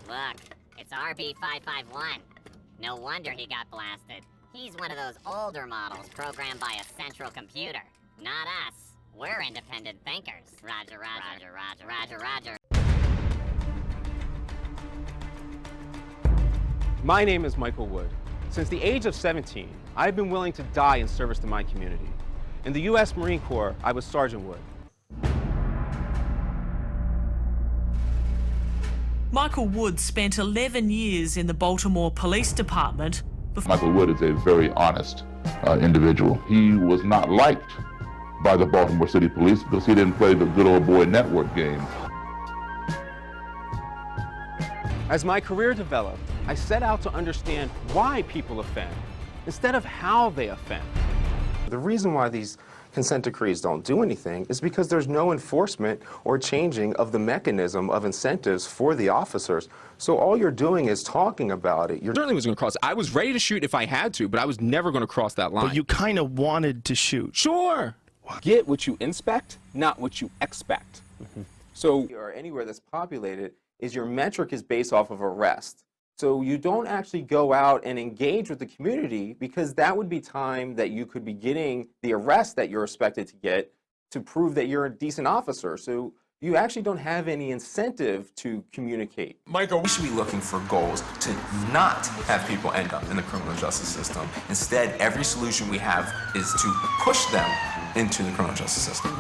Look, it's RB551. No wonder he got blasted. He's one of those older models programmed by a central computer. Not us. We're independent thinkers. Roger, roger, roger, roger, roger, roger. My name is Michael Wood. Since the age of 17, I've been willing to die in service to my community. In the U.S. Marine Corps, I was Sergeant Wood. Michael Wood spent 11 years in the Baltimore Police Department. Michael Wood is a very honest individual. He was not liked by the Baltimore City Police because he didn't play the good old boy network game. As my career developed, I set out to understand why people offend, instead of how they offend. The reason why these consent decrees don't do anything is because there's no enforcement or changing of the mechanism of incentives for the officers. So all you're doing is talking about it. I certainly was going to cross. I was ready to shoot if I had to, but I was never going to cross that line. But you kind of wanted to shoot. Sure. Get what you inspect, not what you expect. So, or anywhere that's populated, is your metric is based off of arrest. So you don't actually go out and engage with the community, because that would be time that you could be getting the arrest that you're expected to get to prove that you're a decent officer. So you actually don't have any incentive to communicate. Michael, we should be looking for goals to not have people end up in the criminal justice system. Instead, every solution we have is to push them into the criminal justice system.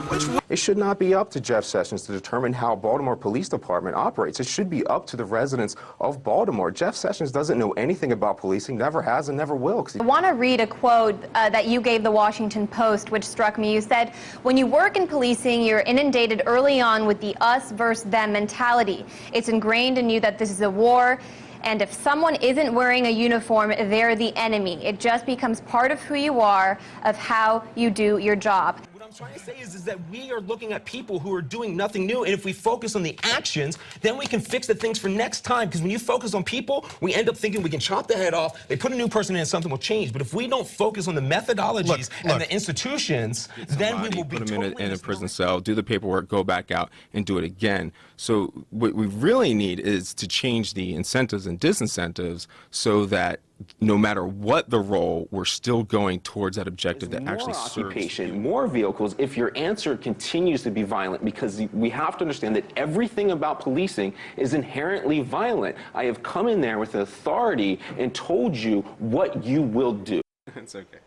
It should not be up to Jeff Sessions to determine how Baltimore Police Department operates. It should be up to the residents of Baltimore. Jeff Sessions doesn't know anything about policing, never has and never will. I want to read a quote that you gave the Washington Post, which struck me. You said, when you work in policing, you're inundated early on with the us versus them mentality. It's ingrained in you that this is a war, and if someone isn't wearing a uniform, they're the enemy. It just becomes part of who you are, of how you do your job. What I'm trying to say is that we are looking at people who are doing nothing new, and if we focus on the actions, then we can fix the things for next time. Because when you focus on people, we end up thinking we can chop their head off, they put a new person in and something will change. But if we don't focus on the methodologies and the institutions, then we will be put them in a prison cell, do the paperwork, go back out, and do it again. So what we really need is to change the incentives and disincentives so that no matter what the role, we're still going towards that objective that actually serves. More occupation, more vehicles, if your answer continues to be violent, because we have to understand that everything about policing is inherently violent. I have come in there with authority and told you what you will do. It's okay.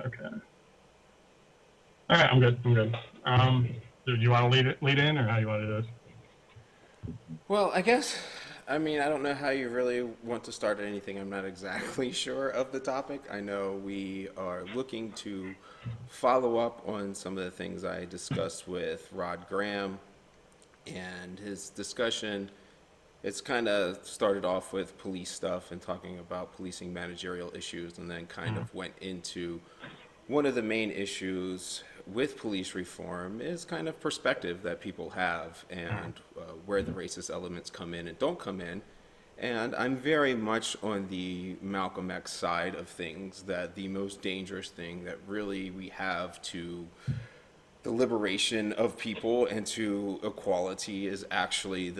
Okay. All right, I'm good. Do you want to lead in, or how you want to do this? Well, I guess, I mean, I don't know how you really want to start anything. I'm not exactly sure of the topic. I know we are looking to follow up on some of the things I discussed with Rod Graham and his discussion. It's kind of started off with police stuff and talking about policing managerial issues, and then kind of went into one of the main issues with police reform is kind of perspective that people have, and where the racist elements come in and don't come in. And I'm very much on the Malcolm X side of things, that the most dangerous thing that really we have to the liberation of people and to equality is actually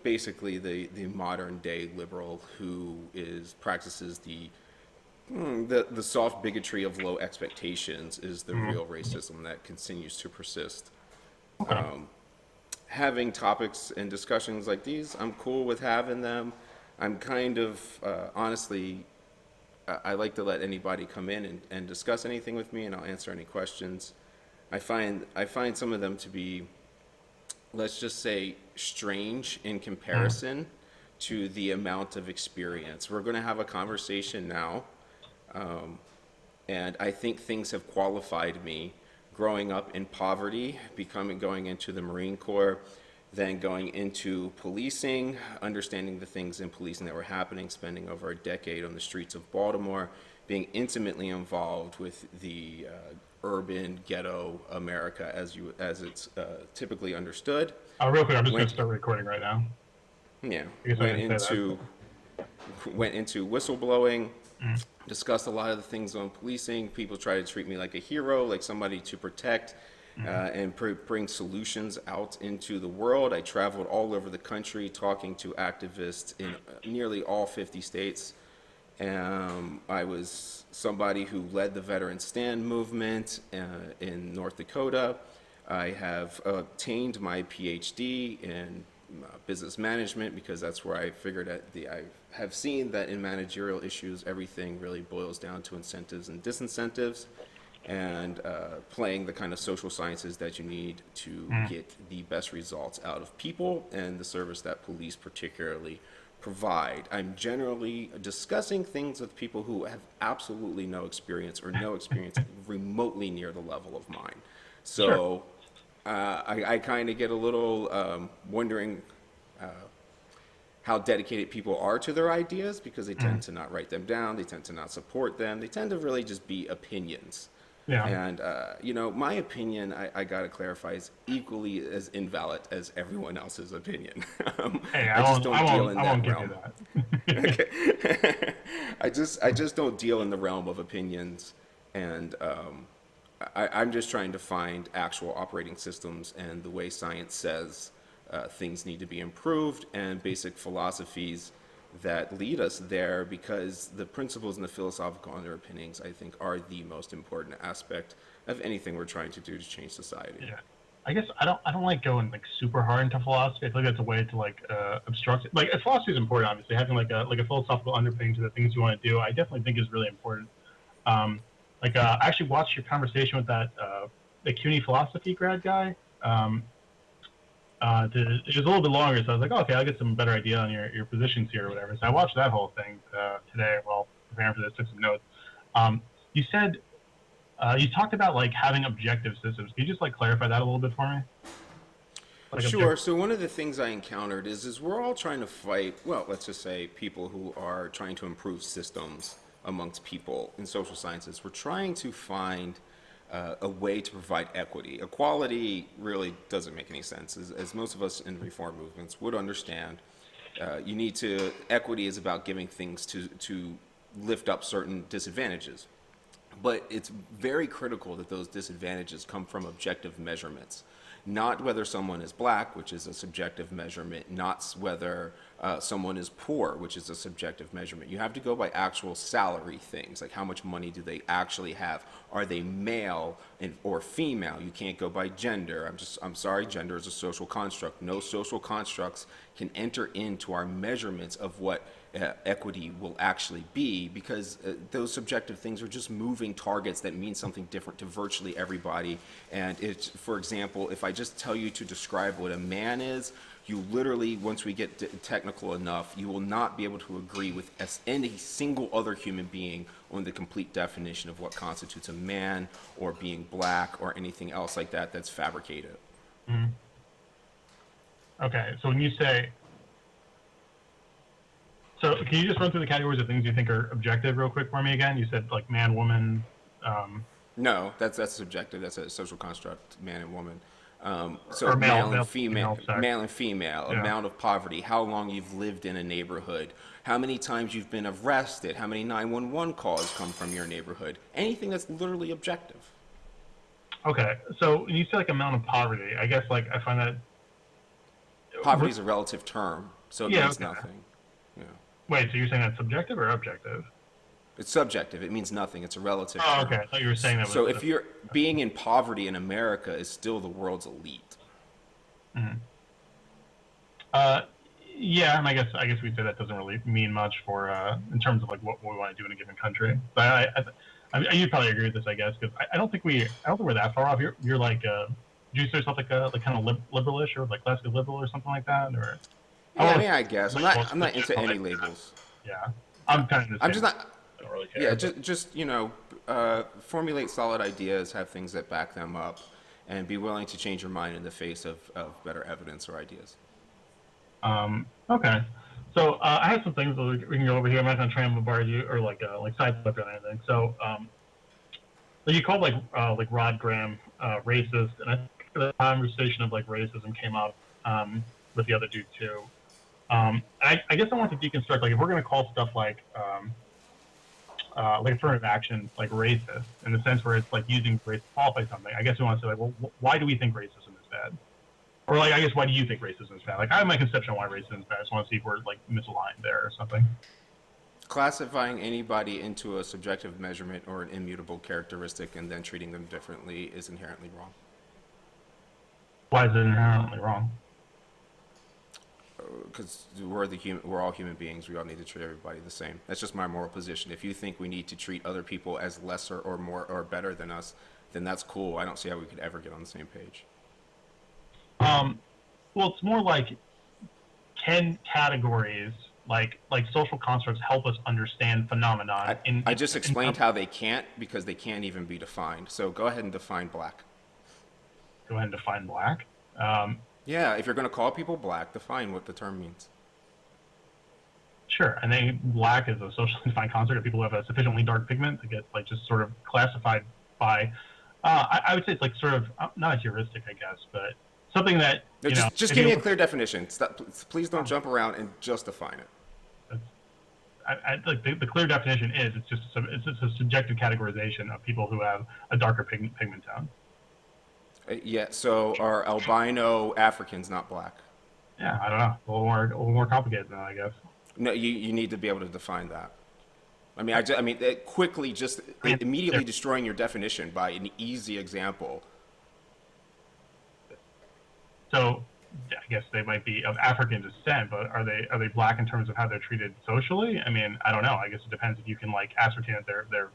basically the modern day liberal who practices the soft bigotry of low expectations is the real racism that continues to persist. Having topics and discussions like these, I'm cool with having them. I'm kind of, honestly, I like to let anybody come in and discuss anything with me, and I'll answer any questions. I find some of them to be, let's just say, strange in comparison to the amount of experience. We're going to have a conversation now. And I think things have qualified me growing up in poverty, going into the Marine Corps, then going into policing, understanding the things in policing that were happening, spending over a decade on the streets of Baltimore, being intimately involved with the urban ghetto America as it's typically understood. Real quick, I'm just going to start recording right now. Yeah, went into whistleblowing. Discussed a lot of the things on policing. People try to treat me like a hero, like somebody to protect. and bring solutions out into the world. I traveled all over the country talking to activists in nearly all 50 states. I was somebody who led the Veteran Stand movement in North Dakota. I have obtained my PhD in business management because that's where I figured I have seen that in managerial issues, everything really boils down to incentives and disincentives, and playing the kind of social sciences that you need to get the best results out of people and the service that police particularly provide. I'm generally discussing things with people who have absolutely no experience or no experience remotely near the level of mine. So I kind of get a little wondering how dedicated people are to their ideas, because they tend to not write them down, they tend to not support them, they tend to really just be opinions. Yeah. And, you know, my opinion, I got to clarify, is equally as invalid as everyone else's opinion. Hey, I just don't deal in I that won't give realm. you that. Okay. I just don't deal in the realm of opinions, and I'm just trying to find actual operating systems and the way science says things need to be improved, and basic philosophies that lead us there, because the principles and the philosophical underpinnings, I think, are the most important aspect of anything we're trying to do to change society. Yeah. I guess I don't like going like super hard into philosophy. I feel like that's a way to like obstruct it. Like philosophy is important, obviously. Having like a philosophical underpinning to the things you want to do, I definitely think is really important. I actually watched your conversation with that the CUNY philosophy grad guy. It was a little bit longer, so I was like, oh, okay, I'll get some better idea on your positions here or whatever. So I watched that whole thing today while preparing for this, took some notes. You said you talked about like having objective systems. Can you just like clarify that a little bit for me? Like Sure. So one of the things I encountered is we're all trying to fight, well, let's just say people who are trying to improve systems amongst people in social sciences. We're trying to find a way to provide equity. Equality really doesn't make any sense, as most of us in reform movements would understand. Equity is about giving things to lift up certain disadvantages. But it's very critical that those disadvantages come from objective measurements, not whether someone is black, which is a subjective measurement, not whether someone is poor, which is a subjective measurement. You have to go by actual salary things, like how much money do they actually have? Are they male or female? You can't go by gender. I'm sorry, gender is a social construct. No social constructs can enter into our measurements of what equity will actually be, because those subjective things are just moving targets that mean something different to virtually everybody. And it's, for example, if I just tell you to describe what a man is, you literally, once we get technical enough, you will not be able to agree with any single other human being on the complete definition of what constitutes a man or being black or anything else like that that's fabricated. Mm-hmm. Okay, so when you say, so can you just run through the categories of things you think are objective real quick for me again? You said like man, woman. No, that's subjective. That's a social construct, man and woman. So or male and female, Yeah. amount of poverty, how long you've lived in a neighborhood, how many times you've been arrested, how many 911 calls come from your neighborhood, anything that's literally objective. Okay, so when you say like amount of poverty, I guess like I find that Poverty is a relative term, so it means nothing. Yeah. Wait, so you're saying that's subjective or objective? It's subjective. It means nothing. It's a relative term. Oh, okay. I thought you were saying that was... So if you're being in poverty in America is still the world's elite. Mm-hmm. Yeah, and I guess we'd say that doesn't really mean much for in terms of like what we want to do in a given country. But you'd probably agree with this, I guess, because I don't think we're that far off. You're like, do you say yourself like kind of liberalish or like classically liberal or something like that, or? Yeah, I mean, I guess I'm not into any labels. Yeah, I'm kind of. I'm just not. I don't really care. Yeah, just you know, formulate solid ideas, have things that back them up, and be willing to change your mind in the face of better evidence or ideas. Okay. So I have some things that we can go over here. I'm not going to try and bombard you or like sidestep or anything. So you called like Rod Graham racist, and I think the conversation of like racism came up with the other dude too. I guess I want to deconstruct, like, if we're going to call stuff like like affirmative action, like racist, in the sense where it's like using race to qualify something. I guess we want to say like, well, why do we think racism is bad? Or like, I guess, why do you think racism is bad? Like, I have my conception on why racism is bad. I just want to see if we're like misaligned there or something. Classifying anybody into a subjective measurement or an immutable characteristic and then treating them differently is inherently wrong. Why is it inherently wrong? Because we're all human beings. We all need to treat everybody the same. That's just my moral position. If you think we need to treat other people as lesser or more or better than us, then that's cool. I don't see how we could ever get on the same page. Well, it's more like, can categories like social constructs help us understand phenomenon? I just explained how they can't, because they can't even be defined. So go ahead and define black. Go ahead and define black. Yeah, if you're going to call people black, define what the term means. Sure, and then black is a socially defined construct of people who have a sufficiently dark pigment to get like just sort of classified by. I would say it's like sort of not a heuristic, I guess, but something that just give me a clear definition. Stop, please don't jump around and just define it. Like the clear definition is it's just a subjective categorization of people who have a darker pigment tone. Yeah, so are albino Africans not black? Yeah, I don't know. A little more complicated than that, I guess. No, you need to be able to define that. I mean, quickly just immediately destroying your definition by an easy example. So, I guess they might be of African descent, but are they black in terms of how they're treated socially? I mean, I don't know. I guess it depends if you can like ascertain that they're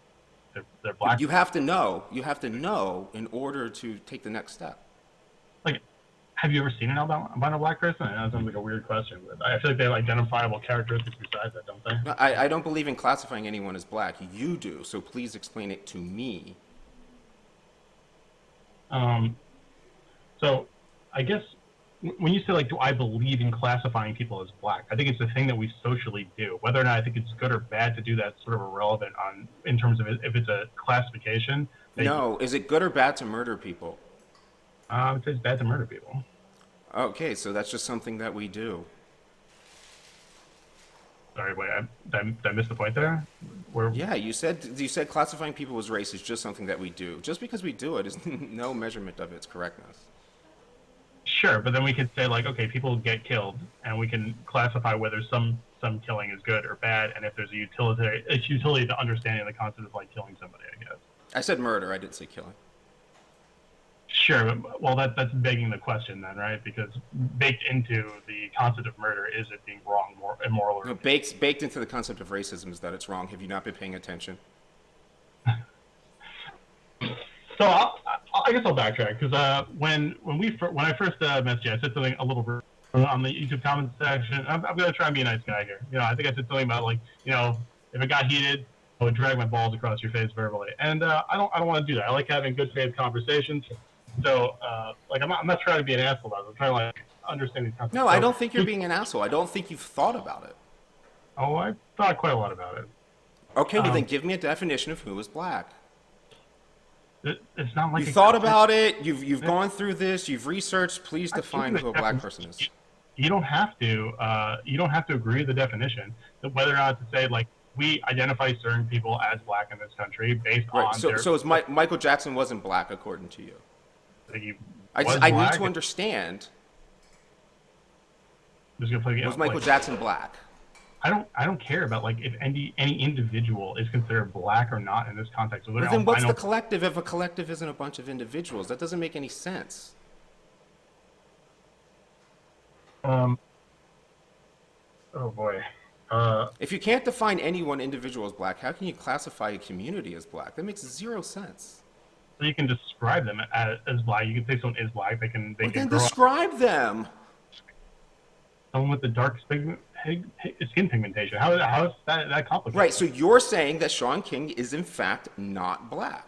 black. You have to know. You have to know in order to take the next step. Like, have you ever seen an albino black person? That sounds like a weird question, but I feel like they have identifiable characteristics besides that, don't they? No, I don't believe in classifying anyone as black. You do, so please explain it to me. So, I guess when you say like, do I believe in classifying people as black? I think it's a thing that we socially do. Whether or not I think it's good or bad to do that, sort of irrelevant in terms of if it's a classification. No, is it good or bad to murder people? I would say it's bad to murder people. Okay, so that's just something that we do. Sorry, wait, did I miss the point there? Yeah, you said classifying people as race is just something that we do. Just because we do it is no measurement of its correctness. Sure, but then we could say like, okay, people get killed, and we can classify whether some killing is good or bad, and if there's a utility to understanding the concept of like killing somebody, I guess. I said murder. I didn't say killing. Sure, but, well, that's begging the question then, right? Because baked into the concept of murder is it being wrong, immoral, or... No, baked into the concept of racism is that it's wrong. Have you not been paying attention? So I guess I'll backtrack, because when I first messaged you, I said something a little bit on the YouTube comments section. I'm going to try and be a nice guy here. I think I said something about like, if it got heated, I would drag my balls across your face verbally, and I don't want to do that. I like having good faith conversations. So like I'm not trying to be an asshole about it. I'm trying to like understand these concepts. No, I don't think you're being an asshole. I don't think you've thought about it. Oh, I thought quite a lot about it. Okay, well then give me a definition of who is black. It's not like you thought about it. You've gone through this. You've researched. Please define who a black person is. You don't have to. You don't have to agree with the definition. Whether or not to say like we identify certain people as black in this country based on. So Michael Jackson wasn't black according to you. I need to understand. Was Michael Jackson black? I don't care about like if any individual is considered black or not in this context. Well, then what's the collective if a collective isn't a bunch of individuals? That doesn't make any sense. Oh boy. If you can't define any one individual as black, how can you classify a community as black? That makes zero sense. So you can describe them as black. You can say someone is black. They can describe them. Someone with the dark skin pigmentation. How is that complicated? Right. So you're saying that Sean King is in fact not black.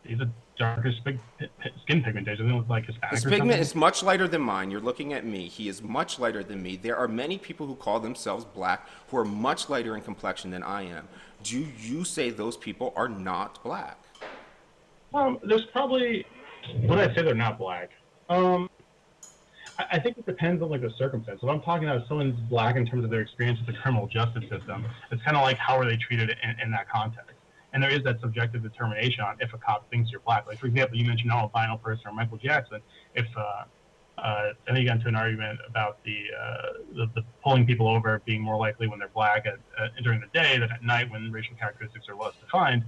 He's a darker skin pigmentation. He looks like Hispanic. His pigment is much lighter than mine. You're looking at me. He is much lighter than me. There are many people who call themselves black who are much lighter in complexion than I am. Do you say those people are not black? There's probably. Would I say they're not black? I I think it depends on like the circumstance. If I'm talking about someone's black in terms of their experience with the criminal justice system, it's kind of like how are they treated in that context. And there is that subjective determination on if a cop thinks you're black. Like for example, you mentioned albino person or Michael Jackson. If I think you got into an argument about the pulling people over being more likely when they're black during the day than at night when racial characteristics are less defined.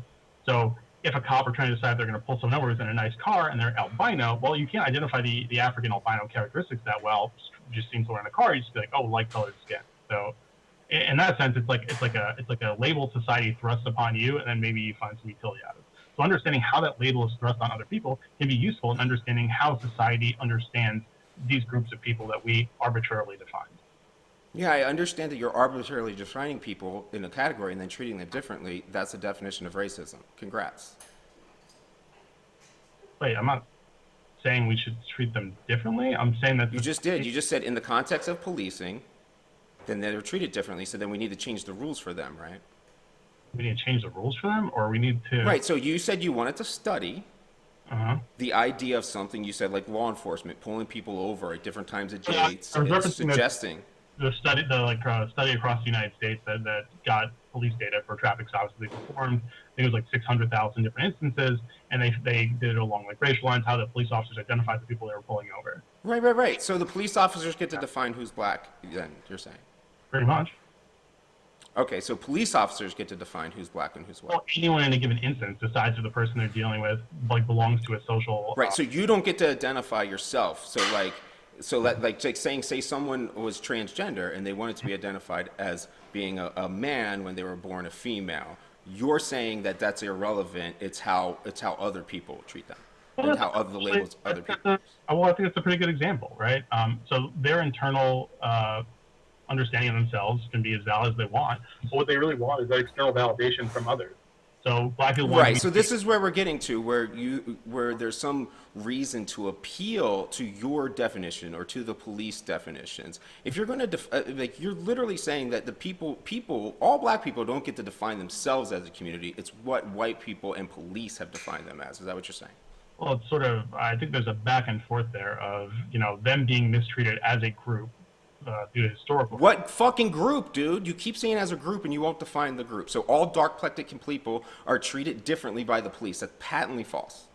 So if a cop are trying to decide if they're going to pull someone over who's in a nice car and they're albino, well, you can't identify the African albino characteristics that well. Just seeing someone in a car, you just be like, oh, light colored skin. So in that sense, it's like a label society thrusts upon you, and then maybe you find some utility out of it. So understanding how that label is thrust on other people can be useful in understanding how society understands these groups of people that we arbitrarily define. Yeah, I understand that you're arbitrarily defining people in a category and then treating them differently. That's the definition of racism. Congrats. Wait, I'm not saying we should treat them differently. I'm saying that... You just did. You just said in the context of policing, then they're treated differently, so then we need to change the rules for them, right? We need to change the rules for them, or we need to... Right, so you said you wanted to study the idea of something, you said like law enforcement, pulling people over at different times of day, suggesting... The study across the United States that got police data for traffic stops they performed. I think it was like 600,000 different instances, and they did it along like racial lines, how the police officers identified the people they were pulling over. Right. So the police officers get to define who's black, then, you're saying? Pretty much. Okay, so police officers get to define who's black and who's white. Well, anyone in a given instance decides if the person they're dealing with like belongs to a social... Right, so you don't get to identify yourself. Say someone was transgender and they wanted to be identified as being a man when they were born a female. You're saying that that's irrelevant. It's how other people treat them, and how other labels other people. Well, I think it's a pretty good example, right? So their internal understanding of themselves can be as valid as they want, but what they really want is that external validation from others. So black people want to be... So this is where we're getting to, where there's some reason to appeal to your definition or to the police definitions. If you're going to you're literally saying that the all black people don't get to define themselves as a community. It's what white people and police have defined them as. Is that what you're saying? Well, it's sort of... I think there's a back and forth there of them being mistreated as a group. Due to historical... What fucking group, dude? You keep saying as a group and you won't define the group. So all dark-plectic people are treated differently by the police. That's patently false.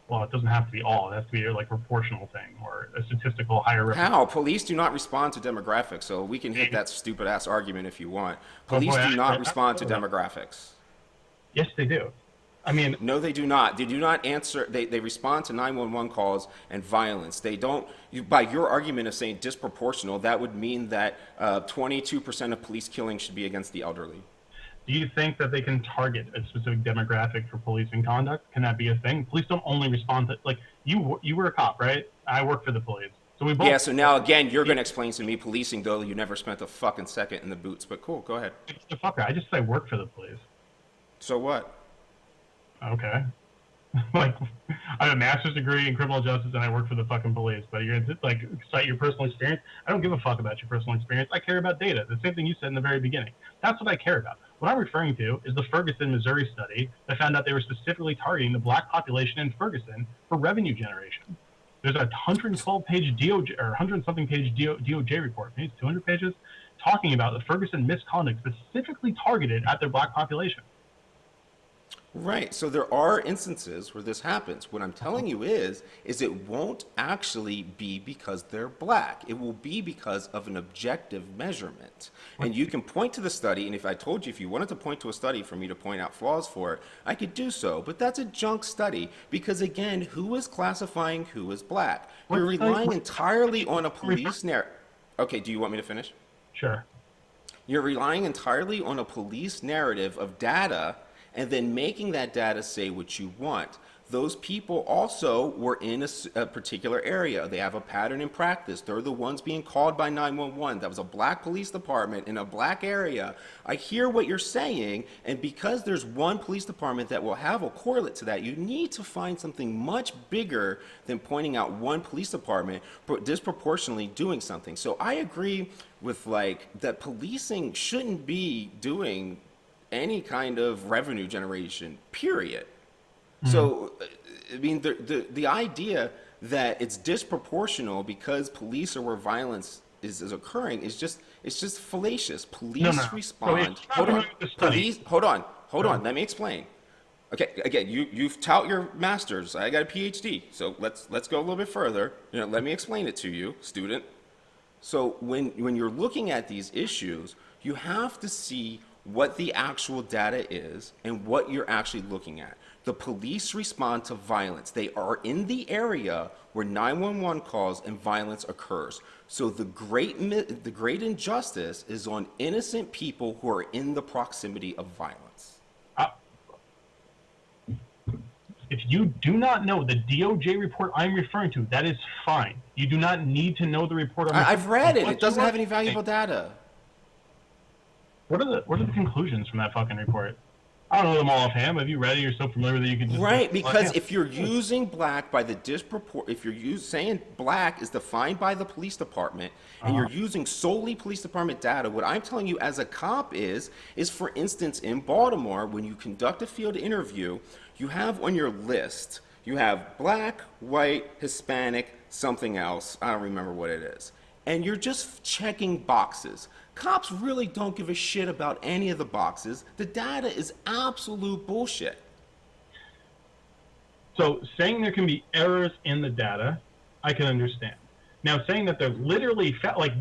Well, it doesn't have to be all. It has to be like a proportional thing or a statistical higher... How? Police do not respond to demographics, so we can hit that stupid-ass argument if you want. Police do not respond to demographics. Yes, they do. I mean... No, they do not. They do not answer... They respond to 911 calls and violence. They don't... by your argument of saying disproportional, that would mean that 22% of police killings should be against the elderly. Do you think that they can target a specific demographic for policing conduct? Can that be a thing? Police don't only respond to... Like, you were a cop, right? I work for the police. So we both... Yeah, so now, again, you're going to explain to me policing, though you never spent a fucking second in the boots. But cool, go ahead. Fucker, I just say I work for the police. So what? Okay. Like, I have a master's degree in criminal justice and I work for the fucking police, but you're gonna like cite your personal experience. I don't give a fuck about your personal experience. I care about data. The same thing you said in the very beginning. That's what I care about. What I'm referring to is the Ferguson, Missouri study that found out they were specifically targeting the black population in Ferguson for revenue generation. There's a 112-page DOJ or 100-something page DOJ report, maybe it's 200 pages, talking about the Ferguson misconduct specifically targeted at their black population. Right. So there are instances where this happens. What I'm telling you is it won't actually be because they're black. It will be because of an objective measurement. And you can point to the study, and if I told you if you wanted to point to a study for me to point out flaws for it, I could do so. But that's a junk study because, again, who is classifying who is black? You're relying entirely on a police narrative. Okay, do you want me to finish? Sure. You're relying entirely on a police narrative of data and then making that data say what you want. Those people also were in a particular area. They have a pattern in practice. They're the ones being called by 911. That was a black police department in a black area. I hear what you're saying, and because there's one police department that will have a correlate to that, you need to find something much bigger than pointing out one police department but disproportionately doing something. So I agree with like that policing shouldn't be doing any kind of revenue generation, period. So, I mean, the idea that it's disproportional because police are where violence is occurring is just fallacious. Police respond. Hold on. Police. Hold on. Let me explain. Okay. Again, you've tout your master's. I got a PhD. So let's go a little bit further. Let me explain it to you, student. So when you're looking at these issues, you have to see what the actual data is and what you're actually looking at. The police respond to violence. They are in the area where 911 calls and violence occurs. So the great injustice is on innocent people who are in the proximity of violence. If you do not know the DOJ report I'm referring to, that is fine. You do not need to know the report. I've read it. It doesn't have any valuable data. What are the conclusions from that fucking report? I don't know them all offhand. Have you read it? You're so familiar with it, you can just... Right, because if you're using black by the if you're saying black is defined by the police department, and you're using solely police department data, what I'm telling you as a cop is for instance, in Baltimore, when you conduct a field interview, you have on your list, you have black, white, Hispanic, something else. I don't remember what it is. And you're just checking boxes. Cops really don't give a shit about any of the boxes. The data is absolute bullshit. So saying there can be errors in the data, I can understand. Now saying that they're literally like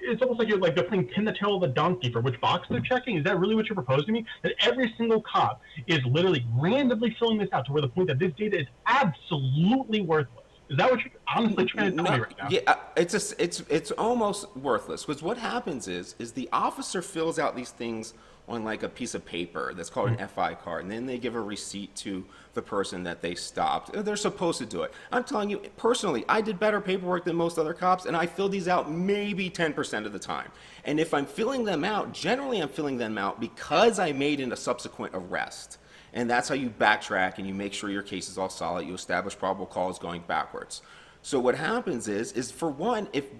it's almost like they're playing pin the tail of the donkey for which box they're checking. Is that really what you're proposing to me? That every single cop is literally randomly filling this out to where the point that this data is absolutely worthless. Is that what you're honestly trying to tell me right now? Yeah, it's almost worthless, because what happens is the officer fills out these things on like a piece of paper that's called an FI card, and then they give a receipt to the person that they stopped. They're supposed to do it. I'm telling you, personally, I did better paperwork than most other cops, and I fill these out maybe 10% of the time. And if I'm filling them out, generally I'm filling them out because I made a subsequent arrest. And that's how you backtrack and you make sure your case is all solid. You establish probable cause going backwards. So what happens is for one, if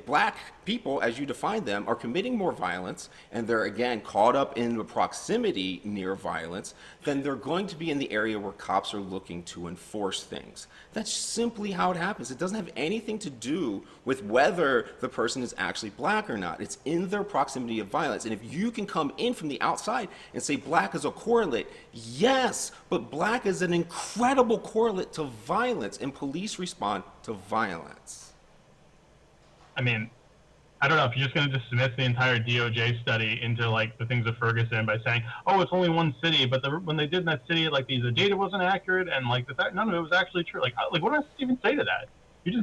black people, as you define them, are committing more violence, and they're again caught up in the proximity near violence, then they're going to be in the area where cops are looking to enforce things. That's simply how it happens. It doesn't have anything to do with whether the person is actually black or not. It's in their proximity of violence. And if you can come in from the outside and say black is a correlate, yes, but black is an incredible correlate to violence, and police respond to violence. I mean, I don't know if you're just going to dismiss the entire DOJ study into like the things of Ferguson by saying, oh, it's only one city, but when they did in that city, like the data wasn't accurate, and like none of it was actually true. Like what do I even say to that?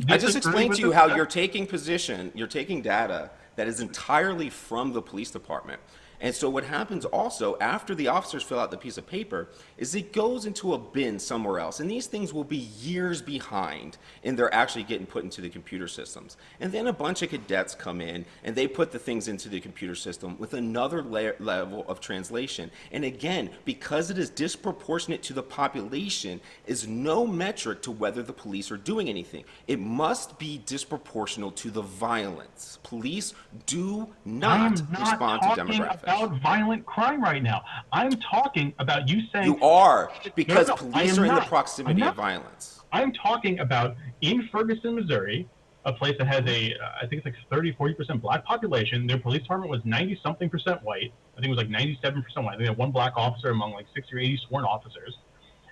I just explained to you how you're taking data that is entirely from the police department. And so what happens also after the officers fill out the piece of paper is it goes into a bin somewhere else. And these things will be years behind and they're actually getting put into the computer systems. And then a bunch of cadets come in and they put the things into the computer system with another level of translation. And again, because it is disproportionate to the population, is no metric to whether the police are doing anything. It must be disproportional to the violence. Police do not respond to demographics. About violent crime right now. I'm talking about you saying... You are, because police are in the proximity of violence. I'm talking about in Ferguson, Missouri, a place that has I think it's like 30-40% black population. Their police department was 90-something% white. I think it was like 97% white. I think they had one black officer among like 60 or 80 sworn officers.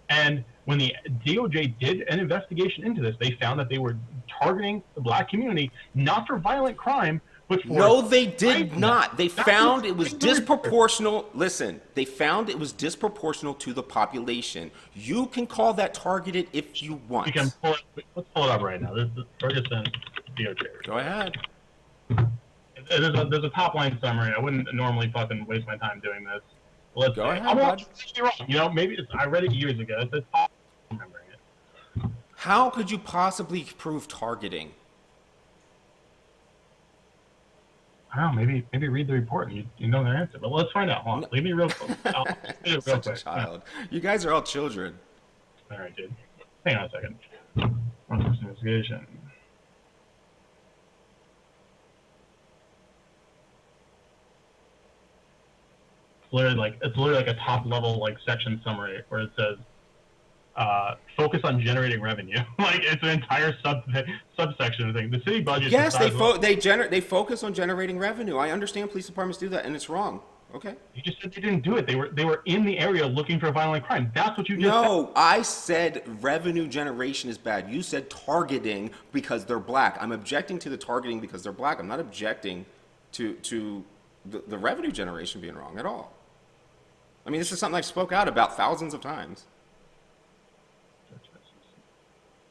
And when the DOJ did an investigation into this, they found that they were targeting the black community, not for violent crime, no, they did not. They found it was disproportional. Listen, they found it was disproportional to the population. You can call that targeted if you want. You can pull it, let's pull it up right now. This is Ferguson DOJ. Go ahead. There's a top line summary. I wouldn't normally fucking waste my time doing this. Let's go ahead, bud. You know, maybe I read it years ago. It's top remembering it. How could you possibly prove targeting? I don't know, maybe read the report and you know their answer. But let's find out. Hold on. Leave me real quick. Such a child. You guys are all children. All right, dude. Hang on a second. Run this investigation. It's literally like a top level like section summary where it says focus on generating revenue. Like it's an entire subsection of things. The city budget. Yes, they focus on generating revenue. I understand police departments do that, and it's wrong. Okay. You just said they didn't do it. They were in the area looking for violent crime. That's what you just said. No, I said revenue generation is bad. You said targeting because they're black. I'm objecting to the targeting because they're black. I'm not objecting to the revenue generation being wrong at all. I mean, this is something I spoke out about thousands of times.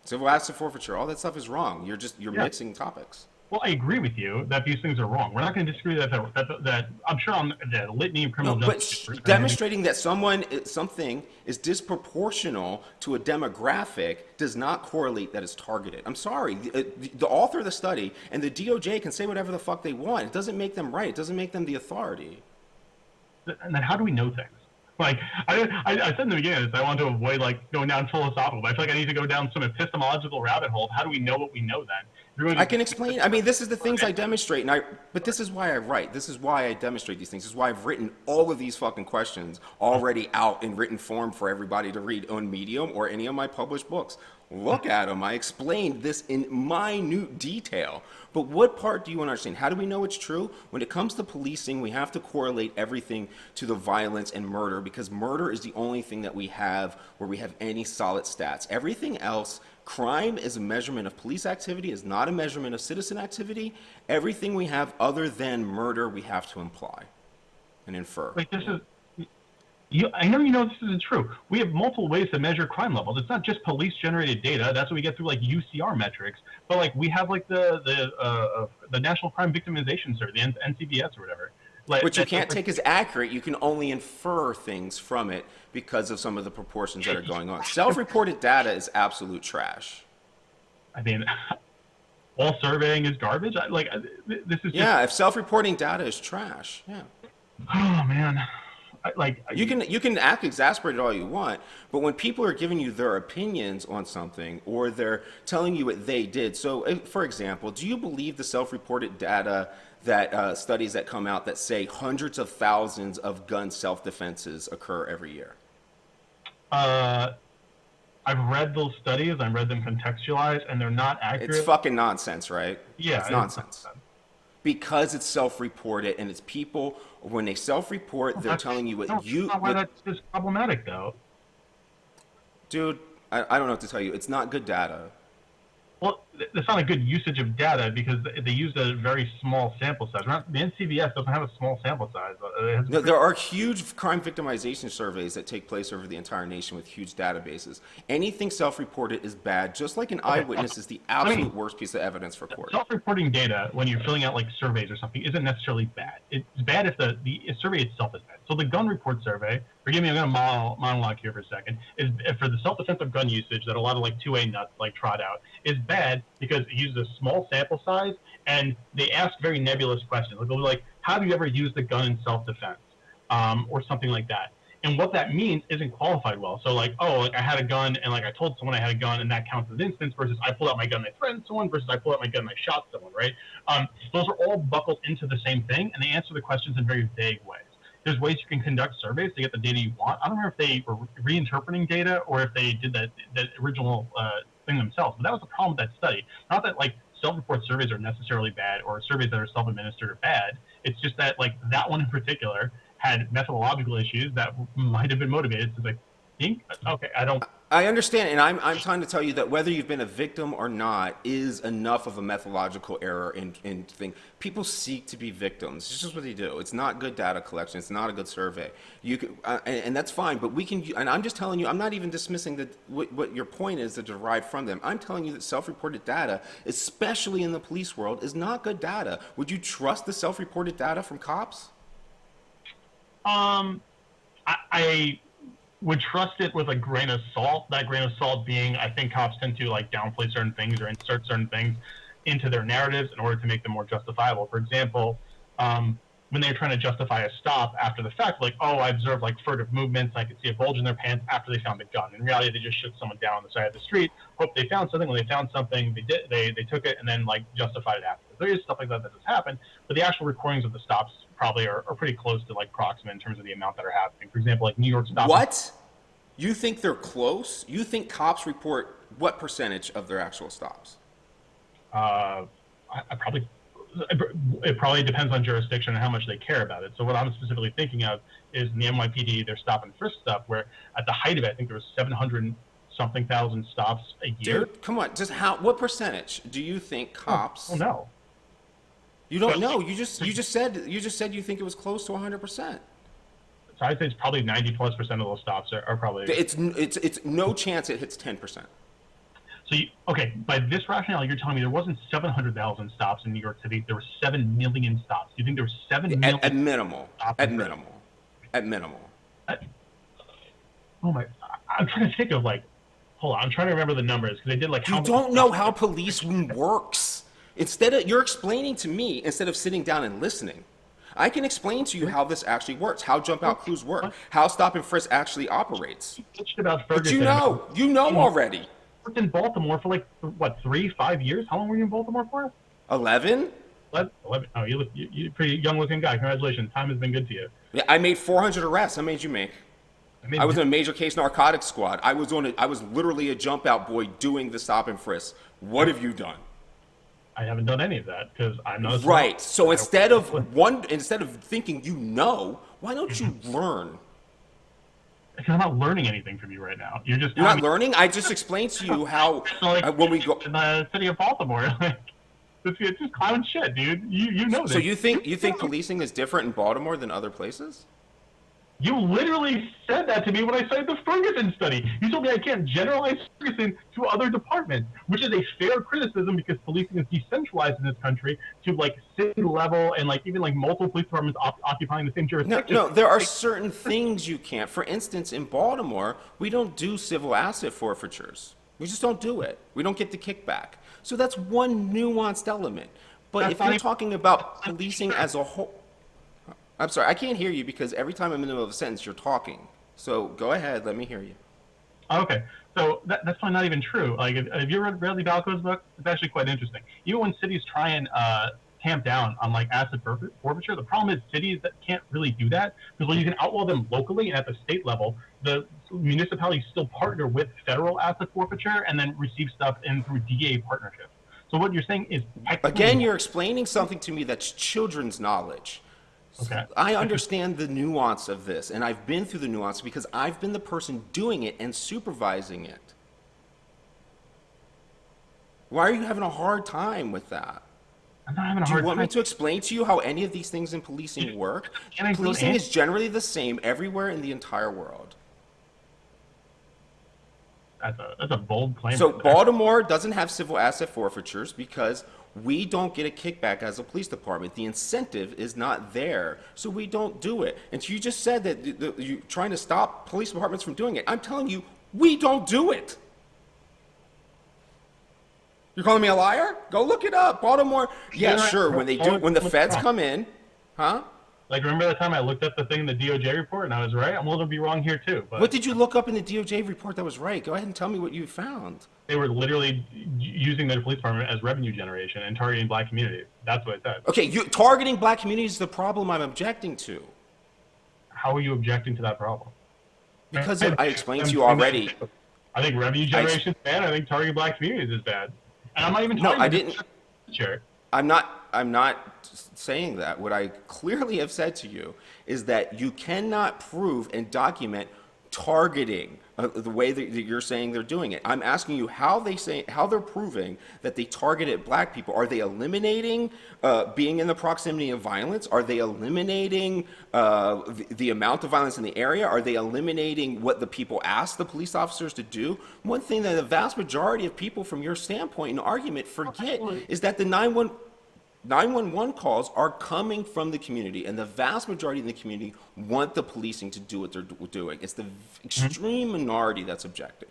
Civil asset forfeiture, all that stuff is wrong. You're mixing topics. Well, I agree with you that these things are wrong. We're not going to disagree that I'm sure on the litany of criminal justice. But demonstrating that something is disproportional to a demographic does not correlate that it's targeted. I'm sorry. The author of the study and the DOJ can say whatever the fuck they want. It doesn't make them right. It doesn't make them the authority. And then how do we know things? Like I said in the beginning of this, I want to avoid like going down philosophical, but I feel like I need to go down some epistemological rabbit hole. How do we know what we know then? I can explain. I mean, this is the things I demonstrate, but this is why I write. This is why I demonstrate these things. This is why I've written all of these fucking questions already out in written form for everybody to read on Medium or any of my published books. Look at them. I explained this in minute detail. But what part do you understand? How do we know it's true? When it comes to policing, we have to correlate everything to the violence and murder because murder is the only thing that we have where we have any solid stats. Everything else, crime is a measurement of police activity, is not a measurement of citizen activity. Everything we have other than murder, we have to imply and infer. Like this is... I know you know this isn't true. We have multiple ways to measure crime levels. It's not just police-generated data. That's what we get through like UCR metrics. But like we have like the National Crime Victimization Survey, the NCVS or whatever. Like, which you can't take as accurate. You can only infer things from it because of some of the proportions that are going on. Self-reported data is absolute trash. I mean, all surveying is garbage. This is yeah. If self-reporting data is trash, yeah. Oh man. You can act exasperated all you want, but when people are giving you their opinions on something or they're telling you what they did. So, for example, do you believe the self-reported data that studies that come out that say hundreds of thousands of gun self-defenses occur every year? I've read those studies. I've read them contextualized, and they're not accurate. It's fucking nonsense, right? Yeah, it's nonsense. Because it's self-reported and it's people, when they self-report, they're telling you what you... That's not why that's problematic, though. Dude, I don't know what to tell you. It's not good data. Well, it's not a good usage of data because they use a very small sample size. The NCVS doesn't have a small sample size. No, there are huge crime victimization surveys that take place over the entire nation with huge databases. Anything self-reported is bad, just like an eyewitness is the absolute worst piece of evidence for court. Self-reporting data, when you're filling out like surveys or something, isn't necessarily bad. It's bad if the survey itself is bad. So the gun report survey, forgive me, I'm going to monologue here for a second, is for the self-defensive gun usage that a lot of like 2A nuts like trot out, is bad because it uses a small sample size and they ask very nebulous questions. Like, they'll be like, have you ever used a gun in self-defense? Or something like that. And what that means isn't qualified well. So like, oh, like I had a gun and like I told someone I had a gun and that counts as instance versus I pulled out my gun and I threatened someone versus I pulled out my gun and I shot someone, right? Those are all buckled into the same thing and they answer the questions in very vague ways. There's ways you can conduct surveys to get the data you want. I don't know if they were reinterpreting data or if they did that original thing themselves, but that was the problem with that study. Not that like self-report surveys are necessarily bad or surveys that are self-administered are bad. It's just that like that one in particular had methodological issues that might have been motivated to like think, okay, I understand, and I'm trying to tell you that whether you've been a victim or not is enough of a methodological error in thing. People seek to be victims. It's just what they do. It's not good data collection. It's not a good survey. You can, and that's fine. But we can. And I'm just telling you. I'm not even dismissing that what your point is to derive from them. I'm telling you that self-reported data, especially in the police world, is not good data. Would you trust the self-reported data from cops? I would trust it with a grain of salt. That grain of salt being, I think cops tend to like downplay certain things or insert certain things into their narratives in order to make them more justifiable. For example, when they're trying to justify a stop after the fact, like, oh, I observed like furtive movements, I could see a bulge in their pants after they found the gun. In reality, they just shook someone down on the side of the street, hoped they found something. When they found something, they took it and then like justified it after. There is stuff like that does happen, but the actual recordings of the stops probably are pretty close to like proximate in terms of the amount that are happening. For example, like New York stops. What? You think they're close? You think cops report what percentage of their actual stops? It probably depends on jurisdiction and how much they care about it. So what I'm specifically thinking of is in the NYPD, their stop and frisk stuff, where at the height of it, I think there was 700-something thousand stops a year. Dude, come on, just what percentage do you think cops? Oh no. You don't know. You just said you think it was close to 100%. So I'd say it's probably 90+% of those stops are probably. It's no chance it hits 10%. So okay, by this rationale, you're telling me there wasn't 700,000 stops in New York City. There were 7 million stops. Do you think there were 7 million? At minimal. At minimal. At minimal. Oh my! I'm trying to think of hold on. I'm trying to remember the numbers because they did like. You don't know how policing works. You're explaining to me instead of sitting down and listening. I can explain to you how this actually works, how jump out crews work, how stop and frisk actually operates. But you know already. Worked in Baltimore for 3-5 years. How long were you in Baltimore for? 11. 11. Oh, you're a pretty young-looking guy. Congratulations. Time has been good to you. Yeah, I made 400 arrests. How many did you make? I was in a major case narcotics squad. I was literally a jump out boy doing the stop and frisk. What have you done? I haven't done any of that because I'm not. Right. So instead of thinking why don't you learn? Because I'm not learning anything from you right now. You're not learning. I just explained to you how when we go in the city of Baltimore, it's just clown shit, dude. You know this. So you think policing is different in Baltimore than other places? You literally said that to me when I cited the Ferguson study. You told me I can't generalize Ferguson to other departments, which is a fair criticism because policing is decentralized in this country to city level and even multiple police departments occupying the same jurisdiction. No, there are certain things you can't. For instance, in Baltimore, we don't do civil asset forfeitures. We just don't do it. We don't get the kickback. So that's one nuanced element. But if you're talking about policing as a whole, I'm sorry, I can't hear you because every time I'm in the middle of a sentence, you're talking. So go ahead, let me hear you. Okay, so that's probably not even true. If you read Bradley Balco's book, it's actually quite interesting. Even when cities try and tamp down on asset forfeiture, the problem is cities that can't really do that because when you can outlaw them locally and at the state level, the municipalities still partner with federal asset forfeiture and then receive stuff in through DA partnerships. So what you're saying is again, you're explaining something to me that's children's knowledge. Okay. I understand the nuance of this, and I've been through the nuance because I've been the person doing it and supervising it. Why are you having a hard time with that? I'm not having a hard time. Do you want me to explain to you how any of these things in policing work? Policing is generally the same everywhere in the entire world. That's a bold claim. So Baltimore doesn't have civil asset forfeitures because we don't get a kickback as a police department. The incentive is not there, so we don't do it. And you just said that you're trying to stop police departments from doing it. I'm telling you, we don't do it. You're calling me a liar? Go look it up. Baltimore, yeah, sure. When the feds come in, huh? Remember the time I looked up the thing in the DOJ report and I was right? I'm a little be wrong here too. But what did you look up in the DOJ report that was right? Go ahead and tell me what you found. They were literally using their police department as revenue generation and targeting black communities. That's what it said. Okay, targeting black communities is the problem I'm objecting to. How are you objecting to that problem? Because I explained to you already. I think revenue generation is bad. I think targeting black communities is bad. And I'm not even talking. No, I didn't. Sure. I'm not saying that. What I clearly have said to you is that you cannot prove and document targeting the way that you're saying they're doing it. I'm asking you how they're proving that they targeted black people. Are they eliminating being in the proximity of violence? Are they eliminating the amount of violence in the area? Are they eliminating what the people asked the police officers to do? One thing that the vast majority of people from your standpoint and argument forget is that the 911 calls are coming from the community, and the vast majority of the community want the policing to do what they're doing. It's the extreme minority that's objecting.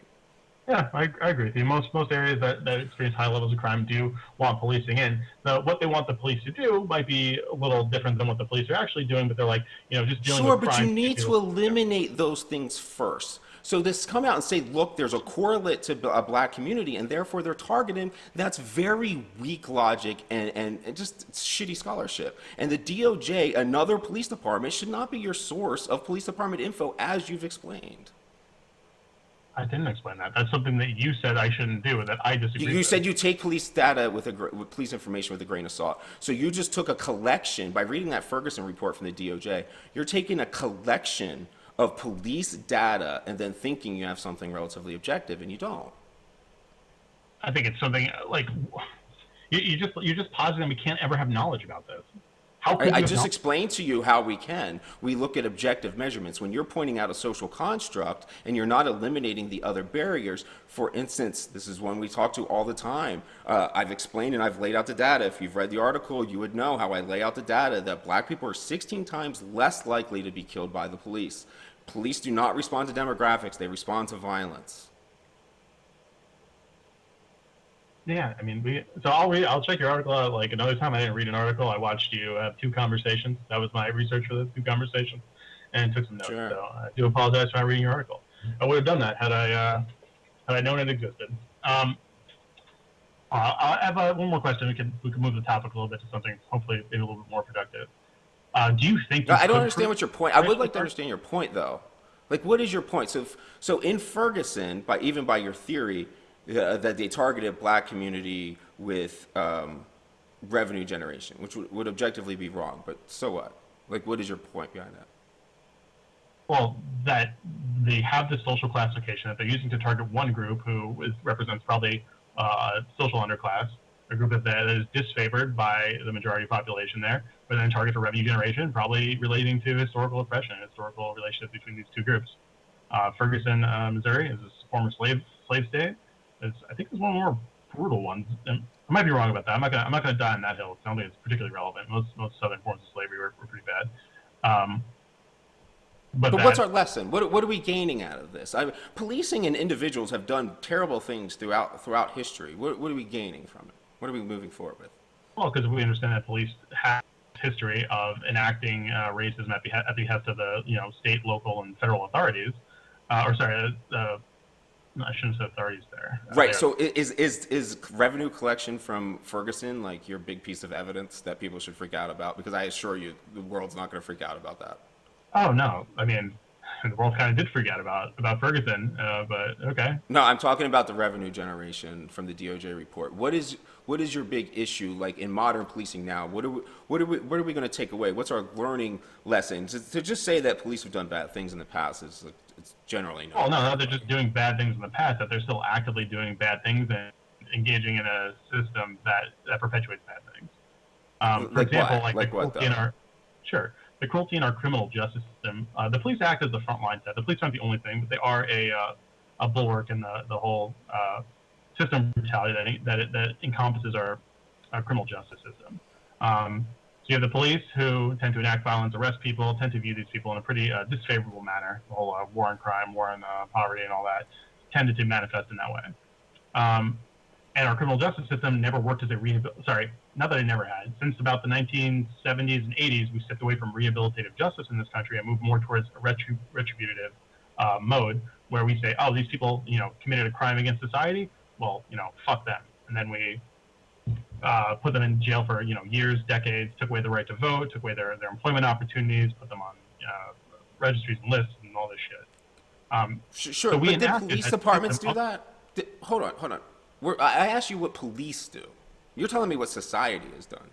Yeah, I agree with you. Most areas that experience high levels of crime do want policing in. What they want the police to do might be a little different than what the police are actually doing, but they're just dealing with crime. Sure, but you need to eliminate those things first. So this come out and say, look, there's a correlate to a black community, and therefore they're targeting. That's very weak logic and just shitty scholarship. And the DOJ, another police department, should not be your source of police department info, as you've explained. I didn't explain that. That's something that you said I shouldn't do, that I disagree You with. said you take police data with police information with a grain of salt. So you just took a collection, by reading that Ferguson report from the DOJ, you're taking a collection of police data and then thinking you have something relatively objective, and you don't. I think it's something like you're just positing we can't ever have knowledge about this. How could I you just explained to you how we can. We look at objective measurements. When you're pointing out a social construct and you're not eliminating the other barriers, for instance, this is one we talk to all the time. I've explained and I've laid out the data. If you've read the article, you would know how I lay out the data that black people are 16 times less likely to be killed by the police. Police do not respond to demographics, they respond to violence. Yeah, I mean, I'll check your article out like another time. I didn't read an article. I watched you have 2 conversations. That was my research for the 2 conversations, and took some notes. Sure. So I do apologize for not reading your article. I would have done that had I known it existed. I have one more question. We can move the topic a little bit to something hopefully maybe a little bit more productive. Do you think? No, I don't understand what your point. I would like to understand your point though. Like, what is your point? So in Ferguson, even by your theory, that they targeted black community with revenue generation, which would objectively be wrong, but so what? Like, what is your point behind that? Well, that they have this social classification that they're using to target one group who represents probably social underclass, a group that is disfavored by the majority population there, but then target for revenue generation, probably relating to historical oppression, historical relationship between these 2 groups. Ferguson, Missouri, is a former slave state. I think it's one of the more brutal ones. And I might be wrong about that. I'm not gonna die on that hill. I don't think it's particularly relevant. Most southern forms of slavery were pretty bad. But what's our lesson? What are we gaining out of this? Policing and individuals have done terrible things throughout history. What are we gaining from it? What are we moving forward with? Well, because we understand that police have a history of enacting racism at the behest of the state, local, and federal authorities. I shouldn't say authorities there. Right. So is revenue collection from Ferguson like your big piece of evidence that people should freak out about? Because I assure you, the world's not going to freak out about that. Oh no! I mean, the world kind of did freak out about Ferguson, but okay. No, I'm talking about the revenue generation from the DOJ report. What is your big issue like in modern policing now? What are we going to take away? What's our learning lessons? To just say that police have done bad things in the past is it's generally not. Well, no, they're just doing bad things in the past. That they're still actively doing bad things and engaging in a system that perpetuates bad things. For example, like what though? The cruelty in our criminal justice system. The police act as the front line set. The police aren't the only thing, but they are a bulwark in the whole system of brutality that encompasses our criminal justice system. So you have the police who tend to enact violence, arrest people, tend to view these people in a pretty disfavorable manner. The whole war on crime, war on poverty, and all that tended to manifest in that way. And our criminal justice system never worked as not that it never had. Since about the 1970s and 80s, we stepped away from rehabilitative justice in this country and moved more towards a retributive mode, where we say, oh, these people, committed a crime against society. Well, fuck them. And then we put them in jail for, years, decades, took away the right to vote, took away their employment opportunities, put them on registries and lists and all this shit. Sure, but did police departments do that? Hold on. I asked you what police do. You're telling me what society has done.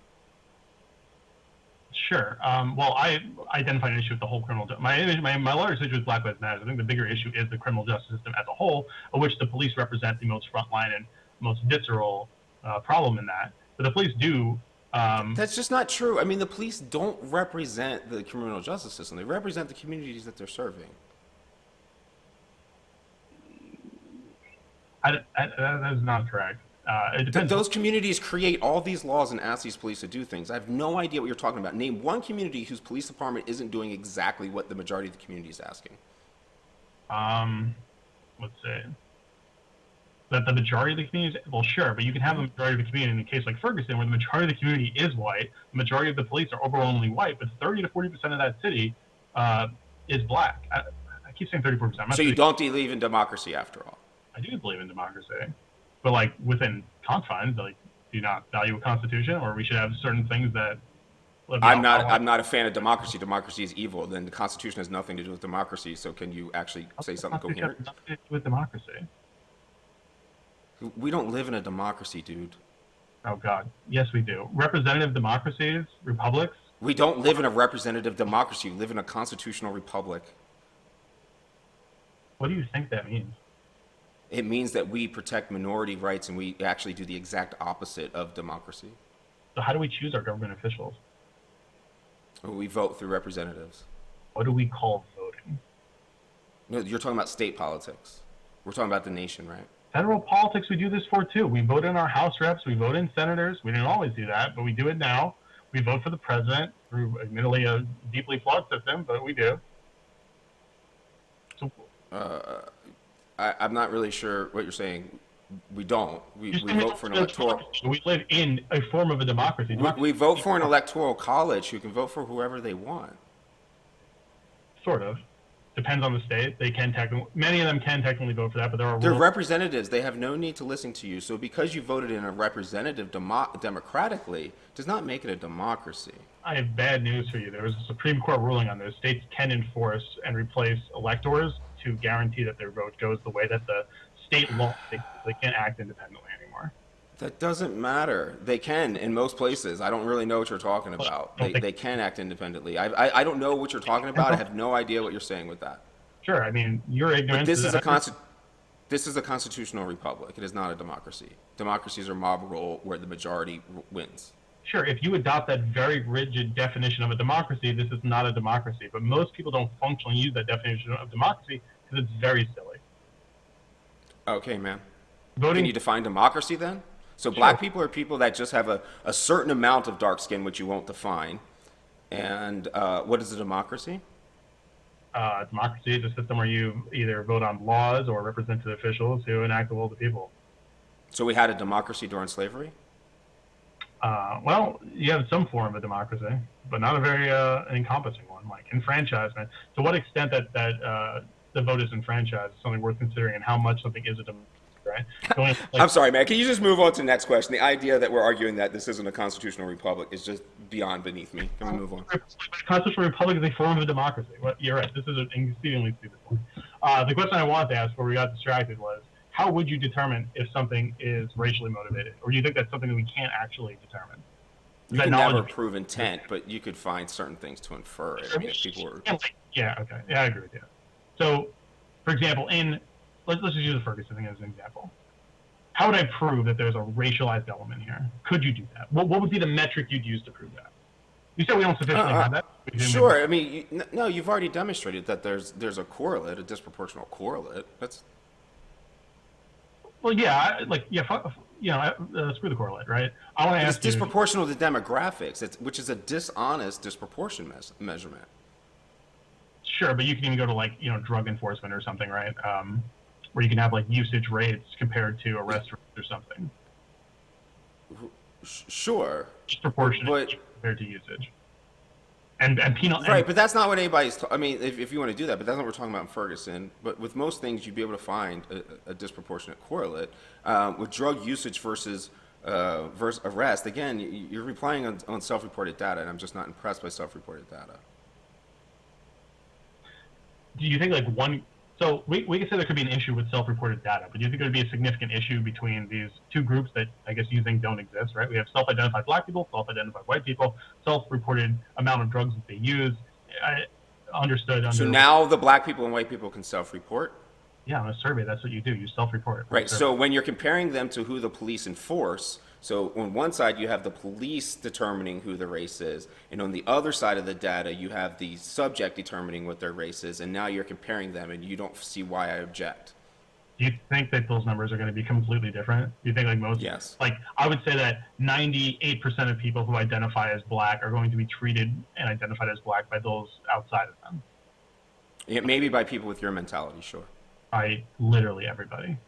Sure. Well, I identified an issue with the whole criminal justice. My largest issue with Black Lives Matter. I think the bigger issue is the criminal justice system as a whole, of which the police represent the most frontline and most visceral problem in that. But the police do. That's just not true. I mean, the police don't represent the criminal justice system. They represent the communities that they're serving. That is not correct. It depends. Those communities create all these laws and ask these police to do things. I have no idea what you're talking about. Name one community whose police department isn't doing exactly what the majority of the community is asking. Let's say that the majority of the community, well, sure, but you can have the majority of the community in a case like Ferguson, where the majority of the community is white, the majority of the police are overwhelmingly white, but 30 to 40% of that city is black. I keep saying 34%. So you don't believe in democracy after all? I do believe in democracy, but like within confines. Like, do you not value a constitution, or we should have certain things that I'm not a fan of democracy. Democracy is evil. Then the Constitution has nothing to do with democracy. So can you actually say something coherent? Nothing to do with democracy. We don't live in a democracy, dude. Oh God, yes we do. Representative democracies, republics. We don't live in a representative democracy. We live in a constitutional republic. What do you think that means? It means that we protect minority rights and we actually do the exact opposite of democracy. So how do we choose our government officials? We vote through representatives. What do we call voting? No, you're talking about state politics. We're talking about the nation, right? Federal politics, we do this for too. We vote in our House reps, we vote in senators. We didn't always do that, but we do it now. We vote for the president through, admittedly, a deeply flawed system, but we do. So, I'm not really sure what you're saying. We don't. We vote for an electoral. We live in a form of a democracy. We vote for an electoral college who can vote for whoever they want. Sort of. Depends on the state. They can many of them can technically vote for that, but there are They're rules. representatives. They have no need to listen to you. So because you voted in a representative democratically does not make it a democracy. I have bad news for you. There was a Supreme Court ruling on this. States can enforce and replace electors to guarantee that their vote goes the way that the state law. They can't act independently anymore. That doesn't matter. They can in most places. I don't really know what you're talking about. They can act independently. I don't know what you're talking about. I have no idea what you're saying with that. Sure. I mean, you're ignorant. But this is a constitutional republic. It is not a democracy. Democracies are mob rule where the majority wins. Sure, if you adopt that very rigid definition of a democracy, this is not a democracy. But most people don't functionally use that definition of democracy because it's very silly. Okay, man. Voting. Can you define democracy then? So black people are people that just have a certain amount of dark skin, which you won't define. And what is a democracy? Democracy is a system where you either vote on laws or representative officials who enact the will of the people. So we had a democracy during slavery? Well, you have some form of democracy, but not a very encompassing one, like enfranchisement. To what extent that the vote is enfranchised is something worth considering, and how much something is a democracy, right? I'm sorry, man. Can you just move on to the next question? The idea that we're arguing that this isn't a constitutional republic is just beyond beneath me. Can we move on? A constitutional republic is a form of democracy. Well, you're right. This is an exceedingly stupid one. The question I wanted to ask, where we got distracted, was how would you determine if something is racially motivated? Or do you think that's something that we can't actually determine? You can never prove intent, but you could find certain things to infer it. I mean, if people were... Yeah, okay. Yeah, I agree with you. So, for example, let's just use the Ferguson thing as an example. How would I prove that there's a racialized element here? Could you do that? What would be the metric you'd use to prove that? You said we don't sufficiently have that. Sure. I mean, no, you've already demonstrated that there's a correlate, a disproportional correlate. That's... Well, yeah, screw the correlate, right? I want to ask it's disproportional to demographics, which is a dishonest disproportion measurement. Sure, but you can even go to drug enforcement or something, right? Where you can have usage rates compared to arrest rates or something. Sure. Disproportionate compared to usage. And penal. Right, but that's not what anybody's. I mean, if you want to do that, but that's not what we're talking about in Ferguson. But with most things, you'd be able to find a disproportionate correlate with drug usage versus arrest. Again, you're relying on self-reported data, and I'm just not impressed by self-reported data. Do you think So we can say there could be an issue with self-reported data, but do you think there would be a significant issue between these two groups that I guess you think don't exist, right? We have self-identified black people, self-identified white people, self-reported amount of drugs that they use. So now the black people and white people can self-report? Yeah, on a survey, that's what you do. You self-report. Right, so when you're comparing them to who the police enforce, so on one side you have the police determining who the race is, and on the other side of the data you have the subject determining what their race is, and now you're comparing them and you don't see why I object. Do you think that those numbers are going to be completely different? Do you think most? Yes. I would say that 98% of people who identify as black are going to be treated and identified as black by those outside of them. Yeah, maybe by people with your mentality, sure. By literally everybody.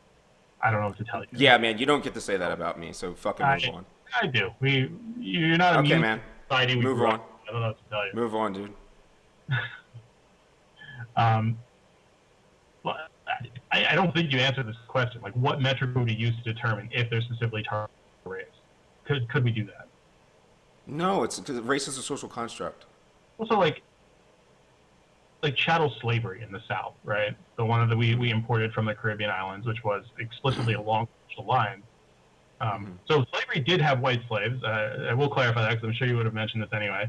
I don't know what to tell you. Yeah, man, you don't get to say that about me, so fucking move on. I do. You're not okay, man. Society. Move on. I don't know what to tell you. Move on, dude. Well, I don't think you answered this question. What metric would you use to determine if there's specifically targeted race? Could we do that? No, it's because race is a social construct. Also, like chattel slavery in the South, right? The one that we imported from the Caribbean islands, which was explicitly along racial lines. So slavery did have white slaves. I will clarify that because I'm sure you would have mentioned this anyway.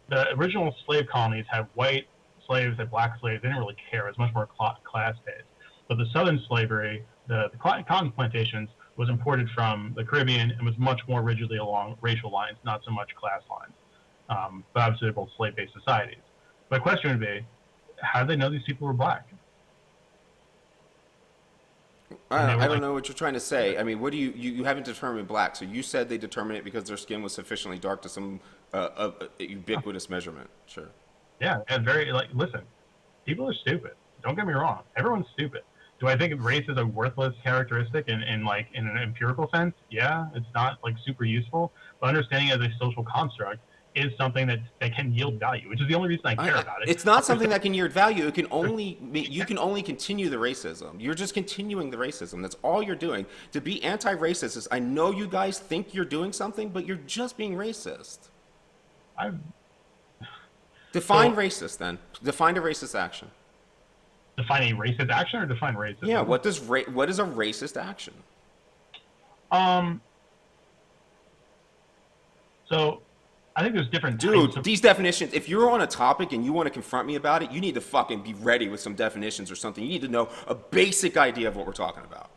The original slave colonies had white slaves and black slaves. They didn't really care. It was much more class-based. But the Southern slavery, the cotton plantations, was imported from the Caribbean and was much more rigidly along racial lines, not so much class lines. But obviously, they're both slave-based societies. My question would be, how did they know these people were black? I don't know what you're trying to say. I mean, what do you haven't determined black, so you said they determined it because their skin was sufficiently dark to some ubiquitous measurement. Sure. Yeah, and listen, people are stupid. Don't get me wrong. Everyone's stupid. Do I think race is a worthless characteristic in an empirical sense? Yeah, it's not like super useful, but understanding it as a social construct is something that can yield value, which is the only reason I care about it. It's not something that can yield value. It can only you can only continue the racism. You're just continuing the racism. That's all you're doing. To be anti-racist is, I know you guys think you're doing something, but you're just being racist. Define racist then. Define a racist action. Define a racist action or define racism? Yeah. What is a racist action? So I think there's different Dude, types of... these definitions, if you're on a topic and you want to confront me about it, you need to fucking be ready with some definitions or something. You need to know a basic idea of what we're talking about.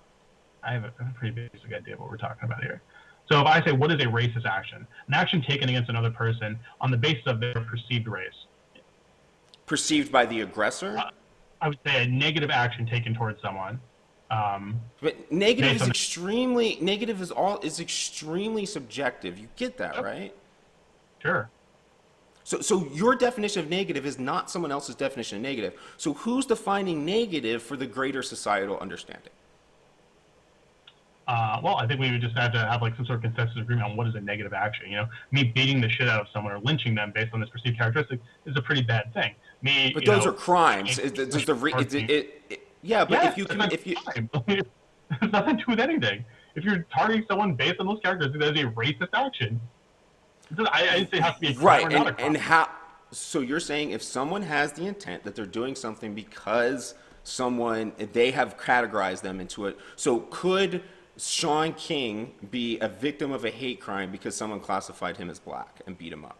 I have a pretty basic idea of what we're talking about here. So if I say, what is a racist action? An action taken against another person on the basis of their perceived race. Perceived by the aggressor? I would say a negative action taken towards someone. But negative is extremely subjective. You get that, right? Sure. So your definition of negative is not someone else's definition of negative. So who's defining negative for the greater societal understanding? Well, I think we would just have to have like some sort of consensus agreement on what is a negative action. You know, me beating the shit out of someone or lynching them based on this perceived characteristic is a pretty bad thing. But those are crimes. Yeah, but if you there's nothing to do with anything. If you're targeting someone based on those characteristics, that is a racist action. I didn't say it has to be a crime or not a crime. And how? So you're saying if someone has the intent that they're doing something because they have categorized them into it. So could Sean King be a victim of a hate crime because someone classified him as black and beat him up?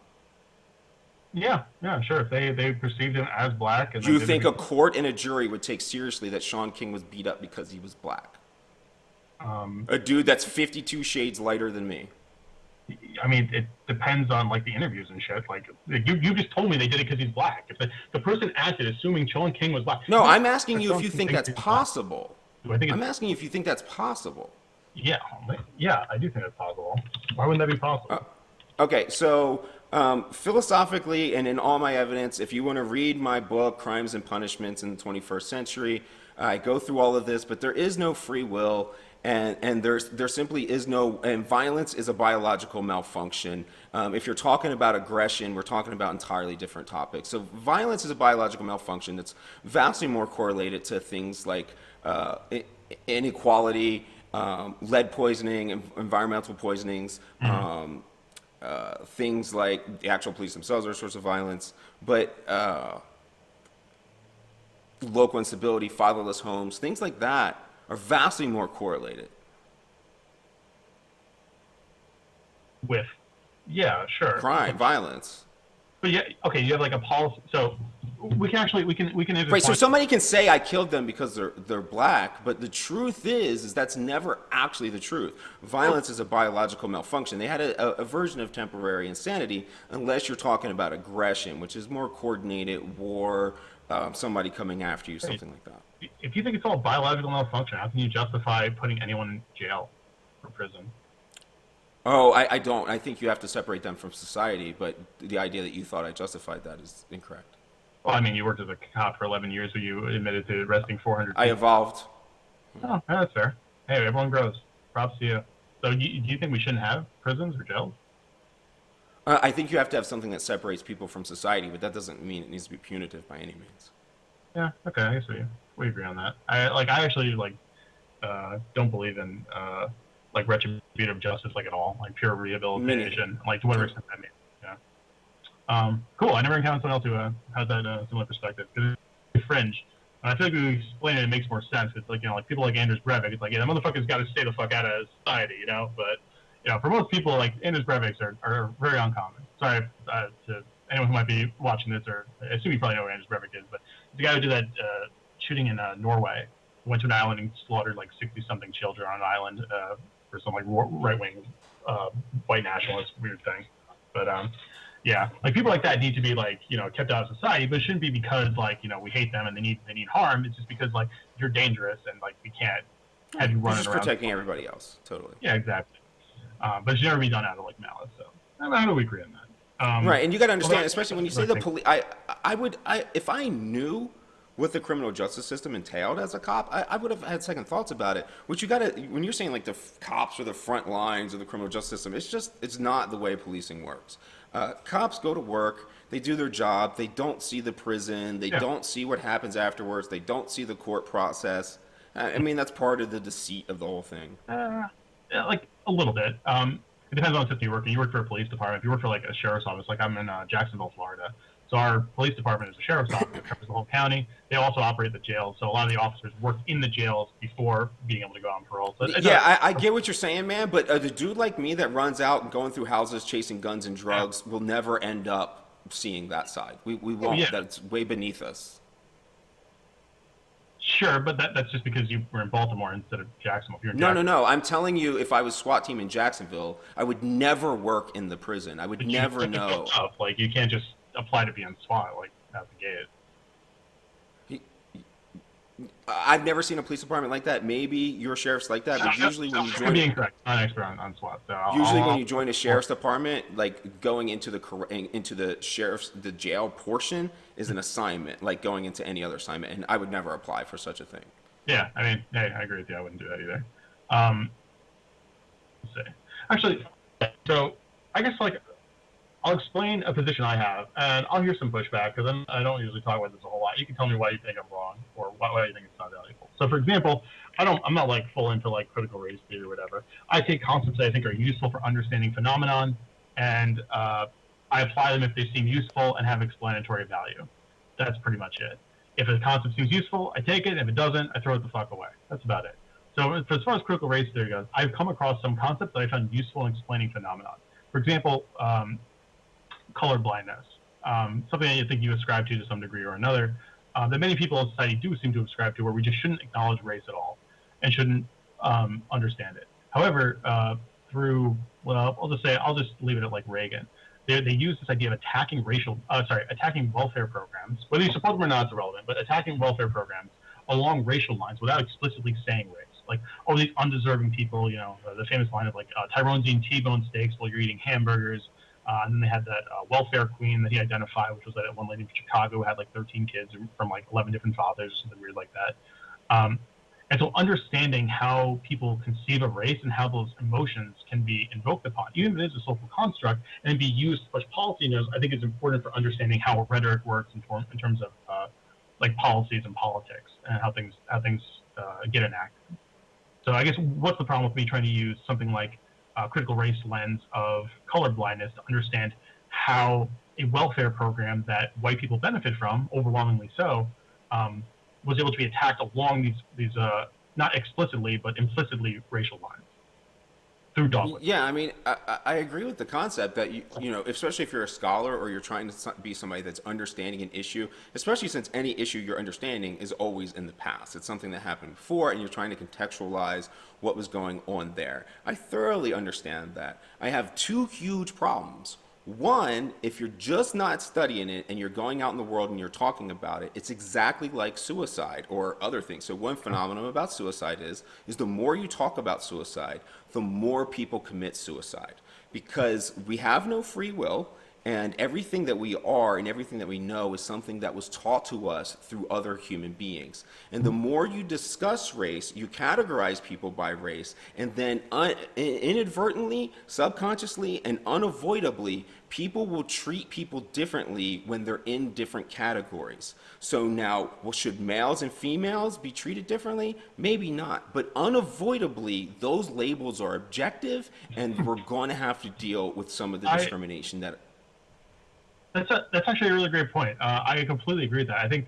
Yeah, sure. If they perceived him as black. Do you think a court and a jury would take seriously that Sean King was beat up because he was black? A dude that's 52 shades lighter than me. I mean, it depends on like the interviews and shit. Like you just told me they did it because he's black. If the person acted assuming Sean King was black. No, I'm asking you if you think that's possible. I'm asking you if you think that's possible. Yeah, I do think that's possible. Why wouldn't that be possible? Okay, so philosophically and in all my evidence, if you want to read my book, Crimes and Punishments in the 21st Century, I go through all of this, but there is no free will. And there simply is no, and violence is a biological malfunction. If you're talking about aggression, we're talking about entirely different topics. So violence is a biological malfunction that's vastly more correlated to things like inequality, lead poisoning, environmental poisonings, things like the actual police themselves are a source of violence, but local instability, fatherless homes, things like that are vastly more correlated. With, yeah, sure. Crime, violence. But yeah, okay, you have like a policy. So we can Right. So somebody can say I killed them because they're black, but the truth is that's never actually the truth. Violence is a biological malfunction. They had a version of temporary insanity, unless you're talking about aggression, which is more coordinated war, somebody coming after you, something like that. If you think it's all biological malfunction, how can you justify putting anyone in jail or prison? Oh, I don't. I think you have to separate them from society, but the idea that you thought I justified that is incorrect. Well, I mean, you worked as a cop for 11 years, so you admitted to arresting 400 people. I evolved. Oh, yeah, that's fair. Hey, everyone grows. Props to you. So do you think we shouldn't have prisons or jails? I think you have to have something that separates people from society, but that doesn't mean it needs to be punitive by any means. Yeah, okay, I guess we agree on that. I actually don't believe in like retributive justice, like at all, like pure rehabilitation, like to whatever extent that means. Yeah. Cool. I never encountered someone else who has that similar perspective. Because it's fringe. And I feel like when we explain it, it makes more sense. It's like, like people like Anders Breivik, it's like, yeah, that motherfucker's got to stay the fuck out of society, But, for most people, like, Anders Breiviks are very uncommon. Sorry to anyone who might be watching this, or I assume you probably know who Anders Breivik is, but the guy who did that shooting in Norway, went to an island and slaughtered like 60-something children on an island for some like right-wing white nationalist weird thing. But yeah, like people like that need to be like kept out of society, but it shouldn't be because like we hate them and they need harm. It's just because like you're dangerous and like we can't have you running around. Just protecting everybody else, totally. Yeah, exactly. But it should never be done out of like malice. So how do we agree on that? Right, and you got to understand, especially when you say the police. If I knew what the criminal justice system entailed as a cop, I would have had second thoughts about it. Which you got to, when you're saying like the cops are the front lines of the criminal justice system, it's not the way policing works. Cops go to work, they do their job, they don't see the prison, they don't see what happens afterwards, they don't see the court process. I mean, that's part of the deceit of the whole thing. Yeah, like a little bit. It depends on the system you work in. You work for a police department. If you work for like a sheriff's office, like I'm in Jacksonville, Florida. So our police department is a sheriff's office that covers the whole county. They also operate the jails. So a lot of the officers work in the jails before being able to go on parole. So I get what you're saying, man. But the dude like me that runs out and going through houses chasing guns and drugs will never end up seeing that side. We won't. Yeah. That's way beneath us. Sure, but that's just because you were in Baltimore instead of Jacksonville. If you're in No. I'm telling you, if I was SWAT team in Jacksonville, I would never work in the prison. I would never know. Like you can't just apply to be on SWAT like out the gate. I've never seen a police department like that. Maybe your sheriff's like that, but usually when you join, I'm incorrect. I'm not an expert on SWAT. So usually when you join a sheriff's department, like going into the jail portion is an assignment, like going into any other assignment, and I would never apply for such a thing. Yeah, I mean, hey, I agree with you. I wouldn't do that either. Let's see. Actually, so I guess like I'll explain a position I have, and I'll hear some pushback because I don't usually talk about this a whole lot. You can tell me why you think I'm wrong or why you think it's not valuable. So, for example, I'm not like full into like critical race theory or whatever. I take concepts that I think are useful for understanding phenomenon, and I apply them if they seem useful and have explanatory value. That's pretty much it. If a concept seems useful, I take it. If it doesn't, I throw it the fuck away. That's about it. So, as far as critical race theory goes, I've come across some concepts that I found useful in explaining phenomenon. For example, color blindness, something that you think you ascribe to some degree or another, that many people in society do seem to ascribe to, where we just shouldn't acknowledge race at all and shouldn't understand it. However, I'll just leave it at like Reagan. They use this idea of attacking welfare programs, whether you support them or not is irrelevant, but attacking welfare programs along racial lines without explicitly saying race. Like, oh, these undeserving people, the famous line of like, Tyrone's eating T-bone steaks while you're eating hamburgers. And then they had that welfare queen that he identified, which was that one lady from Chicago who had like 13 kids from like 11 different fathers or something weird like that. And so understanding how people conceive of race and how those emotions can be invoked upon, even if it is a social construct, and be used to push policy knows, I think is important for understanding how rhetoric works in terms of like policies and politics and how things get enacted. So I guess what's the problem with me trying to use something like critical race lens of color blindness to understand how a welfare program that white people benefit from, overwhelmingly so, was able to be attacked along these not explicitly but implicitly racial lines through dogma. Yeah, I mean, I agree with the concept that especially if you're a scholar or you're trying to be somebody that's understanding an issue, especially since any issue you're understanding is always in the past. It's something that happened before, and you're trying to contextualize what was going on there. I thoroughly understand that. I have two huge problems. One, if you're just not studying it and you're going out in the world and you're talking about it, it's exactly like suicide or other things. So one phenomenon about suicide is the more you talk about suicide, the more people commit suicide, because we have no free will And everything that we are and everything that we know is something that was taught to us through other human beings. And the more you discuss race, you categorize people by race, and then inadvertently, subconsciously, and unavoidably, people will treat people differently when they're in different categories. So now, well, should males and females be treated differently? Maybe not. But unavoidably, those labels are objective, and we're going to have to deal with some of the discrimination that... That's actually a really great point. I completely agree with that. I think,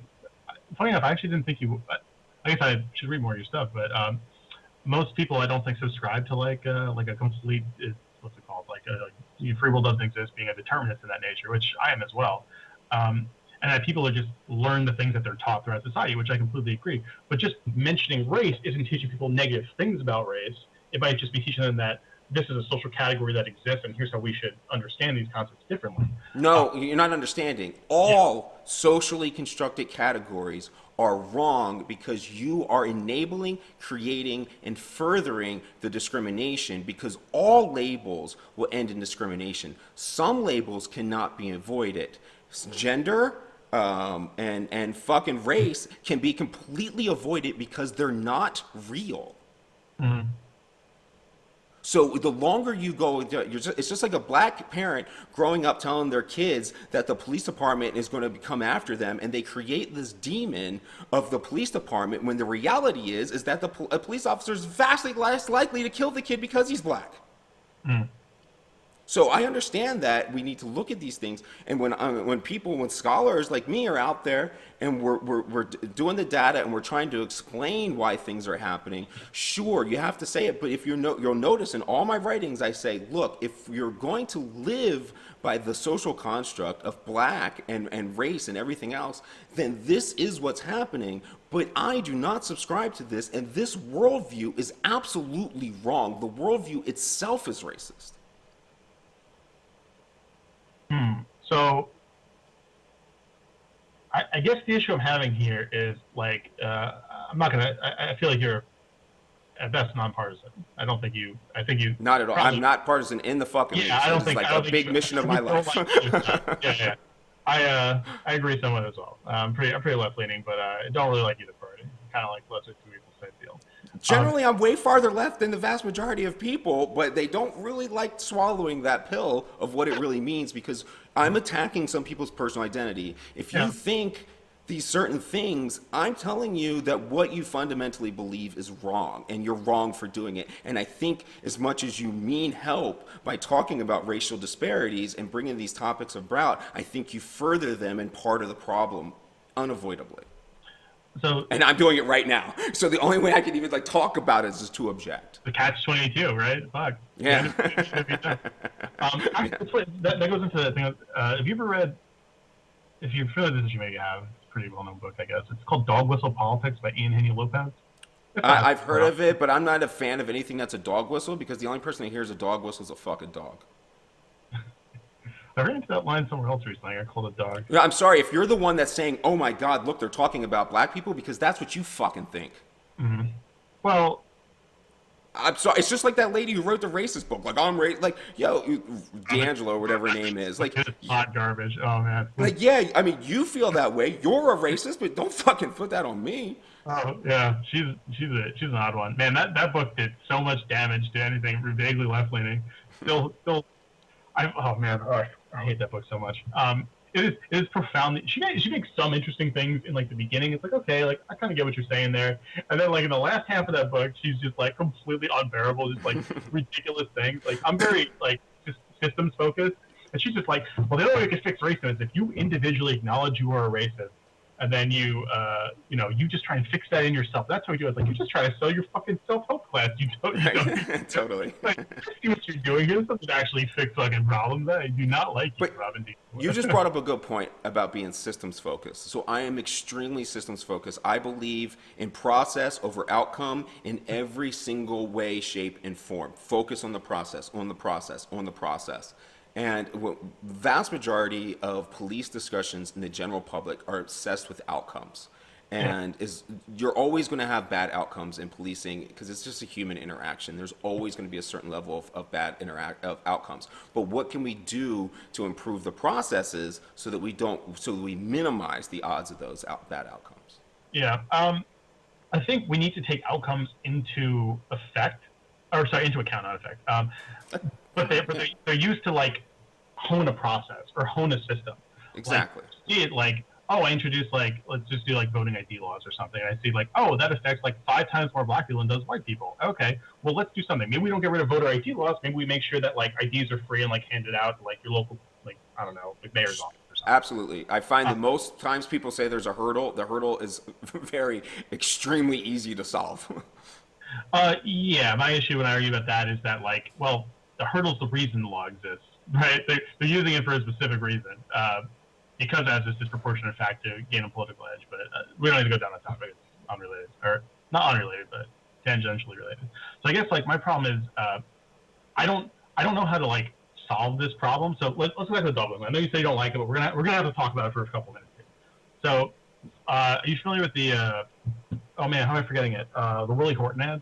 funny enough, I actually didn't think you. I guess I should read more of your stuff, but most people I don't think subscribe to like a complete what's it called, free will doesn't exist, being a determinist in that nature, which I am as well. And that people are just learn the things that they're taught throughout society, which I completely agree. But just mentioning race isn't teaching people negative things about race. It might just be teaching them that this is a social category that exists, and here's how we should understand these concepts differently. No, you're not understanding. All socially constructed categories are wrong because you are enabling, creating, and furthering the discrimination, because all labels will end in discrimination. Some labels cannot be avoided. Gender and fucking race can be completely avoided because they're not real. Mm-hmm. So the longer you go, it's just like a black parent growing up telling their kids that the police department is going to come after them, and they create this demon of the police department when the reality is that a police officer is vastly less likely to kill the kid because he's black. Mm. So I understand that we need to look at these things, and when scholars like me are out there and we're doing the data and we're trying to explain why things are happening, sure, you have to say it, but if you'll notice in all my writings I say, look, if you're going to live by the social construct of black and race and everything else, then this is what's happening, but I do not subscribe to this, and this worldview is absolutely wrong. The worldview itself is racist. So I guess the issue I'm having here is like I'm not gonna. I feel like you're at best nonpartisan. I don't think you. I think you. Not at all. I'm not partisan in the fucking least. I don't think it's like I don't a big mission of my life. Yeah. I agree somewhat as well. I'm pretty left leaning, but I don't really like either party. Kind of like lesser two evils type deal. Generally, I'm way farther left than the vast majority of people, but they don't really like swallowing that pill of what it really means, because I'm attacking some people's personal identity. If you think these certain things, I'm telling you that what you fundamentally believe is wrong, and you're wrong for doing it. And I think as much as you mean help by talking about racial disparities and bringing these topics about, I think you further them and part of the problem unavoidably. So, and I'm doing it right now. So the only way I can even talk about it is just to object. The catch-22, right? Fuck. Yeah. That goes into the thing. Have you ever read? If you're familiar with this, you maybe have. It's a pretty well-known book, I guess. It's called Dog Whistle Politics by Ian Henry Lopez. I've heard of it, but I'm not a fan of anything that's a dog whistle, because the only person that hears a dog whistle is a fucking dog. I ran into that line somewhere else recently. I called a dog. Yeah, I'm sorry, if you're the one that's saying, oh my God, look, they're talking about black people, because that's what you fucking think. Mm-hmm. Well, I'm sorry, it's just like that lady who wrote the racist book. I'm D'Angelo, or whatever her name is. Hot garbage. Oh, man. I mean, you feel that way. You're a racist, but don't fucking put that on me. Oh, yeah, she's an odd one. Man, that book did so much damage to anything vaguely left-leaning. I hate that book so much. It is profoundly. She makes some interesting things in the beginning. It's okay, I kind of get what you're saying there, and then in the last half of that book, she's just completely unbearable, just ridiculous things. I'm very just systems focused, and she's just well, the only way you can fix racism is if you individually acknowledge you are a racist, and then you just try and fix that in yourself. That's what you do. You're just trying to sell your fucking self-help class. You don't totally. See what you're doing here. This doesn't actually fix fucking problems. I do not like you, Robin D. You just brought up a good point about being systems focused. So I am extremely systems focused. I believe in process over outcome in every single way, shape, and form. Focus on the process, on the process, on the process. And the vast majority of police discussions in the general public are obsessed with outcomes. And you're always going to have bad outcomes in policing because it's just a human interaction. There's always going to be a certain level of bad outcomes. But what can we do to improve the processes so that we minimize the odds of those bad outcomes? Yeah, I think we need to take outcomes into account, not effect. But they're used to like hone a process or hone a system. Exactly. Like, see it like, oh, I introduced like, let's just do like voting ID laws or something. I see like, oh, that affects like 5 times more black people than does white people. Okay, well, let's do something. Maybe we don't get rid of voter ID laws. Maybe we make sure that like IDs are free and like handed out to like your local, like, I don't know, like mayor's office or something. Absolutely. I find that most times people say there's a hurdle. The hurdle is extremely easy to solve. Yeah, my issue when I argue about that is that like, well, the hurdle's the reason the law exists, right? They're using it for a specific reason. Because it has this disproportionate effect to gain a political edge, but we don't need to go down that topic. It's unrelated, or not unrelated, but tangentially related. So I guess like my problem is I don't know how to like solve this problem. So let's go back to the dog whistle. I know you say you don't like it, but we're gonna have to talk about it for a couple minutes here. So are you familiar with the oh man, how am I forgetting it? The Willie Horton ad.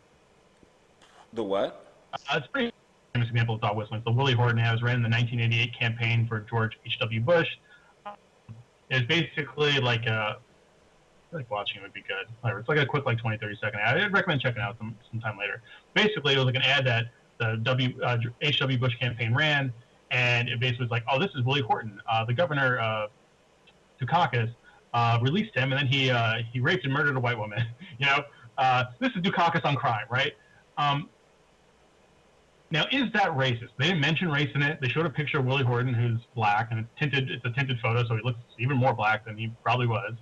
The what? It's a pretty famous example of dog whistling. The Willie Horton ad was ran in the 1988 campaign for George H.W. Bush. It's basically like watching it would be good. Whatever. It's like a quick like 20-30 second ad. I'd recommend checking it out sometime later. Basically, it was like an ad that the H.W. Bush campaign ran, and it basically was like, oh, this is Willie Horton, the governor of Dukakis, released him, and then he raped and murdered a white woman. This is Dukakis on crime, right? Now, is that racist? They didn't mention race in it. They showed a picture of Willie Horton, who's black, and it's a tinted photo, so he looks even more black than he probably was.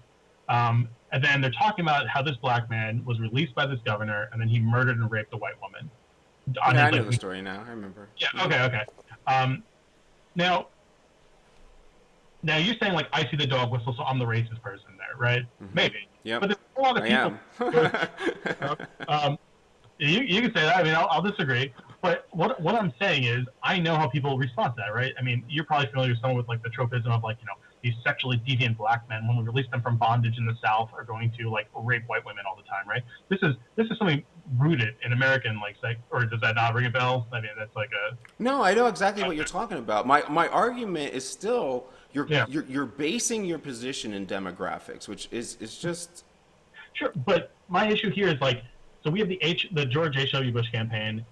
And then they're talking about how this black man was released by this governor, and then he murdered and raped a white woman. I know the story now. I remember. Yeah. Okay. Now you're saying like I see the dog whistle, so I'm the racist person there, right? Mm-hmm. Maybe. Yeah. But there's a lot of people. You can say that. I mean, I'll disagree. But what I'm saying is, I know how people respond to that, right? I mean, you're probably familiar with someone with like the tropism of like, these sexually deviant black men, when we release them from bondage in the South, are going to like rape white women all the time, right? This is something rooted in American like or does that not ring a bell? I mean, that's like a. No, I know exactly what you're talking about. My argument is still you're basing your position in demographics, which is just. Sure, but my issue here is like, so we have the George H.W. Bush campaign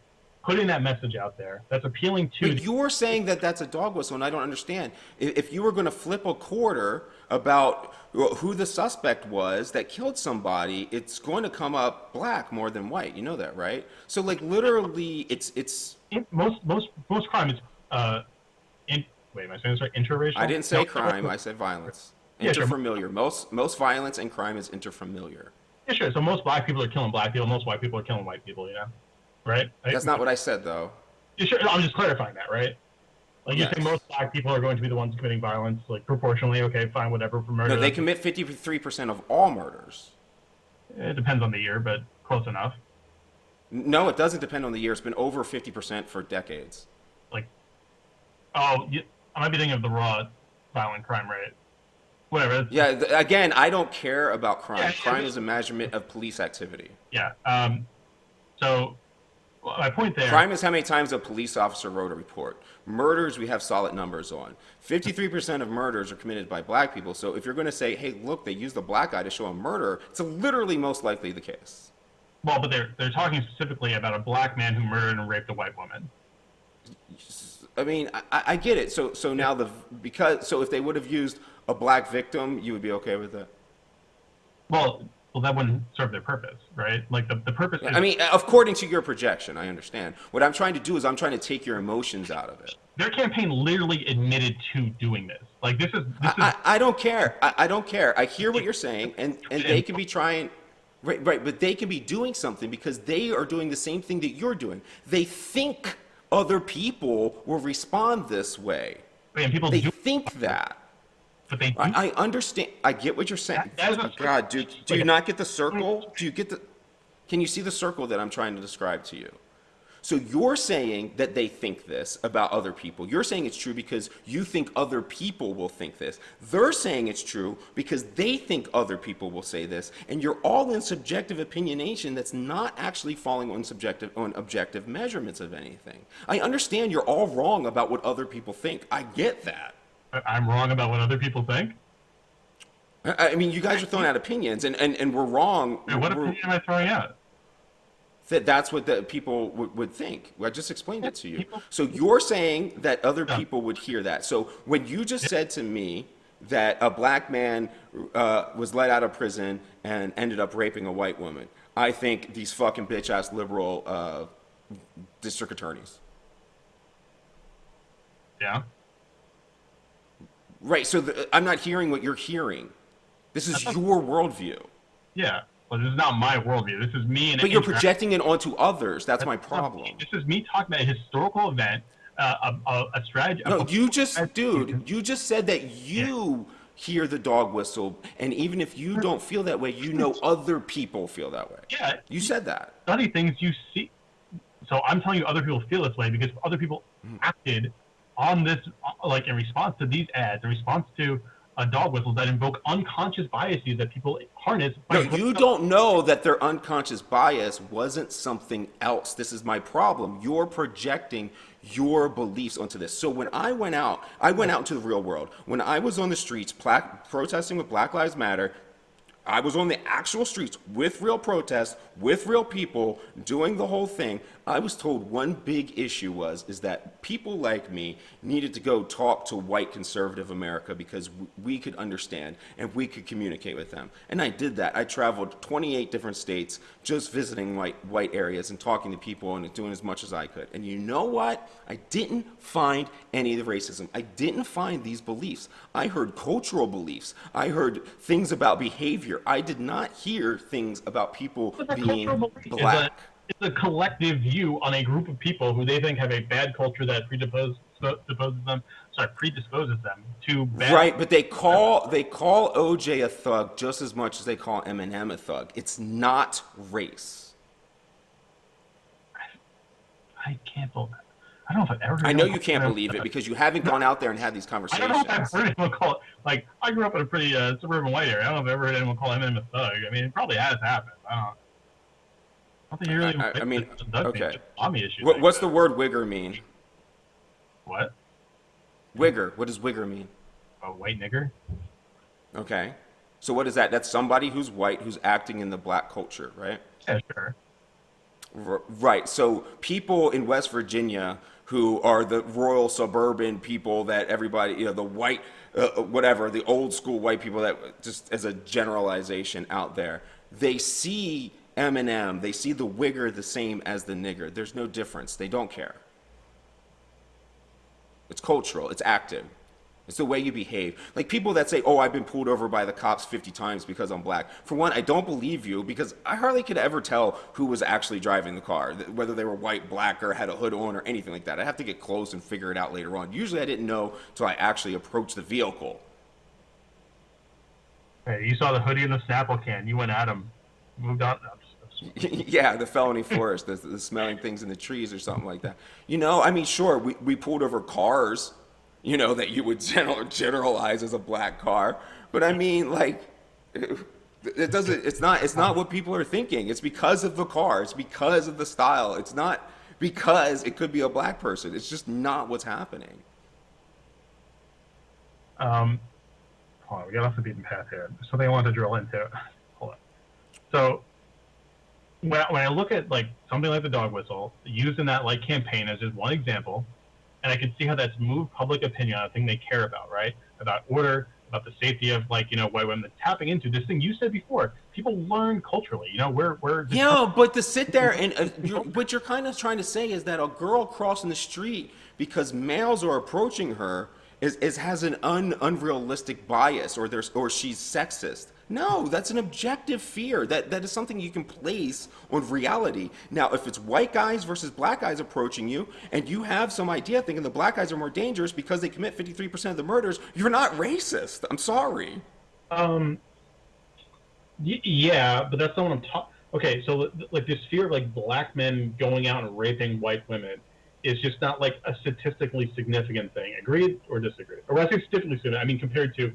putting that message out there that's appealing to. But you're saying that that's a dog whistle, and I don't understand. If you were going to flip a quarter about who the suspect was that killed somebody, it's going to come up black more than white. You know that, right? So like literally, it's most crime is wait, am I saying this right? Interracial. I didn't say crime. I said violence. Interfamiliar. Most violence and crime is interfamiliar. Yeah, sure. So most black people are killing black people. Most white people are killing white people. Right? That's not what I said, though. Yeah, sure. I'm just clarifying that, right? Like you say, most black people are going to be the ones committing violence, like proportionally. Okay, fine, whatever for murder. No, they commit 53% of all murders. It depends on the year, but close enough. No, it doesn't depend on the year. It's been over 50% for decades. Like, I might be thinking of the raw violent crime rate. Whatever. Yeah. Again, I don't care about crime. Yeah, crime is a measurement of police activity. Yeah. So. Well, my point there. Crime is how many times a police officer wrote a report. Murders, we have solid numbers on. 53% of murders are committed by black people. So if you're going to say, hey, look, they used a black guy to show a murder, it's literally most likely the case. Well, but they're talking specifically about a black man who murdered and raped a white woman. I mean, I get it. So now so if they would have used a black victim, you would be okay with that? Well, that wouldn't serve their purpose, right? Like the purpose is... I mean, according to your projection, I understand. What I'm trying to do is I'm trying to take your emotions out of it. Their campaign literally admitted to doing this. Like this is... I don't care. I don't care. I hear what you're saying, and they can be trying... Right, but they can be doing something because they are doing the same thing that you're doing. They think other people will respond this way. And people they think that. But they do. I understand. I get what you're saying. God, do you not get the circle? Do you get the? Can you see the circle that I'm trying to describe to you? So you're saying that they think this about other people. You're saying it's true because you think other people will think this. They're saying it's true because they think other people will say this. And you're all in subjective opinionation that's not actually falling on objective measurements of anything. I understand you're all wrong about what other people think. I get that. I'm wrong about what other people think? I mean, you guys are throwing out opinions, and we're wrong. Wait, what opinion am I throwing out? That's what the people would think. I just explained it to you. So you're saying that other people would hear that. So when you just said to me that a black man was let out of prison and ended up raping a white woman, I think these fucking bitch-ass liberal district attorneys. Yeah. Right, so I'm not hearing what you're hearing. This is your worldview. Yeah. Well, this is not my worldview. This is me and. But you're projecting it onto others. That's my problem. This is me talking about a historical event, a strategy. No, you just said that you hear the dog whistle, and even if you don't feel that way, you know other people feel that way. Yeah. You said that. Study things you see. So I'm telling you, other people feel this way because other people acted on this, like in response to these ads, in response to dog whistles that invoke unconscious biases that people harness. No, you don't know that their unconscious bias wasn't something else. This is my problem. You're projecting your beliefs onto this. So when I went out into the real world. When I was on the streets protesting with Black Lives Matter, I was on the actual streets with real protests, with real people, doing the whole thing. I was told one big issue is that people like me needed to go talk to white conservative America because we could understand and we could communicate with them. And I did that. I traveled 28 different states just visiting white areas and talking to people and doing as much as I could. And you know what? I didn't find any of the racism. I didn't find these beliefs. I heard cultural beliefs. I heard things about behavior. I did not hear things about people being black. It's a collective view on a group of people who they think have a bad culture that predisposes them to bad. Right, but they call OJ a thug just as much as they call Eminem a thug. It's not race. I can't believe that. I don't know if I've ever heard I know you can't believe it because you haven't gone out there and had these conversations. I don't know if I've heard anyone call it, like, I grew up in a pretty suburban white area. I don't know if I've ever heard anyone call Eminem a thug. I mean, it probably has happened. I don't think you really. I mean, okay. Issue what's the word wigger mean? What? Wigger. What does wigger mean? A white nigger. Okay. So what is that? That's somebody who's white who's acting in the black culture, right? Yeah, sure. Right. So people in West Virginia who are the royal suburban people that everybody, the white, whatever, the old school white people that just as a generalization out there, they see Eminem, they see the wigger the same as the nigger. There's no difference. They don't care. It's cultural. It's active. It's the way you behave. Like people that say, oh, I've been pulled over by the cops 50 times because I'm black. For one, I don't believe you because I hardly could ever tell who was actually driving the car, whether they were white, black, or had a hood on or anything like that. I have to get close and figure it out later on. Usually I didn't know until I actually approached the vehicle. Hey, you saw the hoodie in the Snapple can. You went at him. Moved on. Yeah, the felony forest, the smelling things in the trees or something like that. I mean, sure, we pulled over cars, that you would generalize as a black car. But I mean, like, it's not what people are thinking. It's because of the car. It's because of the style. It's not because it could be a black person. It's just not what's happening. Hold on, we got off the beaten path here. There's something I wanted to drill into. Hold on. So, when I look at like something like the dog whistle used in that like campaign as just one example, and I can see how that's moved public opinion on a thing they care about, right? About order, about the safety of white women, tapping into this thing you said before. People learn culturally, but to sit there and what you're kind of trying to say is that a girl crossing the street because males are approaching her has an unrealistic bias or she's sexist. No, that's an objective fear. That is something you can place on reality. Now, if it's white guys versus black guys approaching you, and you have some idea thinking the black guys are more dangerous because they commit 53% of the murders, you're not racist. I'm sorry. Yeah, but that's not what I'm talking. okay, so like this fear of like black men going out and raping white women is just not like a statistically significant thing. Agreed or disagree? Or when I say statistically significant, I mean compared to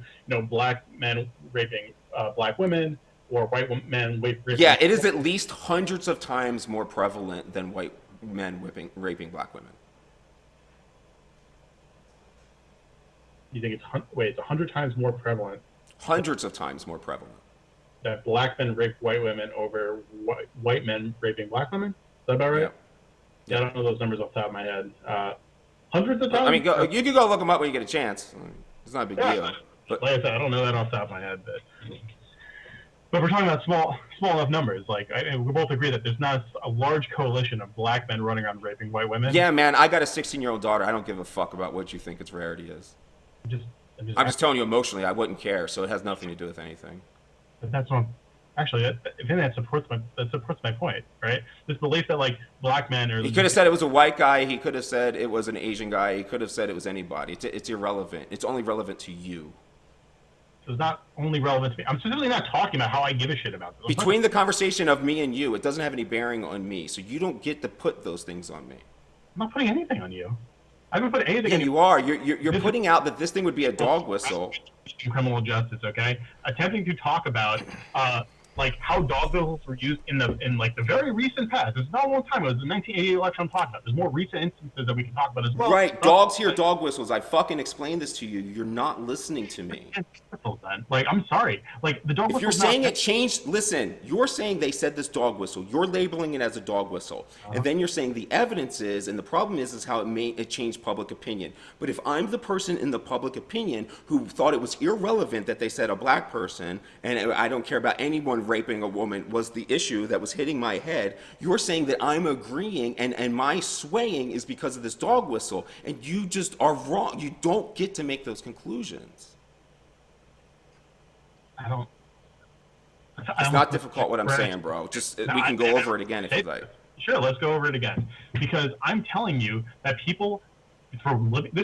black men raping black women or white men raping. Yeah, it is at least hundreds of times more prevalent than white men raping black women. You think it's it's 100 times more prevalent? Hundreds of times more prevalent. That black men rape white women over white men raping black women? Is that about right? Yeah, I don't know those numbers off the top of my head. Hundreds of times? I mean, you can go look them up when you get a chance. It's not a big deal. But like I said, I don't know that off the top of my head. But we're talking about small enough numbers. Like, we both agree that there's not a large coalition of black men running around raping white women. Yeah, man, I got a 16-year-old daughter. I don't give a fuck about what you think its rarity is. I'm just telling you emotionally, I wouldn't care, so it has nothing to do with anything. But that's what actually, I think that supports my point, right? This belief that like black men are. He could have said it was a white guy. He could have said it was an Asian guy. He could have said it was anybody. It's irrelevant. It's only relevant to you. So it's not only relevant to me. I'm specifically not talking about how I give a shit about this. Between the conversation of me and you, it doesn't have any bearing on me, so you don't get to put those things on me. I'm not putting anything on you. I haven't put anything. Yeah, you are. You're putting out that this thing would be a dog whistle. Criminal justice, okay? Attempting to talk about like how dog whistles were used in like the very recent past. It's not a long time. It was the 1988 election I'm talking about. There's more recent instances that we can talk about as well. Right, dogs hear dog whistles. I fucking explained this to you. You're not listening to me. Like, I'm sorry. Like the dog whistle. If you're saying it changed, listen. You're saying they said this dog whistle. You're labeling it as a dog whistle, and then you're saying the evidence is, and the problem is how it changed public opinion. But if I'm the person in the public opinion who thought it was irrelevant that they said a black person, and I don't care about anyone raping a woman was the issue that was hitting my head, you're saying that I'm agreeing and my swaying is because of this dog whistle, and you just are wrong. You don't get to make those conclusions. It's not difficult what I'm saying, bro. Just we can go over it again if you'd like. Sure, let's go over it again. Because I'm telling you that people, this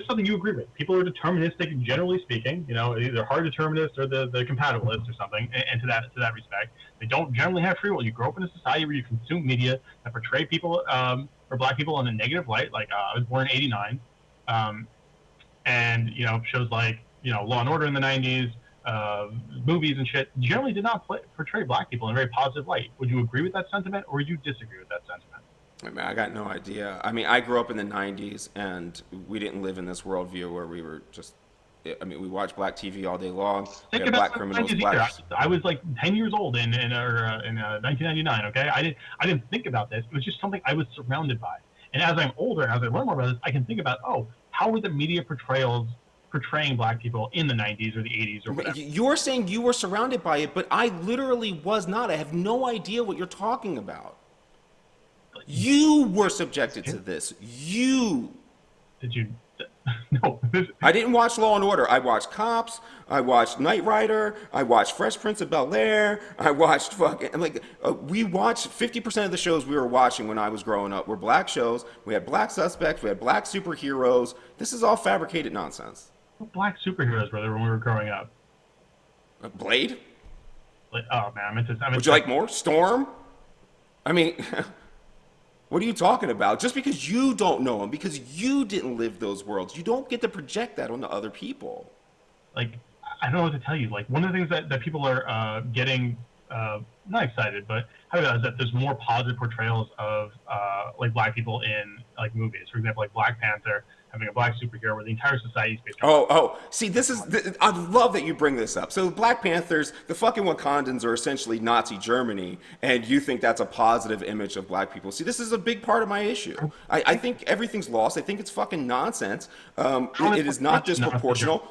is something you agree with. People are deterministic, generally speaking. Either hard determinists or the compatibilists or something. And to that respect, they don't generally have free will. You grow up in a society where you consume media that portray people or black people in a negative light. Like I was born in '89, and shows like Law and Order in the '90s, movies and shit generally did not portray black people in a very positive light. Would you agree with that sentiment, or would you disagree with that sentiment? I mean, I got no idea. I mean, I grew up in the 90s, and we didn't live in this worldview where we were just, I mean, we watched black TV all day long. We had black criminals, I was like 10 years old in 1999, okay? I didn't think about this. It was just something I was surrounded by. And as I'm older, and as I learn more about this, I can think about, how were the media portraying black people in the 90s or the 80s or whatever? You're saying you were surrounded by it, but I literally was not. I have no idea what you're talking about. You were subjected to this. You. Did you? No. I didn't watch Law and Order. I watched Cops. I watched Knight Rider. I watched Fresh Prince of Bel-Air. I watched we watched 50% of the shows we were watching when I was growing up were black shows. We had black suspects. We had black superheroes. This is all fabricated nonsense. What black superheroes were there when we were growing up? Blade? Oh man, would you like more? Storm? I mean, what are you talking about? Just because you don't know them, because you didn't live those worlds, you don't get to project that onto other people. Like, I don't know what to tell you. Like, one of the things that people are getting not excited, but how about is that there's more positive portrayals of like black people in like movies. For example, like Black Panther having a black superhero where the entire society is based on. See, I love that you bring this up. So Black Panthers, the fucking Wakandans are essentially Nazi Germany, and you think that's a positive image of black people. See, this is a big part of my issue. I think everything's lost. I think it's fucking nonsense. It is not disproportional.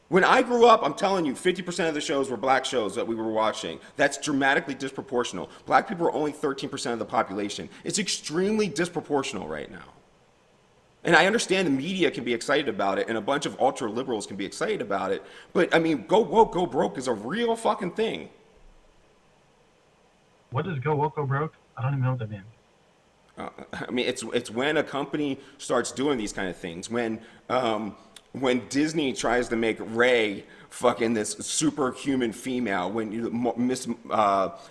When I grew up, I'm telling you, 50% of the shows were black shows that we were watching. That's dramatically disproportional. Black people are only 13% of the population. It's extremely disproportional right now. And I understand the media can be excited about it, and a bunch of ultra-liberals can be excited about it, but, I mean, go woke, go broke is a real fucking thing. What does go woke, go broke? I don't even know what that means. I mean, it's when a company starts doing these kind of things, when when Disney tries to make Rey fucking this superhuman female, when you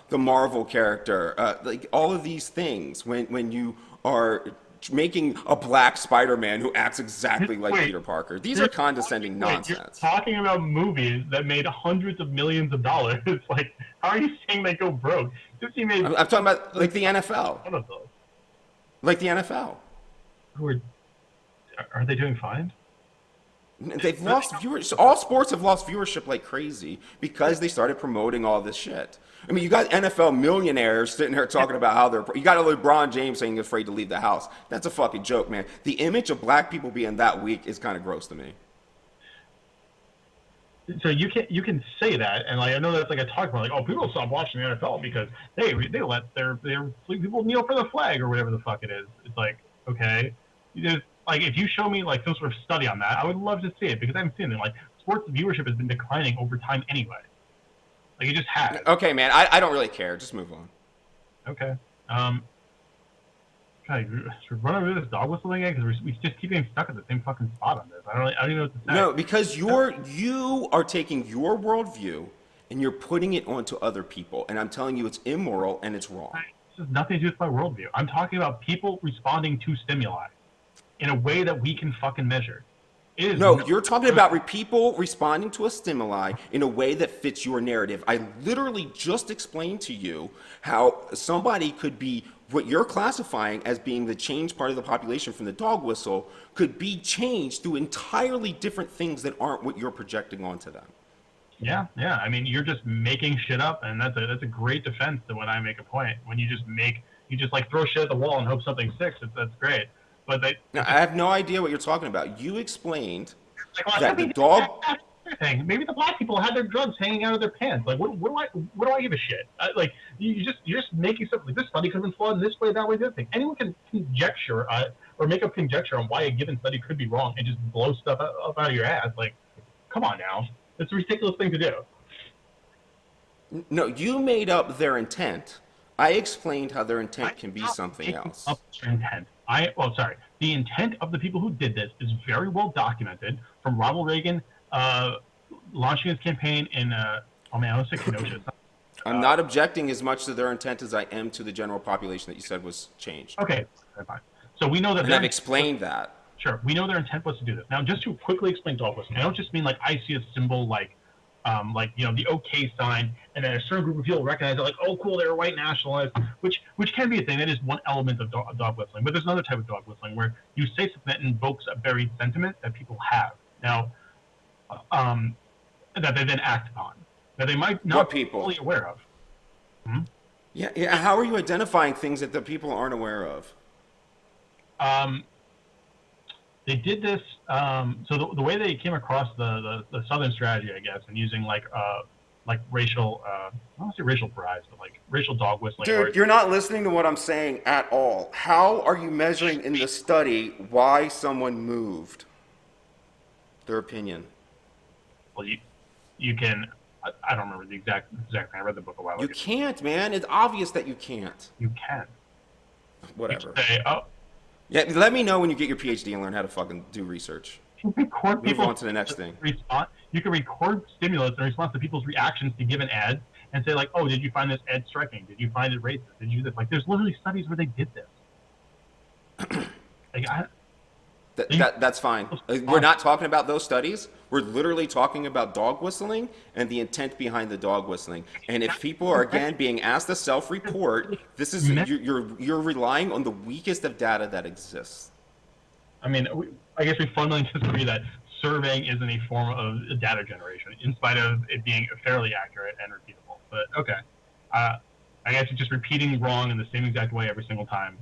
the Marvel character, like all of these things, when you are making a black Spider-Man who acts exactly like Peter Parker, these are condescending nonsense. You're talking about movies that made hundreds of millions of dollars. Like, how are you saying they go broke? Disney made. I'm talking about like the NFL. One of those. Like the NFL. Are they doing fine? They've lost viewership. All sports have lost viewership like crazy because they started promoting all this shit. I mean, you got NFL millionaires sitting there talking about how you got a LeBron James saying he's afraid to leave the house. That's a fucking joke, man. The image of black people being that weak is kind of gross to me. So you can say that, and like I know that's like a talk about like, oh, people stop watching the NFL because they let their people kneel for the flag or whatever the fuck it is. It's like, okay, like if you show me like some sort of study on that, I would love to see it because I haven't seen it. Like sports viewership has been declining over time anyway. Like it just has. Okay, man, I don't really care. Just move on. Okay. God, should we run over this dog whistle again? Because we just keep getting stuck at the same fucking spot on this. I don't even know what to say. No, because you are taking your worldview and you're putting it onto other people, and I'm telling you it's immoral and it's wrong. This has nothing to do with my worldview. I'm talking about people responding to stimuli in a way that we can fucking measure. No, you're talking about people responding to a stimuli in a way that fits your narrative. I literally just explained to you how somebody could be, what you're classifying as being the changed part of the population from the dog whistle, could be changed through entirely different things that aren't what you're projecting onto them. Yeah. I mean, you're just making shit up, and that's a great defense to when I make a point. When you just like throw shit at the wall and hope something sticks. That's great. But now, I have no idea what you're talking about. You explained that the dog. Thing. Maybe the black people had their drugs hanging out of their pants. Like, what do I give a shit? Like, you're just making something. Like, this study could have been flawed in this way, that way, the other thing. Anyone can conjecture or make a conjecture on why a given study could be wrong and just blow stuff up out of your ass. Like, come on now, it's a ridiculous thing to do. No, you made up their intent. I explained how their intent can be something else. Their intent. The intent of the people who did this is very well documented from Ronald Reagan launching his campaign in, I almost said Kenosha. I'm not objecting as much to their intent as I am to the general population that you said was changed. Okay, fine. So we know that. And I've explained that. Sure, we know their intent was to do this. Now, just to quickly explain dog whistling, I don't just mean like I see a symbol like the OK sign, and then a certain group of people recognize it, like, oh, cool, they're white nationalists, which can be a thing. That is one element of dog whistling. But there's another type of dog whistling where you say something that invokes a buried sentiment that people have now, that they then act upon, that they might not be fully aware of. Hmm? Yeah. How are you identifying things that the people aren't aware of? They did this. So the way they came across the Southern strategy, I guess, and using like racial, I don't want to say racial prides, but like racial dog whistling. Dude, you're not listening to what I'm saying at all. How are you measuring in the study why someone moved? Their opinion. Well, you can. I don't remember the exact thing. I read the book a while ago. You can't, man. It's obvious that you can't. You can. Whatever. You say, oh. Yeah, let me know when you get your PhD and learn how to fucking do research. You record Move on to the next thing. You can record stimulus in response to people's reactions to given ads and say like, oh, did you find this ad striking? Did you find it racist? Did you do this? Like, there's literally studies where they did this. That's fine. We're not talking about those studies. We're literally talking about dog whistling and the intent behind the dog whistling. And if people are again being asked to self-report, this is you're relying on the weakest of data that exists. I mean, I guess we fundamentally disagree that surveying isn't a form of data generation, in spite of it being fairly accurate and repeatable. But okay, I guess it's just repeating wrong in the same exact way every single time.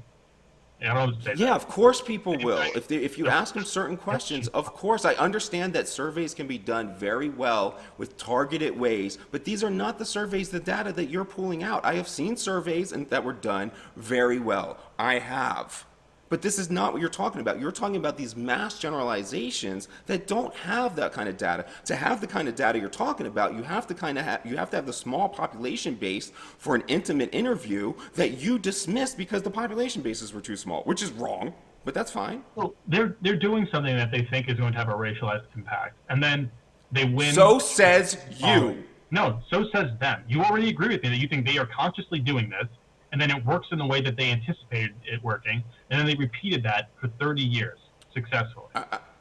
Yeah, I don't know what to say. Yeah, of course people will. If you ask them certain questions, of course, I understand that surveys can be done very well with targeted ways, but these are not the surveys, the data that you're pulling out. I have seen surveys that were done very well. I have. But this is not what you're talking about. You're talking about these mass generalizations that don't have that kind of data. To have the kind of data you're talking about, you have to have the small population base for an intimate interview that you dismissed because the population bases were too small, which is wrong. but that's fine. Well, they're doing something that they think is going to have a racialized impact, and then they win. So says you. No, so says them. You already agree with me that you think they are consciously doing this, and then it works in the way that they anticipated it working, and then they repeated that for 30 years successfully.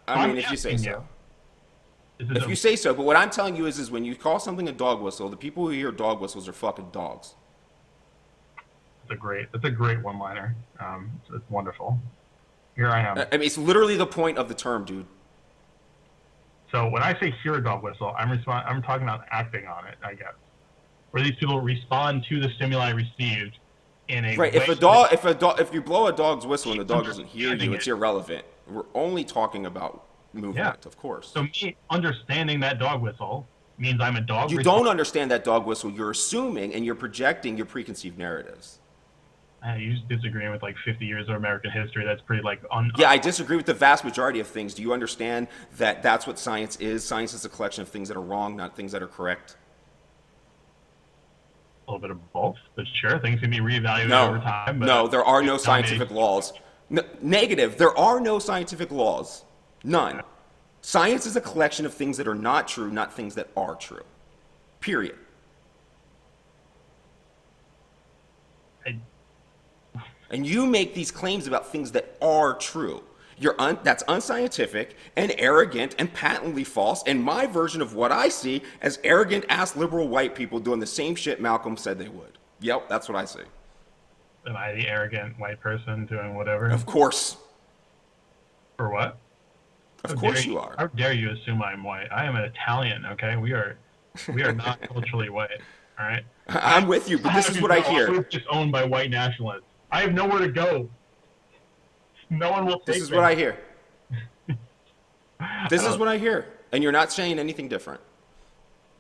I mean, if you say so. If you say so, but what I'm telling you is when you call something a dog whistle, the people who hear dog whistles are fucking dogs. That's a great one-liner. It's wonderful. Here I am. I mean, it's literally the point of the term, dude. So when I say hear a dog whistle, I'm talking about acting on it, I guess. Where these people respond to the stimuli received in a right. way If you blow a dog's whistle and the dog doesn't hear you, it's irrelevant. We're only talking about movement, of course. So me understanding that dog whistle means I'm a dog. You don't understand that dog whistle. You're assuming and you're projecting your preconceived narratives. You just disagree with like 50 years of American history. That's pretty like Yeah, I disagree with the vast majority of things. Do you understand that that's what science is? Science is a collection of things that are wrong, not things that are correct. A little bit of both, but sure, things can be reevaluated over time. But no, there are no scientific laws. Negative. There are no scientific laws. None. Science is a collection of things that are not true, not things that are true. Period. And you make these claims about things that are true. That's unscientific and arrogant and patently false. And my version of what I see as arrogant ass liberal white people doing the same shit Malcolm said they would. Yep, that's what I see. Am I the arrogant white person doing whatever? Of course. For what? Of course you are. How dare you assume I'm white? I am an Italian, okay? We are not culturally white, all right? I'm with you, but this is what I hear. It's just owned by white nationalists. I have nowhere to go. No one will take me. This is what I hear. This is what I hear. And you're not saying anything different.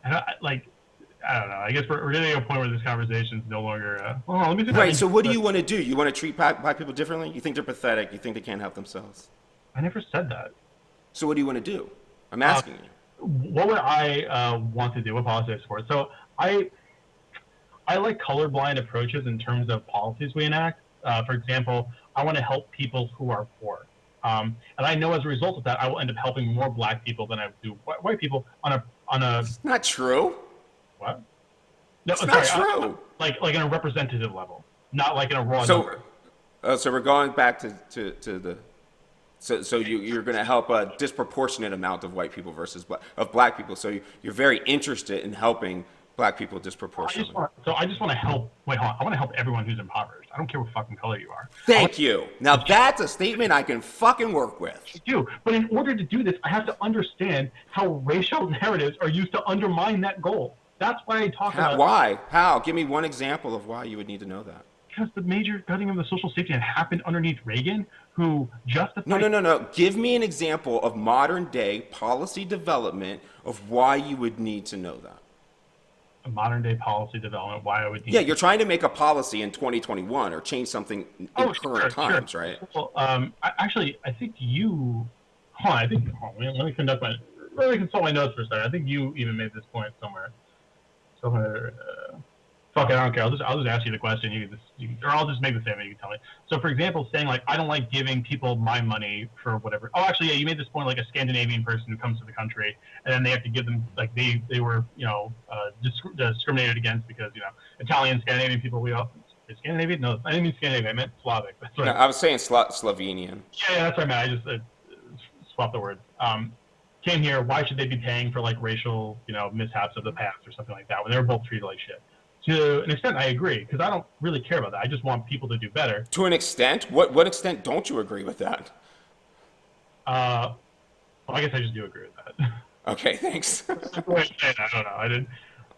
I don't know. I guess we're getting to a point where this conversation is no longer... let me see right, so what do you want to do? You want to treat black people differently? You think they're pathetic? You think they can't help themselves? I never said that. So what do you want to do? I'm asking you. What would I want to do? What policy I support? So I like colorblind approaches in terms of policies we enact. For example, I want to help people who are poor. And I know as a result of that, I will end up helping more black people than I do white people on a... It's not true. What? No, it's not true. Like in a representative level, not like in a raw number. So we're going back to the... So you're going to help a disproportionate amount of white people versus black people. So you're very interested in helping black people disproportionately. I just want to help. Wait, hold on. I want to help everyone who's impoverished. I don't care what fucking color you are. Thank you. Now that's a statement I can fucking work with. I do. But in order to do this, I have to understand how racial narratives are used to undermine that goal. That's why I talk about. Why? How? Give me one example of why you would need to know that. Because the major gutting of the social safety net happened underneath Reagan, who justified... No. Give me an example of modern day policy development of why you would need to know that. A modern day policy development, why I would need... Yeah, you're trying to make a policy in 2021 or change something in current times, right? Well, actually, I think you... Let me consult my notes for a second. I think you even made this point somewhere. Fuck it, I don't care. I'll just ask you the question. Or I'll just make the statement. You can tell me. So, for example, saying like I don't like giving people my money for whatever. Oh, actually, yeah, you made this point like a Scandinavian person who comes to the country and then they have to give them like they were discriminated against because Italian, Scandinavian people Scandinavian? No, I didn't mean Scandinavian. I meant Slavic. That's right. No, I was saying Slovenian. Yeah, that's what I meant. I just swapped the words. Came here. Why should they be paying for like racial mishaps of the past or something like that when they were both treated like shit? To an extent, I agree, because I don't really care about that. I just want people to do better. To an extent? What extent don't you agree with that? Well, I guess I just do agree with that. Okay, thanks. I don't know. I didn't.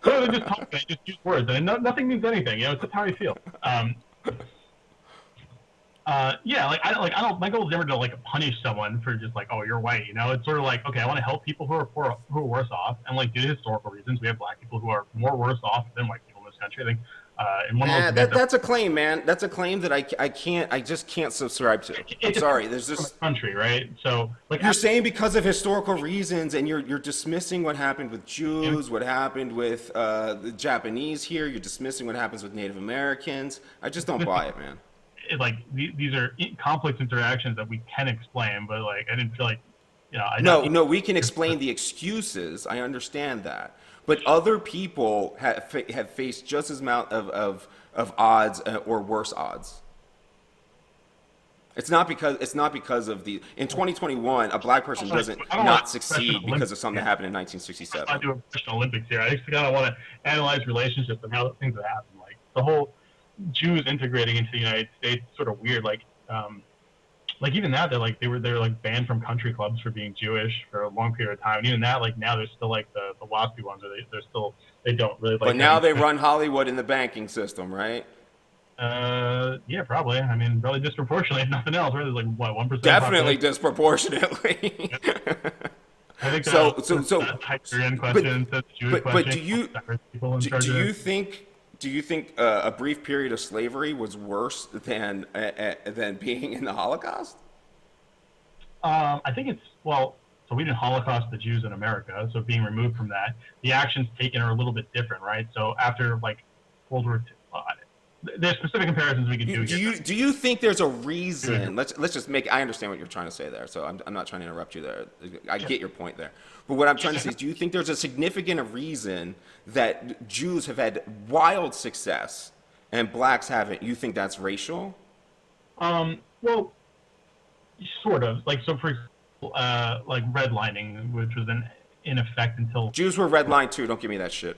I just talk. I just use words, and nothing means anything. It's just how I feel. I don't. My goal is never to like punish someone for just like, oh, you're white. It's sort of like, okay, I want to help people who are poor, who are worse off, and like due to historical reasons, we have black people who are more worse off than white people in this country. I think. That's a claim, man. That's a claim that I just can't subscribe to. I'm sorry. There's just country, right? So like you're saying because of historical reasons, and you're dismissing what happened with Jews, what happened with the Japanese here. You're dismissing what happens with Native Americans. I just don't buy it, man. these are complex interactions that we can explain, but like I didn't feel like, you know, No, we can explain the excuses. I understand that, but other people have faced just as amount of odds or worse odds. It's not because of the in 2021 a black person doesn't not succeed because of something that happened in 1967. I do a question Olympics here. I just kind of want to analyze relationships and how things have happened. Like the whole Jews integrating into the United States is sort of weird. Like even that they were like banned from country clubs for being Jewish for a long period of time. And even that, like now there's still like the WASPy ones, or they don't really like. But now they run Hollywood in the banking system, right? Yeah, probably. I mean, probably disproportionately, if nothing else. Right? There's like what 1%. Definitely disproportionately. I think so. But do you think a brief period of slavery was worse than being in the Holocaust? I think it's so we didn't Holocaust the Jews in America, so being removed from that, the actions taken are a little bit different, right? So after like World War II. There's specific comparisons we could do here. Do you think there's a reason? Let's just make. I understand what you're trying to say there, so I'm not trying to interrupt you there. I get your point there, but what I'm trying to say is, do you think there's a significant reason that Jews have had wild success and blacks haven't? You think that's racial? Well, sort of. Like so, for example, like redlining, which was in effect until Jews were redlined too. Don't give me that shit.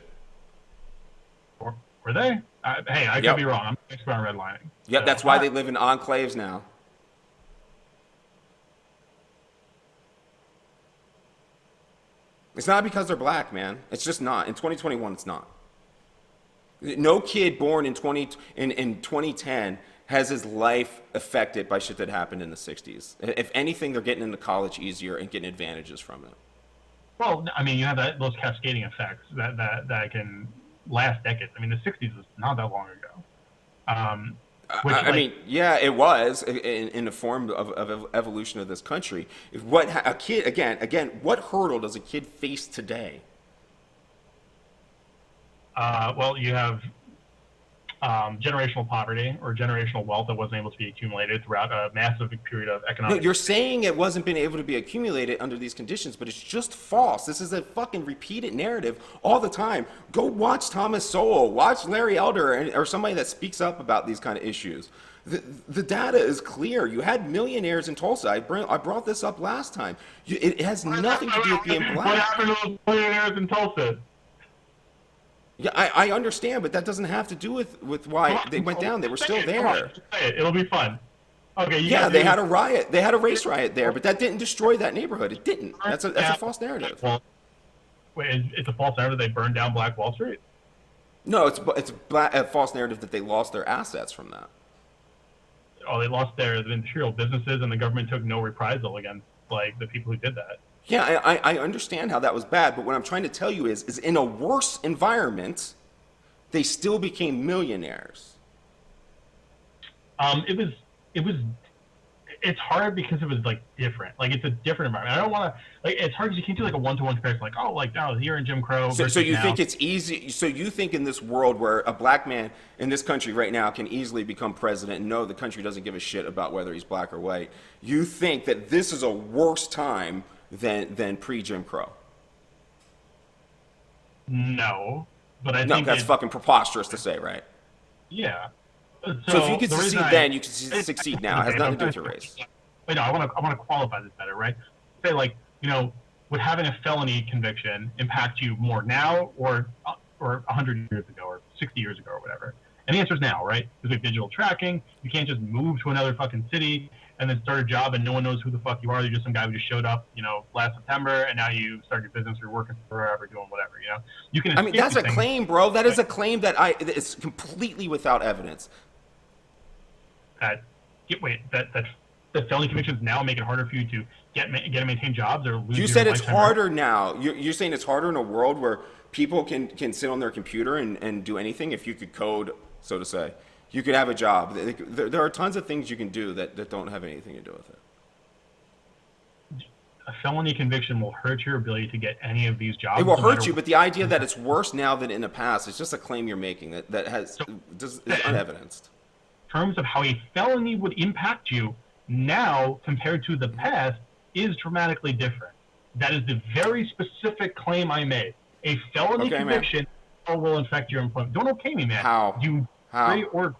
Were they? Hey, I could be wrong. I'm an expert on redlining. Yep, so, that's why they live in enclaves now. It's not because they're black, man. It's just not. In 2021, it's not. No kid born in 2010 has his life affected by shit that happened in the 60s. If anything, they're getting into college easier and getting advantages from it. Well, I mean, you have those cascading effects that can last decades. I mean, the 60s was not that long ago. I mean, yeah, it was in the form of evolution of this country. What a kid again, what hurdle does a kid face today? Well, you have generational poverty or generational wealth that wasn't able to be accumulated throughout a massive period of economic. No, you're saying it wasn't been able to be accumulated under these conditions, but it's just false. This is a fucking repeated narrative all the time. Go watch Thomas Sowell, watch Larry Elder, or somebody that speaks up about these kind of issues. The data is clear. You had millionaires in Tulsa. I brought this up last time. It has nothing to do with being black. What happened to those millionaires in Tulsa? Yeah, I understand, but that doesn't have to do with why they went down. They were still there. It'll be fun. Okay. Yeah, they had a riot. They had a race riot there, but that didn't destroy that neighborhood. It didn't. That's a false narrative. Well, wait, it's a false narrative. They burned down Black Wall Street. No, it's a false narrative that they lost their assets from that. Oh, they lost their material businesses, and the government took no reprisal against like the people who did that. Yeah, I understand how that was bad, but what I'm trying to tell you is in a worse environment, they still became millionaires. It's hard because it was like different. Like it's a different environment. I don't want to like. It's hard because you can't do like a one-to-one comparison. Like now here in Jim Crow. So you now. think it's easy? So you think in this world where a black man in this country right now can easily become president and know the country doesn't give a shit about whether he's black or white? You think that this is a worse time than pre-Jim Crow? No, but I think that's fucking preposterous to say, right? Yeah. So if you could succeed then, you can succeed now. It has nothing to do with your race. Wait, no, I want to qualify this better, right? Say like, would having a felony conviction impact you more now or 100 years ago or 60 years ago or whatever? And the answer is now, right? There's like digital tracking. You can't just move to another fucking city and then start a job and no one knows who the fuck you are. You're just some guy who just showed up, last September, and now you start your business or you're working forever doing whatever, You can. I mean, that's a claim, bro. That is a claim that it's completely without evidence. That felony convictions now make it harder for you to get and maintain jobs or lose. You said it's harder now. You're saying it's harder in a world where people can sit on their computer and do anything. If you could code, so to say, you could have a job. There are tons of things you can do that don't have anything to do with it. A felony conviction will hurt your ability to get any of these jobs. It will hurt you, but the idea that it's worse now than in the past is just a claim you're making that is unevidenced. terms of how a felony would impact you now compared to the past is dramatically different. That is the very specific claim I made. A felony conviction will affect your employment. Don't okay me, man. How? Or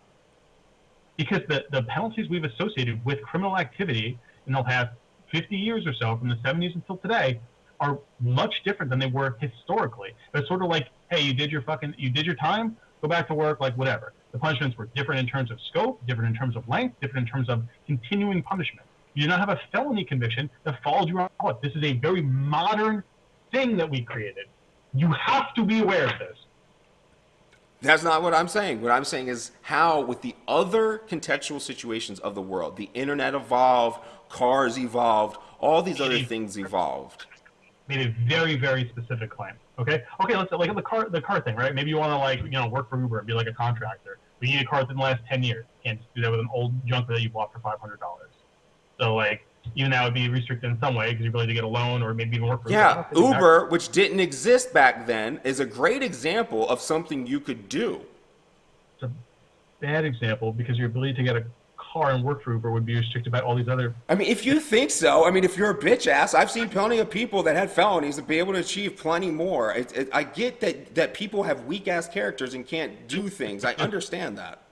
because the penalties we've associated with criminal activity in the past 50 years or so, from the 70s until today, are much different than they were historically. It's sort of like, hey, you did your time, go back to work, like whatever. The punishments were different in terms of scope, different in terms of length, different in terms of continuing punishment. You do not have a felony conviction that follows you around. This is a very modern thing that we created. You have to be aware of this. That's not what I'm saying. What I'm saying is how, with the other contextual situations of the world, the internet evolved, cars evolved, all these other things evolved. Made a very, very specific claim. Okay, let's like the car thing, right? Maybe you want to work for Uber and be like a contractor. But you need a car within the last 10 years. You can't just do that with an old junk that you bought for $500. So like, even that would be restricted in some way because you're ability to get a loan or maybe even work for Uber. Uber, which didn't exist back then, is a great example of something you could do. It's a bad example because your ability to get a car and work for Uber would be restricted by all these other... I mean, if you think so, I mean, if you're a bitch ass, I've seen plenty of people that had felonies and be able to achieve plenty more. I get that people have weak ass characters and can't do things. I understand that.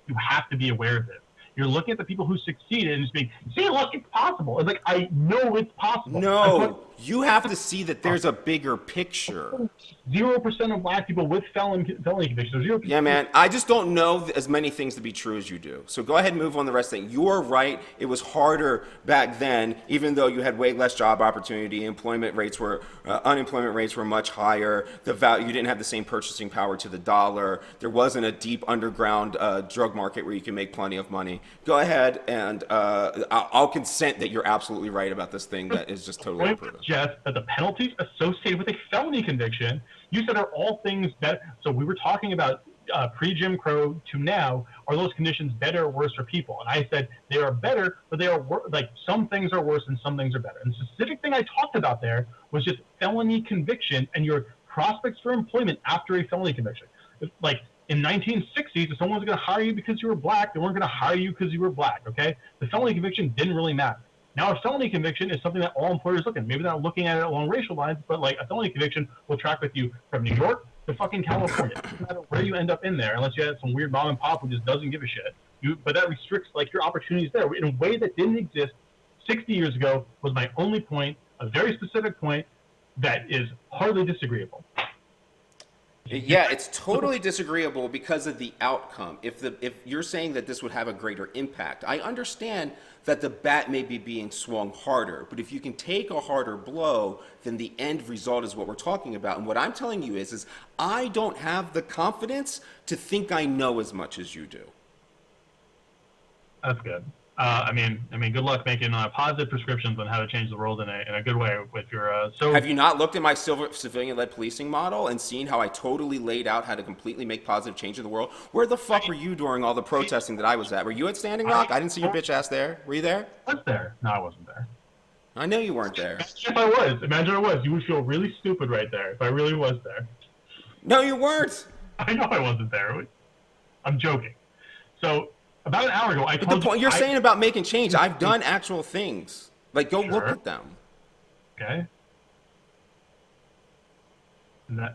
You have to be aware of it. You're looking at the people who succeeded and just being, see, look, it's possible. It's like, I know it's possible. No, you have to see that there's a bigger picture. 0% of black people with felony convictions. 0%. Yeah, man. I just don't know as many things to be true as you do. So go ahead and move on the rest of it. You're right. It was harder back then, even though you had way less job opportunity. Unemployment rates were much higher. You didn't have the same purchasing power to the dollar. There wasn't a deep underground drug market where you can make plenty of money. Go ahead, and I'll consent that you're absolutely right about this thing that is just totally unproven. Jeff, that the penalties associated with a felony conviction, you said are all things that, so we were talking about pre-Jim Crow to now, are those conditions better or worse for people? And I said they are better, but they are like some things are worse and some things are better. And the specific thing I talked about there was just felony conviction and your prospects for employment after a felony conviction. Like in 1960s, if someone was going to hire you because you were black, they weren't going to hire you because you were black, okay? The felony conviction didn't really matter. Now, a felony conviction is something that all employers look at. Maybe they're not looking at it along racial lines, but like a felony conviction will track with you from New York to fucking California. It doesn't matter where you end up in there, unless you have some weird mom and pop who just doesn't give a shit. But that restricts like your opportunities there in a way that didn't exist 60 years ago. Was my only point, a very specific point that is hardly disagreeable. Yeah, it's totally disagreeable because of the outcome. If you're saying that this would have a greater impact, I understand that the bat may be being swung harder, but if you can take a harder blow, then the end result is what we're talking about. And what I'm telling you is I don't have the confidence to think I know as much as you do. That's good. I mean, good luck making positive prescriptions on how to change the world in a good way with your. So have you not looked at my civilian-led policing model and seen how I totally laid out how to completely make positive change in the world? Where the fuck were you during all the protesting that I was at? Were you at Standing Rock? I didn't see your bitch ass there. Were you there? I was there. No, I wasn't there. I know you weren't there. If I was, imagine I was. You would feel really stupid right there if I really was there. No, you weren't. I know I wasn't there. I'm joking. So. About an hour ago, I told you... You're saying about making change. I've done actual things. Like, go look at them. Okay.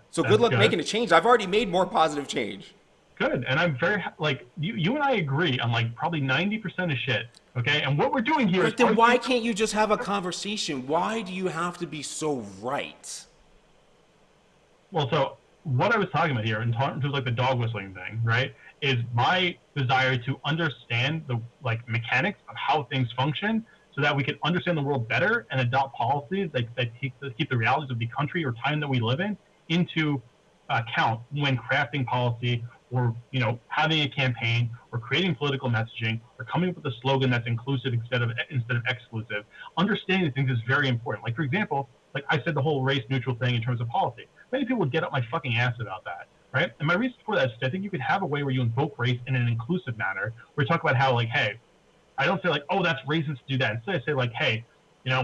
So good luck making a change. I've already made more positive change. Good. And I'm very... Like, you and I agree on, like, probably 90% of shit. Okay? And what we're doing here is... Then why can't you just have a conversation? Why do you have to be so right? Well, so what I was talking about here, in terms of, like, the dog whistling thing, right, is my desire to understand the mechanics of how things function so that we can understand the world better and adopt policies that keep the realities of the country or time that we live in into account when crafting policy or having a campaign or creating political messaging or coming up with a slogan that's inclusive instead of exclusive. Understanding things is very important. Like, for example, like I said, the whole race neutral thing in terms of policy. Many people would get up my fucking ass about that. Right? And my reason for that is I think you could have a way where you invoke race in an inclusive manner, where you talk about how, like, hey, I don't say, like, oh, that's racist to do that. Instead, I say, like, hey,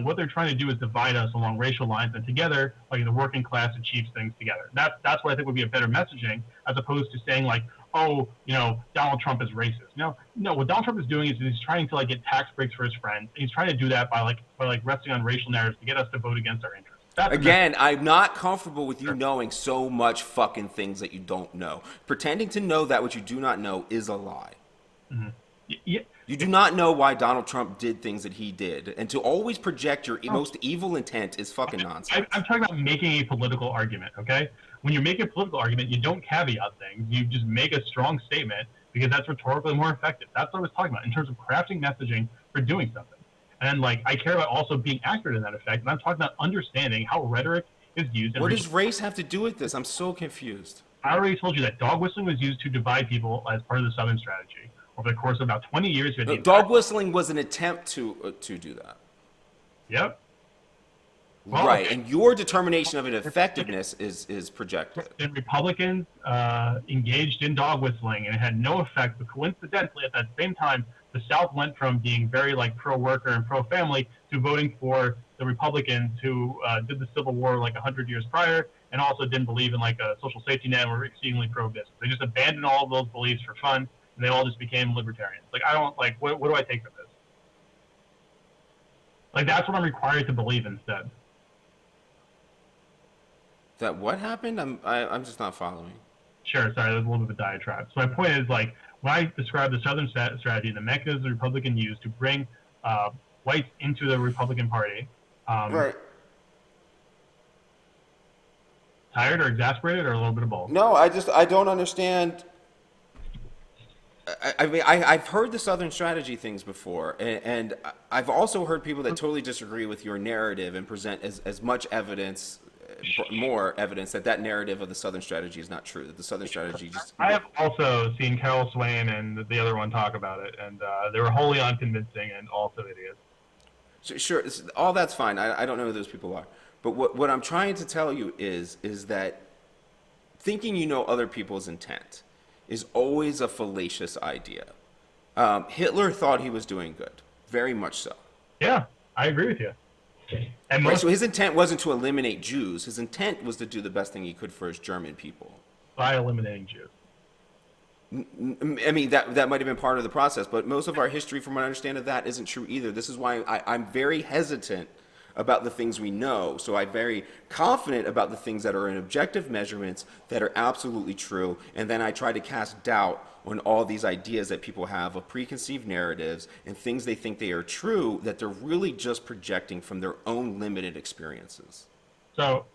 what they're trying to do is divide us along racial lines, and together, like, the working class achieves things together. That's what I think would be a better messaging, as opposed to saying, like, oh, Donald Trump is racist. No, what Donald Trump is doing is he's trying to get tax breaks for his friends. He's trying to do that by resting on racial narratives to get us to vote against our interests. Again, I'm not comfortable with you knowing so much fucking things that you don't know. Pretending to know that which you do not know is a lie. Mm-hmm. Yeah. You do not know why Donald Trump did things that he did, and to always project your most evil intent is fucking nonsense. I'm talking about making a political argument, okay? When you're making a political argument, you don't caveat things. You just make a strong statement because that's rhetorically more effective. That's what I was talking about in terms of crafting messaging for doing something. And I care about also being accurate in that effect. And I'm talking about understanding how rhetoric is used. What does race have to do with this? I'm so confused. I already told you that dog whistling was used to divide people as part of the Southern strategy. Over the course of about 20 years, dog whistling was an attempt to do that. Yep. Well, right, and your determination of its effectiveness is projected. And Republicans engaged in dog whistling, and it had no effect. But coincidentally, at that same time, the South went from being very pro-worker and pro-family to voting for the Republicans who did the Civil War 100 years prior, and also didn't believe in a social safety net and were exceedingly pro-business. They just abandoned all of those beliefs for fun, and they all just became libertarians. I don't what do I take from this? That's what I'm required to believe instead. That what happened? I'm just not following. Sure, sorry, there's a little bit of a diatribe. So my point is, when I describe the Southern strategy, the mechanism the Republican used to bring whites into the Republican Party. Right. Tired or exasperated or a little bit of both? No, I don't understand. I mean, I've heard the Southern strategy things before, and I've also heard people that totally disagree with your narrative and present as much evidence, more evidence that narrative of the Southern strategy is not true, that the Southern strategy just... I have also seen Carol Swain and the other one talk about it, and they were wholly unconvincing and also idiots. Sure, all that's fine. I don't know who those people are. But what I'm trying to tell you is that thinking you know other people's intent is always a fallacious idea. Hitler thought he was doing good, very much so. Yeah, I agree with you. And so his intent wasn't to eliminate Jews. His intent was to do the best thing he could for his German people. By eliminating Jews. I mean, that might have been part of the process, but most of our history, from what I understand of that, isn't true either. This is why I'm very hesitant about the things we know. So I'm very confident about the things that are in objective measurements that are absolutely true, and then I try to cast doubt on all these ideas that people have of preconceived narratives and things they think they are true that they're really just projecting from their own limited experiences. So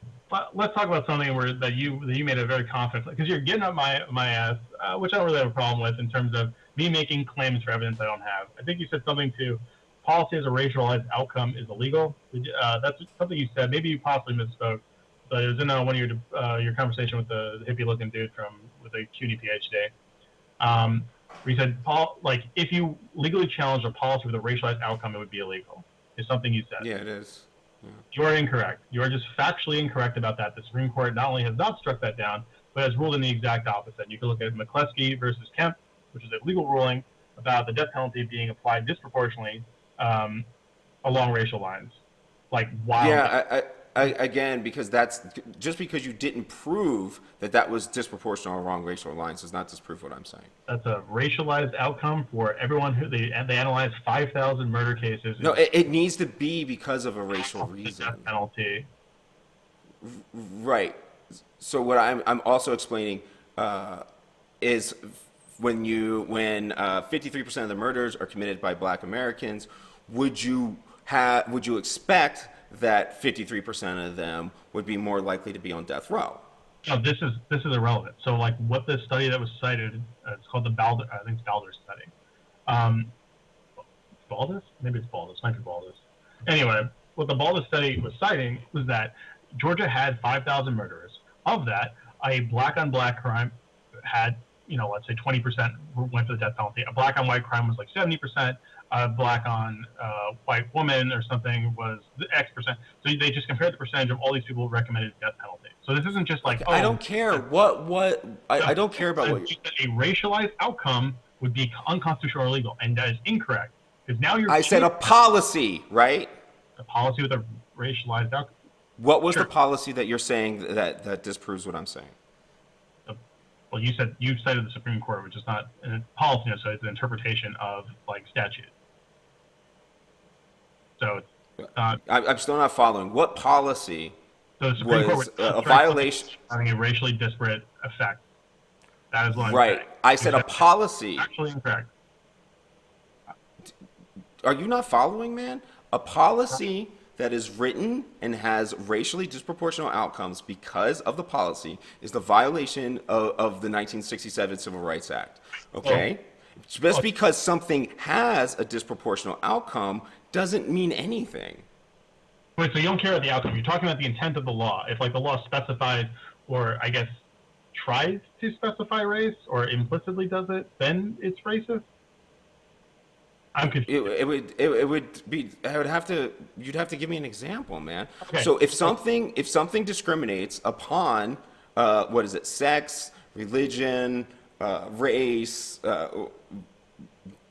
let's talk about something that you made a very confident, because you're getting up my ass, which I don't really have a problem with in terms of me making claims for evidence I don't have. I think you said something to policy as a racialized outcome is illegal. That's something you said. Maybe you possibly misspoke, but it was in one of your conversation with the hippie-looking dude with a CUNY PhD. Where you said, if you legally challenge a policy with a racialized outcome, it would be illegal. Is something you said. Yeah, it is. Yeah. You are incorrect. You are just factually incorrect about that. The Supreme Court not only has not struck that down, but has ruled in the exact opposite. You can look at McCleskey versus Kemp, which is a legal ruling about the death penalty being applied disproportionately along racial lines. Yeah, again, because that's just because you didn't prove that was disproportional along racial lines does not disprove what I'm saying. That's a racialized outcome for everyone who they analyzed 5,000 murder cases. No, it needs to be because of a racial reason. Death penalty. Right. So what I'm also explaining is when 53% of the murders are committed by Black Americans, would you expect that 53% of them would be more likely to be on death row? No, this is irrelevant. So what the study that was cited, it's called the Balder, I think it's Balder study. Baldus? Maybe it's Baldus. Might be Baldus. Anyway, what the Baldus study was citing was that Georgia had 5,000 murderers. Of that, a black-on-black crime had, let's say 20% went for the death penalty. A black-on-white crime was 70%. A black-on-white woman or something was X percent. So they just compared the percentage of all these people who recommended death penalty. So this isn't just I don't care I don't care about what a racialized outcome would be unconstitutional or illegal, and that is incorrect. Because now I said a policy, right? A policy with a racialized outcome. What was the policy that you're saying that disproves what I'm saying? Well, you cited the Supreme Court, which is not a policy, so it's an interpretation of like statute. So I'm still not following. What policy so the Supreme Court was was a violation? Having a racially disparate effect. That is what I'm Right. saying. I said a policy. Actually incorrect. Are you not following, man? A policy that is written and has racially disproportional outcomes because of the policy is the violation of the 1967 Civil Rights Act. Okay? Just because something has a disproportional outcome doesn't mean anything. Wait, so you don't care about the outcome. You're talking about the intent of the law. If like the law specifies, or I guess tries to specify race, or implicitly does it, then it's racist? I'm confused. You'd have to give me an example, man. Okay. So if something discriminates upon sex, religion, race,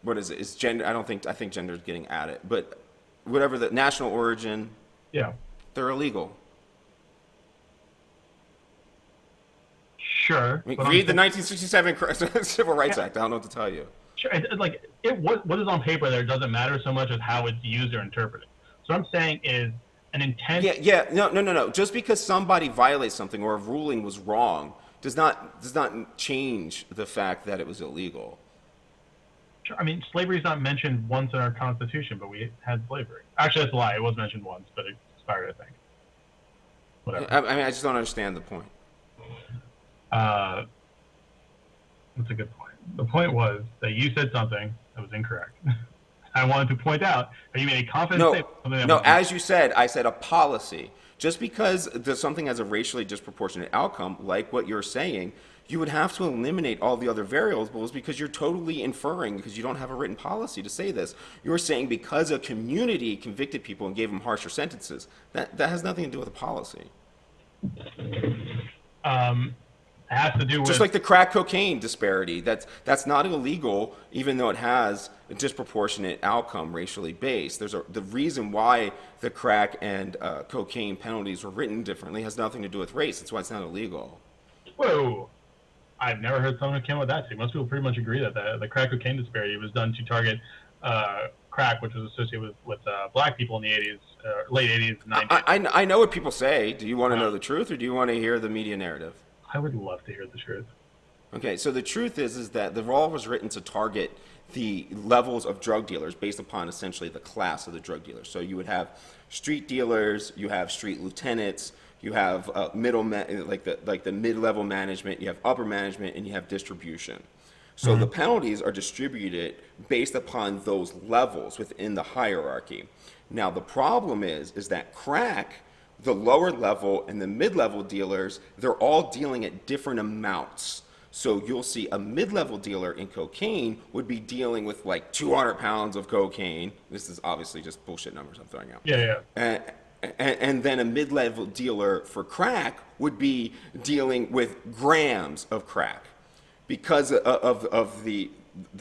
what is it? Is gender? I think gender is getting at it, but whatever the national origin. Yeah. They're illegal. Sure. I mean, read the 1967 Civil Rights Act. I don't know what to tell you. Sure. What is on paper there doesn't matter so much as how it's used or interpreted. So what I'm saying is an intent. No. Just because somebody violates something or a ruling was wrong does not change the fact that it was illegal. Sure. I mean, slavery is not mentioned once in our Constitution, but we had slavery. Actually, that's a lie. It was mentioned once, but it expired, I think. Whatever. I mean, I just don't understand the point. That's a good point. The point was that you said something that was incorrect. I wanted to point out that you made a confident statement. No, as you said, I said a policy. Just because something has a racially disproportionate outcome, like what you're saying, you would have to eliminate all the other variables because you're totally inferring, because you don't have a written policy to say this. You're saying because a community convicted people and gave them harsher sentences. That has nothing to do with a policy. It has to do with just like the crack cocaine disparity. That's not illegal, even though it has a disproportionate outcome racially based. The reason why the crack and cocaine penalties were written differently has nothing to do with race. That's why it's not illegal. Whoa. I've never heard someone who came with that. Most people pretty much agree that the crack cocaine disparity was done to target crack, which was associated with black people in the 80s, late 80s, 90s. I know what people say. Do you want to know the truth, or do you want to hear the media narrative? I would love to hear the truth. Okay, so the truth is that the law was written to target the levels of drug dealers based upon essentially the class of the drug dealers. So you would have street dealers, you have street lieutenants, you have like the mid-level management, you have upper management, and you have distribution. So the penalties are distributed based upon those levels within the hierarchy. Now the problem is that crack, the lower level and the mid-level dealers, they're all dealing at different amounts. So you'll see a mid-level dealer in cocaine would be dealing with like 200 pounds of cocaine. This is obviously just bullshit numbers I'm throwing out. Yeah. And then a mid-level dealer for crack would be dealing with grams of crack because of the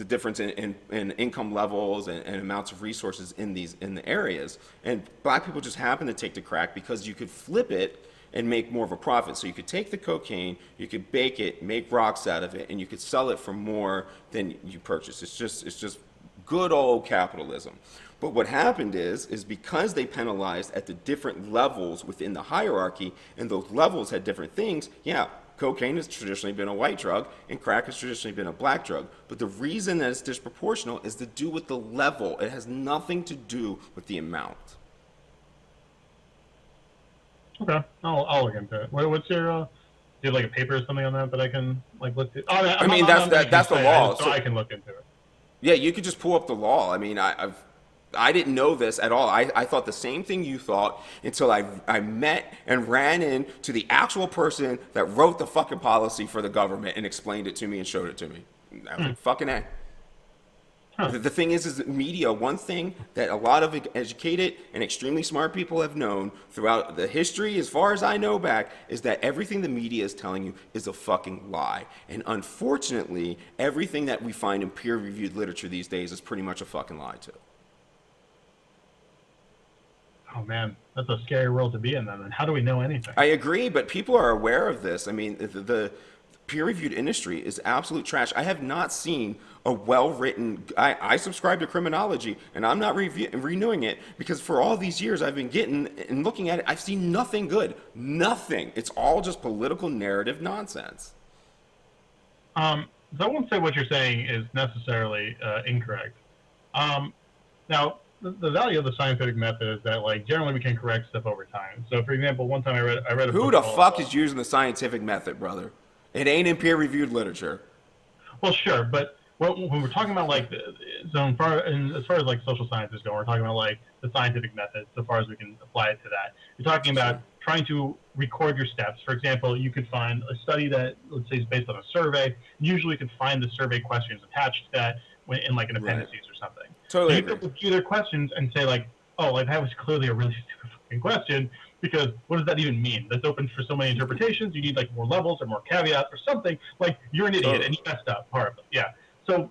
difference in income levels and amounts of resources in the areas. And black people just happen to take the crack because you could flip it and make more of a profit. So you could take the cocaine, you could bake it, make rocks out of it, and you could sell it for more than you purchased. It's just good old capitalism. But what happened is because they penalized at the different levels within the hierarchy, and those levels had different things, cocaine has traditionally been a white drug, and crack has traditionally been a black drug. But the reason that it's disproportional is to do with the level. It has nothing to do with the amount. Okay, I'll look into it. What's your, do you have like a paper or something on that I can like look at? That's the law. So I can look into it. Yeah, you could just pull up the law. I mean, I didn't know this at all. I thought the same thing you thought until I met and ran into the actual person that wrote the fucking policy for the government and explained it to me and showed it to me. I was like, fucking A. Huh. The thing is that media, one thing that a lot of educated and extremely smart people have known throughout the history, as far as I know back, is that everything the media is telling you is a fucking lie. And unfortunately, everything that we find in peer-reviewed literature these days is pretty much a fucking lie too. Oh man, that's a scary world to be in then. And how do we know anything? I agree, but people are aware of this. I mean, peer-reviewed industry is absolute trash. I have not seen a well-written. I subscribe to criminology, and I'm not renewing it because for all these years I've been getting and looking at it, I've seen nothing good. Nothing. It's all just political narrative nonsense. I won't say what you're saying is necessarily incorrect. Now, the value of the scientific method is that, like, generally we can correct stuff over time. So, for example, one time I read a book. Who the fuck is using the scientific method, brother? It ain't in peer-reviewed literature. Well, sure, but when we're talking about, like, as far as like social sciences go, we're talking about like the scientific method, so far as we can apply it to that. You're talking about trying to record your steps. For example, you could find a study that, let's say, is based on a survey. Usually, you could find the survey questions attached to that in like an appendices or something. Totally. So you could review their questions and say, like, oh, like that was clearly a really stupid fucking question, because what does that even mean? That's open for so many interpretations. You need like more levels or more caveats or something. Like, you're an idiot and you messed up horribly. Yeah. So,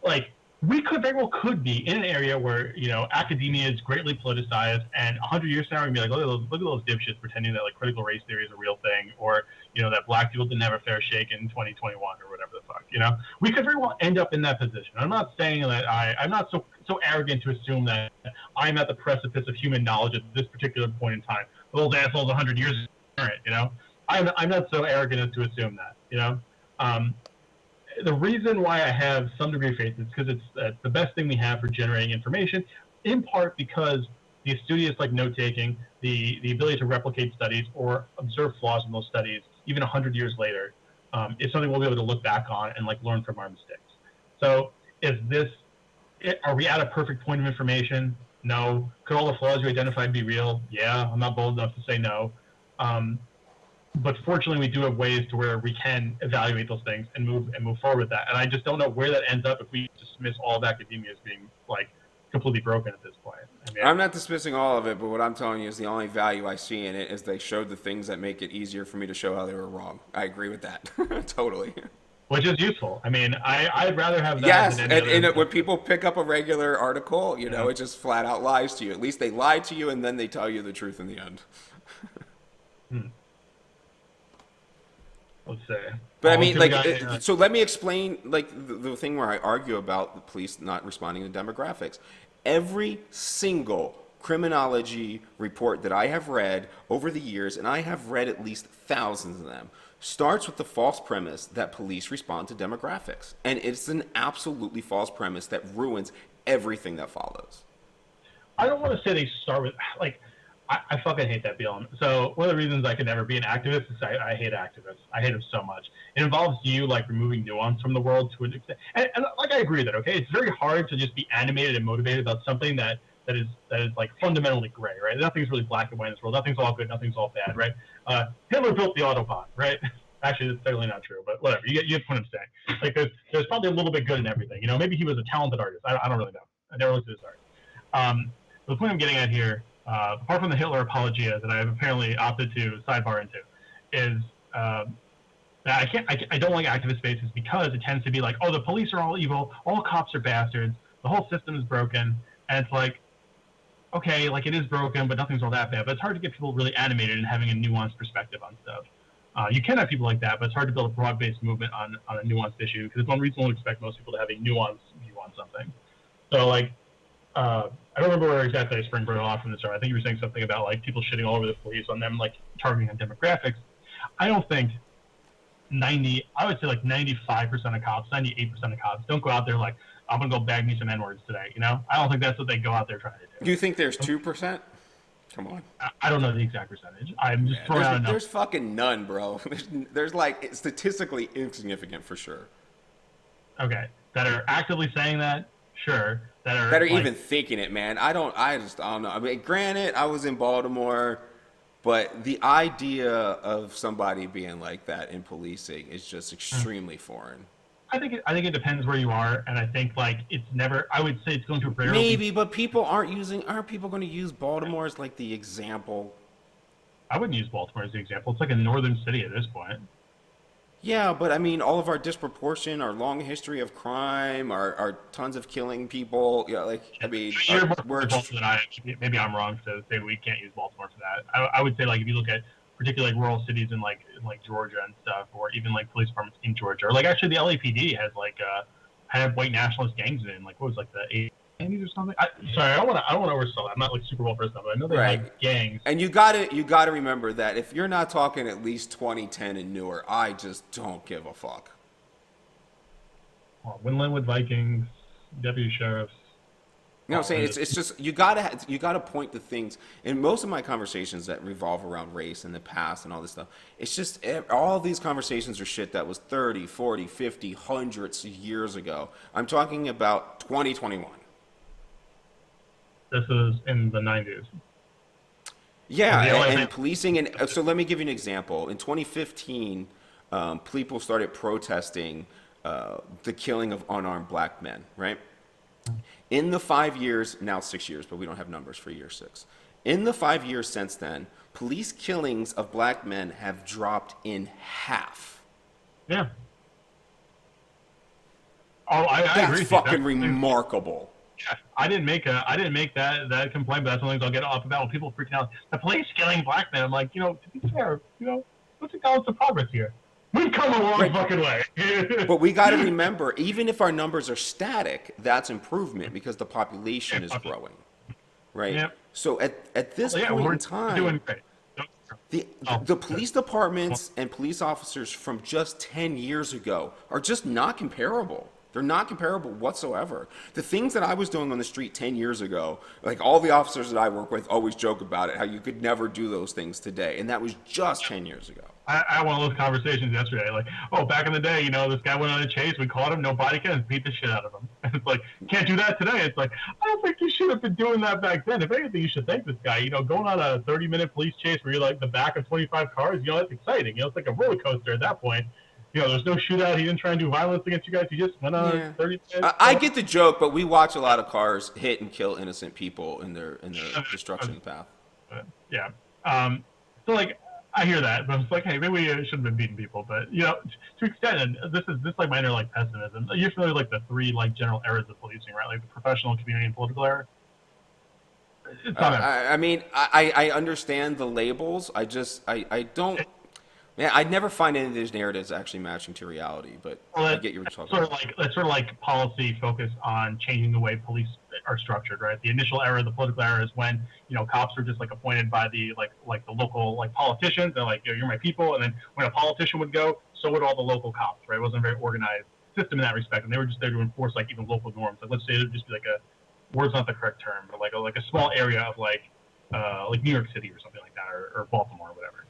like, we very well could be in an area where, you know, academia is greatly politicized, and 100 years from now we're gonna be like, look at those dipshits pretending that like critical race theory is a real thing, or, you know, that black people didn't have a fair shake in 2021 or whatever the fuck. You know, we could very well end up in that position. I'm not saying that I'm not so arrogant to assume that I'm at the precipice of human knowledge at this particular point in time. Those assholes 100 years ago, you know, I'm not so arrogant as to assume that. You know. The reason why I have some degree of faith is because it's the best thing we have for generating information, in part because the studious like note-taking, the ability to replicate studies or observe flaws in those studies, even 100 years later, is something we'll be able to look back on and like learn from our mistakes. So are we at a perfect point of information? No. Could all the flaws you identified be real? Yeah, I'm not bold enough to say no. But fortunately, we do have ways to where we can evaluate those things and move forward with that. And I just don't know where that ends up if we dismiss all of academia as being like completely broken at this point. I mean, I'm not dismissing all of it, but what I'm telling you is the only value I see in it is they showed the things that make it easier for me to show how they were wrong. I agree with that. Totally. Which is useful. I mean, I'd rather have that. Yes, than and when people pick up a regular article, you know, it just flat out lies to you. At least they lie to you, and then they tell you the truth in the end. Let's say. But I mean, like, so let me explain, like, the thing where I argue about the police not responding to demographics. Every single criminology report that I have read over the years, and I have read at least thousands of them, starts with the false premise that police respond to demographics. And it's an absolutely false premise that ruins everything that follows. I don't want to say they start with, like, I fucking hate that feeling. So one of the reasons I could never be an activist is I hate activists. I hate them so much. It involves you like removing nuance from the world to an extent. And like I agree with that. Okay, it's very hard to just be animated and motivated about something that is like fundamentally gray, right? Nothing's really black and white in this world. Nothing's all good. Nothing's all bad, right? Hitler built the Autobahn, right? Actually, that's totally not true, but whatever. You get what I'm saying. Like there's probably a little bit good in everything. You know, maybe he was a talented artist. I don't really know. I never looked at his art. The point I'm getting at here, apart from the Hitler apologia that I have apparently opted to sidebar into, is that I don't like activist spaces because it tends to be like, oh, the police are all evil, all cops are bastards, the whole system is broken, and it's like, okay, like it is broken, but nothing's all that bad. But it's hard to get people really animated and having a nuanced perspective on stuff. You can have people like that, but it's hard to build a broad-based movement on a nuanced issue because it's one reason we'll expect most people to have a nuanced view on something. So like, I don't remember where exactly I springboarded off from this. I think you were saying something about like people shitting all over the police on them, like targeting on demographics. I don't think I would say like 95% of cops, 98% of cops don't go out there like, I'm gonna go bag me some N-words today. You know, I don't think that's what they go out there trying to do. Do you think there's 2%? Come on. I don't know the exact percentage. I'm just throwing out a number. There's fucking none, bro. There's like statistically insignificant for sure. Okay, that are actively saying that, sure. That are like, even thinking it, man. I just don't know. I mean, granted, I was in Baltimore, but the idea of somebody being like that in policing is just extremely foreign. I think it depends where you are, and I think like it's never. I would say it's going to rarely. Maybe, but people aren't people going to use Baltimore as like the example? I wouldn't use Baltimore as the example. It's like a northern city at this point. Yeah, but I mean, all of our disproportion, our long history of crime, our tons of killing people. Yeah, like I mean, you're more than I. Maybe I'm wrong to say we can't use Baltimore for that. I would say like if you look at particularly like rural cities in like Georgia and stuff, or even like police departments in Georgia, or like actually the LAPD has like had white nationalist gangs in like what was like the 80s or something. Sorry, I don't want to oversell it. I'm not like super well versed on it, but I know they had gangs. And you gotta remember that if you're not talking at least 2010 and newer, I just don't give a fuck. Well, Winlandwood Vikings, deputy sheriffs. You know what I'm saying? It's just you gotta point to things. In most of my conversations that revolve around race in the past and all this stuff, it's just all these conversations are shit that was 30, 40, 50, hundreds of years ago. I'm talking about 2021. This is in the 90s. Yeah, and policing, and so let me give you an example. In 2015, people started protesting the killing of unarmed black men, right? In the 5 years, now 6 years, but we don't have numbers for year 6. In the 5 years since then, police killings of black men have dropped in half. Yeah. Oh, I agree. That's fucking remarkable. Yeah, I didn't make that complaint, but that's one of the things I'll get off about when people freaking out. The police killing black men. I'm like, to be fair, let's acknowledge the progress here. We've come a long fucking way. But we got to remember, even if our numbers are static, that's improvement because the population is growing, right? Yep. So at this point in time, doing great. the police departments and police officers from just 10 years ago are just not comparable. They're not comparable whatsoever. The things that I was doing on the street 10 years ago, like all the officers that I work with always joke about it, how you could never do those things today. And that was just 10 years ago. I had one of those conversations yesterday, like, oh, back in the day, this guy went on a chase, we caught him, no body cam, beat the shit out of him. And it's like, can't do that today. It's like, I don't think you should have been doing that back then. If anything, you should thank this guy. Going on a 30-minute police chase where you're like the back of 25 cars, that's exciting. It's like a roller coaster at that point. There's no shootout. He didn't try and do violence against you guys. He just went on 30 minutes. I get the joke, but we watch a lot of cars hit and kill innocent people in their destruction path. Yeah. So like, I hear that, but it's like, hey, maybe we shouldn't have been beating people. But to extend, and this is like minor like pessimism. You're familiar with like the 3 like general eras of policing, right? Like the professional, community, and political era. I mean, I understand the labels. I don't. Man, I never find any of these narratives actually matching to reality, but I get you talking about. That's sort of like policy focused on changing the way police are structured, right? The initial era, the political era, is when cops were just like appointed by the like the local like politicians. They're like, you're my people, and then when a politician would go, so would all the local cops, right? It wasn't a very organized system in that respect, and they were just there to enforce like even local norms. Like let's say it would just be like word's not the correct term, but like a small area of like New York City or something like that, or Baltimore or whatever.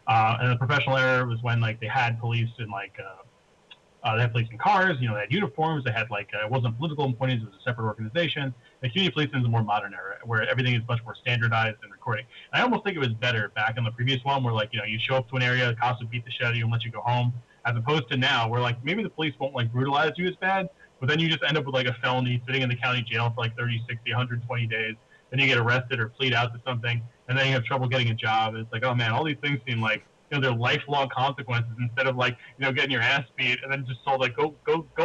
And the professional era was when like they had police in like they had police in cars, they had uniforms, they had like it wasn't political appointees, it was a separate organization. The community policing is a more modern era where everything is much more standardized and recording. And I almost think it was better back in the previous one where like you show up to an area, the cops would beat the shit out of you and let you go home, as opposed to now where like maybe the police won't like brutalize you as bad, but then you just end up with like a felony sitting in the county jail for like 30, 60, 120 days. Then you get arrested or plead out to something, and then you have trouble getting a job. It's like, oh man, all these things seem like they're lifelong consequences instead of like getting your ass beat and then just told like go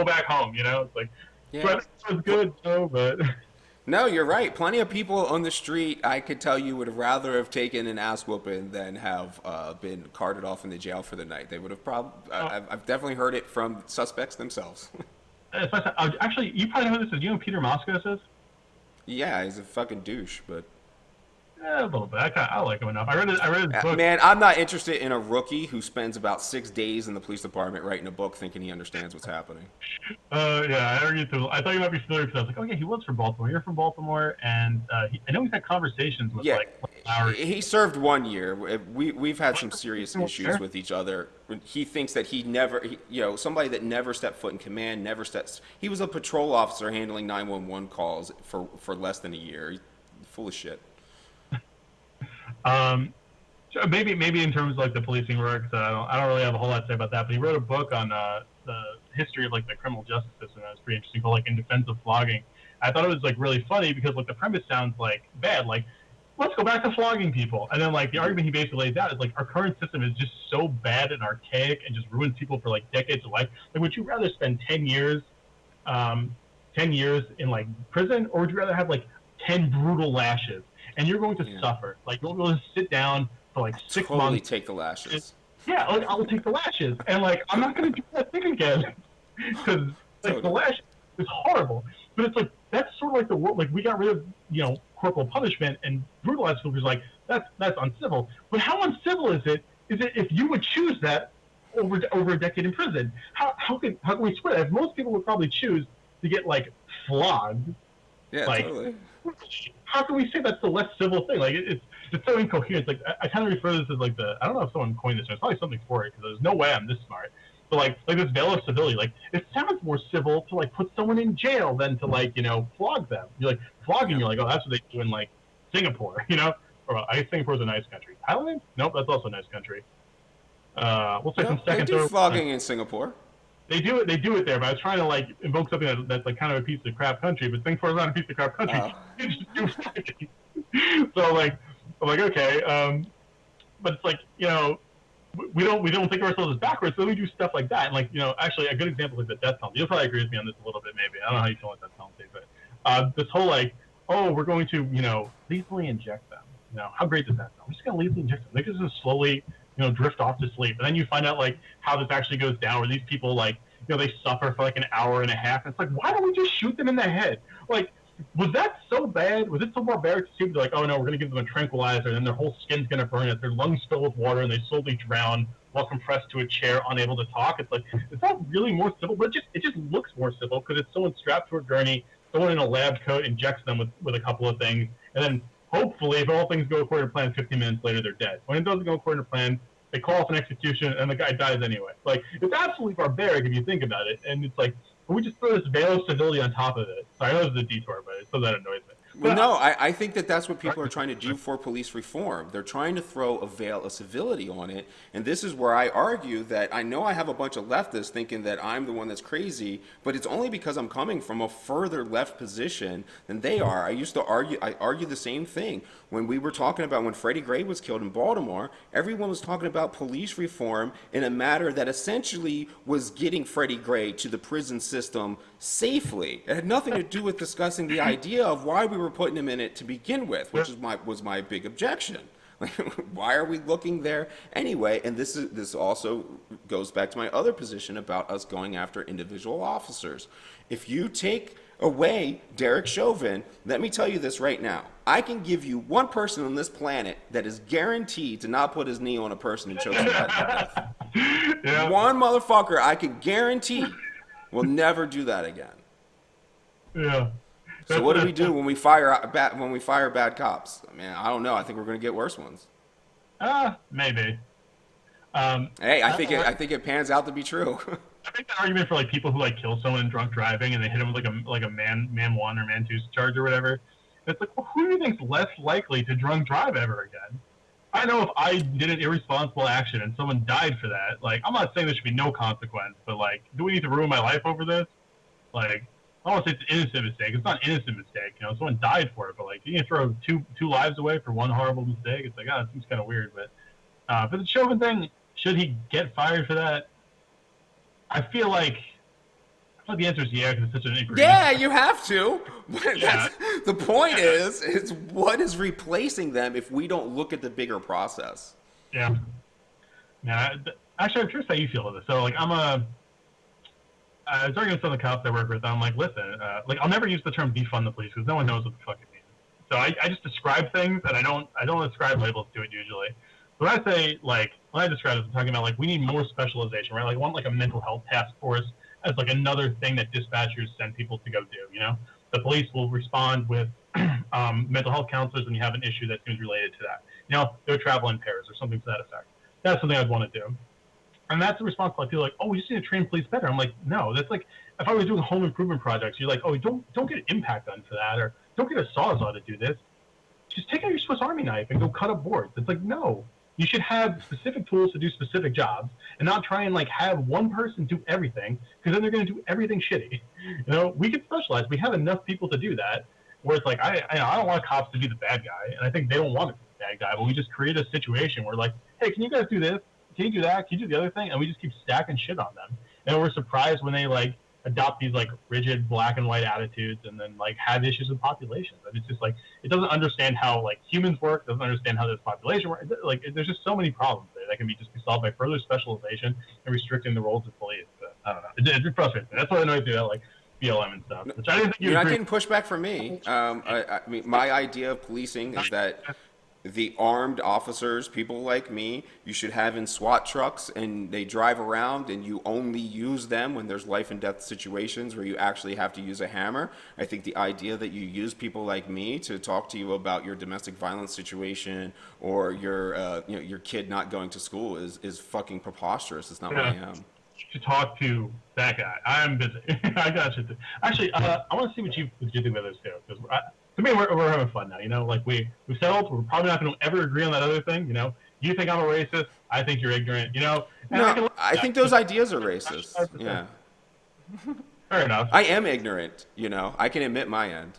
back home. It's like it's good, but no, you're right. Plenty of people on the street, I could tell you, would rather have taken an ass whooping than have been carted off in the jail for the night. They would have probably. I've definitely heard it from suspects themselves. Actually, you probably know who this is. You know who Peter Moskos is? Yeah, he's a fucking douche, but. Yeah, a little bit. I like him enough. I read his book. Man, I'm not interested in a rookie who spends about 6 days in the police department writing a book thinking he understands what's happening. Yeah, I thought you might be familiar because I was like, oh yeah, he was from Baltimore. You're from Baltimore, and I know we've had conversations with he served 1 year. We've had some serious issues with each other. He thinks that somebody that never stepped foot in command, he was a patrol officer handling 911 calls for less than a year. He's full of shit. So maybe in terms of like the policing work, I don't really have a whole lot to say about that. But he wrote a book on the history of like the criminal justice system. That was pretty interesting, called like In Defense of Flogging. I thought it was like really funny because like the premise sounds like bad, like let's go back to flogging people. And then like the argument he basically lays out is like our current system is just so bad and archaic and just ruins people for like decades of life. Like, would you rather spend 10 years in like prison, or would you rather have like 10 brutal lashes? And you're going to suffer. Like, you'll be able to sit down for like 6 Totally months. take the lashes. Yeah, like I'll take the lashes, and like I'm not gonna do that thing again, because like the lash is horrible. But it's like that's sort of like the world. Like we got rid of corporal punishment and brutalized people. Like that's uncivil. But how uncivil is it? Is it if you would choose that over a decade in prison? How can we swear that? If most people would probably choose to get like flogged. Yeah, like, totally. How can we say that's the less civil thing? Like it's so incoherent. Like I kind of refer to this as like I don't know if someone coined this. There's probably something for it because there's no way I'm this smart. But like this veil of civility, like it sounds more civil to like put someone in jail than to like flog them. You're like flogging. You're like, oh, that's what they do in like Singapore, Or I guess Singapore's a nice country. Thailand? Nope, that's also a nice country. We'll say some second. They do flogging in Singapore. They do it there, but I was trying to like invoke something that's like kind of a piece of crap country, but Singapore is not a piece of crap country. So like, I'm like, okay, but it's like we don't think of ourselves as backwards, so we do stuff like that. And like actually a good example is the death penalty. You'll probably agree with me on this a little bit, maybe. I don't know how you feel about death penalty, but this whole like, oh, we're going to lethally inject them. How great does that sound? We're just gonna lethally inject them. They can just slowly drift off to sleep. And then you find out like how this actually goes down, where these people like, they suffer for like an hour and a half. And it's like, why don't we just shoot them in the head? Like, was that so bad? Was it so barbaric to see like, oh no, we're going to give them a tranquilizer and then their whole skin's going to burn as their lungs fill with water and they slowly drown while compressed to a chair, unable to talk? It's like, it's not really more civil, but it just looks more civil because it's someone strapped to a gurney, someone in a lab coat injects them with a couple of things. And then hopefully, if all things go according to plan, 15 minutes later, they're dead. When it doesn't go according to plan, they call off an execution, and the guy dies anyway. Like, it's absolutely barbaric if you think about it. And it's like, we just throw this veil of civility on top of it. Sorry, I know this is a detour, but it's so that annoys me. Well, no, I think that's what people are trying to do for police reform. They're trying to throw a veil of civility on it. And this is where I argue that I know I have a bunch of leftists thinking that I'm the one that's crazy, but it's only because I'm coming from a further left position than they are. I argue the same thing. When we were talking about when Freddie Gray was killed in Baltimore, everyone was talking about police reform in a matter that essentially was getting Freddie Gray to the prison system safely. It had nothing to do with discussing the idea of why we were putting him in it to begin with, which was my big objection. Like, why are we looking there anyway? And this also goes back to my other position about us going after individual officers. If you take away Derek Chauvin, let me tell you this right now. I can give you one person on this planet that is guaranteed to not put his knee on a person and choke somebody to death. Yeah. One motherfucker I can guarantee will never do that again. Yeah. So what do we do when we fire bad cops? I mean, I don't know. I think we're going to get worse ones. Maybe. Hey, I think it pans out to be true. I think the argument for like people who like kill someone in drunk driving and they hit them with like a man one or man two charge or whatever. It's like, well, who do you think's less likely to drunk drive ever again? I know if I did an irresponsible action and someone died for that, like, I'm not saying there should be no consequence, but like, do we need to ruin my life over this? Like, I don't want to say it's an innocent mistake. It's not an innocent mistake. Someone died for it, but like, you can throw two lives away for one horrible mistake. It's like, it seems kind of weird. But for the Chauvin thing, should he get fired for that? I feel like the answer is yeah, because it's such an ingredient. Yeah, you have to. But the point is what is replacing them if we don't look at the bigger process? Yeah. Yeah. Actually, I'm curious how you feel about this. So, like, I was arguing with some of the cops I work with. I'm like, listen, like, I'll never use the term defund the police because no one knows what the fuck it means. So I just describe things, and I don't ascribe labels to it usually. When I say, like, when I describe this, I'm talking about, like, we need more specialization, right? Like, I want, like, a mental health task force as, like, another thing that dispatchers send people to go do, The police will respond with mental health counselors when you have an issue that seems related to that. They'll travel in pairs or something to that effect. That's something I'd want to do. And that's the response I feel like, oh, we just need to train police better. I'm like, no, that's like, if I was doing home improvement projects, you're like, oh, don't get an impact gun for that, or don't get a sawzall to do this. Just take out your Swiss Army knife and go cut up boards. It's like, no. You should have specific tools to do specific jobs and not try and like have one person do everything because then they're going to do everything shitty. We can specialize. We have enough people to do that where it's like, I don't want cops to be the bad guy. And I think they don't want to be the bad guy, but we just create a situation where like, hey, can you guys do this? Can you do that? Can you do the other thing? And we just keep stacking shit on them. And we're surprised when they like adopt these like rigid black and white attitudes and then like have issues with populations. And it's just like it doesn't understand how like humans work, doesn't understand how this population works. Like there's just so many problems there that can be solved by further specialization and restricting the roles of police. But I don't know. It frustrates me. That's what annoys me about like BLM and stuff. Which I didn't think you're not getting pushback from me. I mean, my idea of policing is that the armed officers, people like me, you should have in SWAT trucks, and they drive around, and you only use them when there's life and death situations where you actually have to use a hammer. I think the idea that you use people like me to talk to you about your domestic violence situation or your kid not going to school is fucking preposterous. It's not what I am. To talk to that guy. I'm busy. I got you. Actually, I want to see what you think about this too, because to me, we're having fun now. You know, like we settled. We're probably not going to ever agree on that other thing. You know, you think I'm a racist. I think you're ignorant. You know. No, I think those ideas are racist. Yeah. Fair enough. I am ignorant. You know, I can admit my end.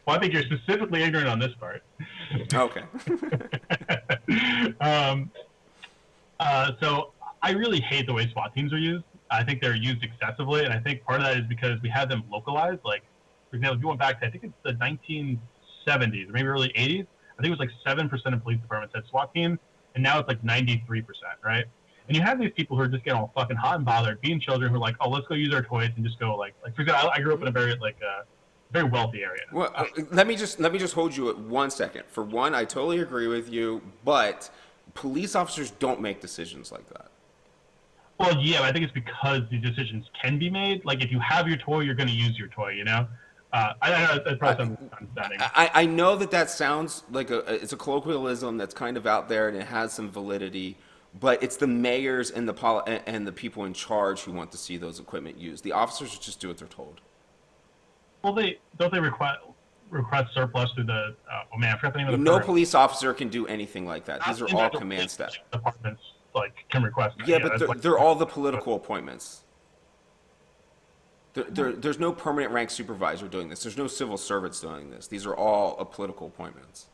Well, I think you're specifically ignorant on this part. Okay. So I really hate the way SWAT teams are used. I think they're used excessively, and I think part of that is because we had them localized. Like, for example, if you went back to, I think it's the 1970s or maybe early 80s, I think it was like 7% of police departments had SWAT teams, and now it's like 93%, right? And you have these people who are just getting all fucking hot and bothered, being children who are like, oh, let's go use our toys and just go like for example, I grew up in a very very wealthy area. Well, let me just hold you at 1 second. For one, I totally agree with you, but police officers don't make decisions like that. Well, yeah, but I think it's because these decisions can be made. Like, if you have your toy, you're going to use your toy, you know? That probably sounds understanding. I know that sounds like it's a colloquialism that's kind of out there and it has some validity, but it's the mayors and the people in charge who want to see those equipment used. The officers just do what they're told. Well, don't they request surplus through the? Oh man, I forgot the name of the. No police officer can do anything like that. These are all command staff. Departments can request. Yeah, but they're all the political appointments. There's no permanent rank supervisor doing this. There's no civil servants doing this. These are all political appointments.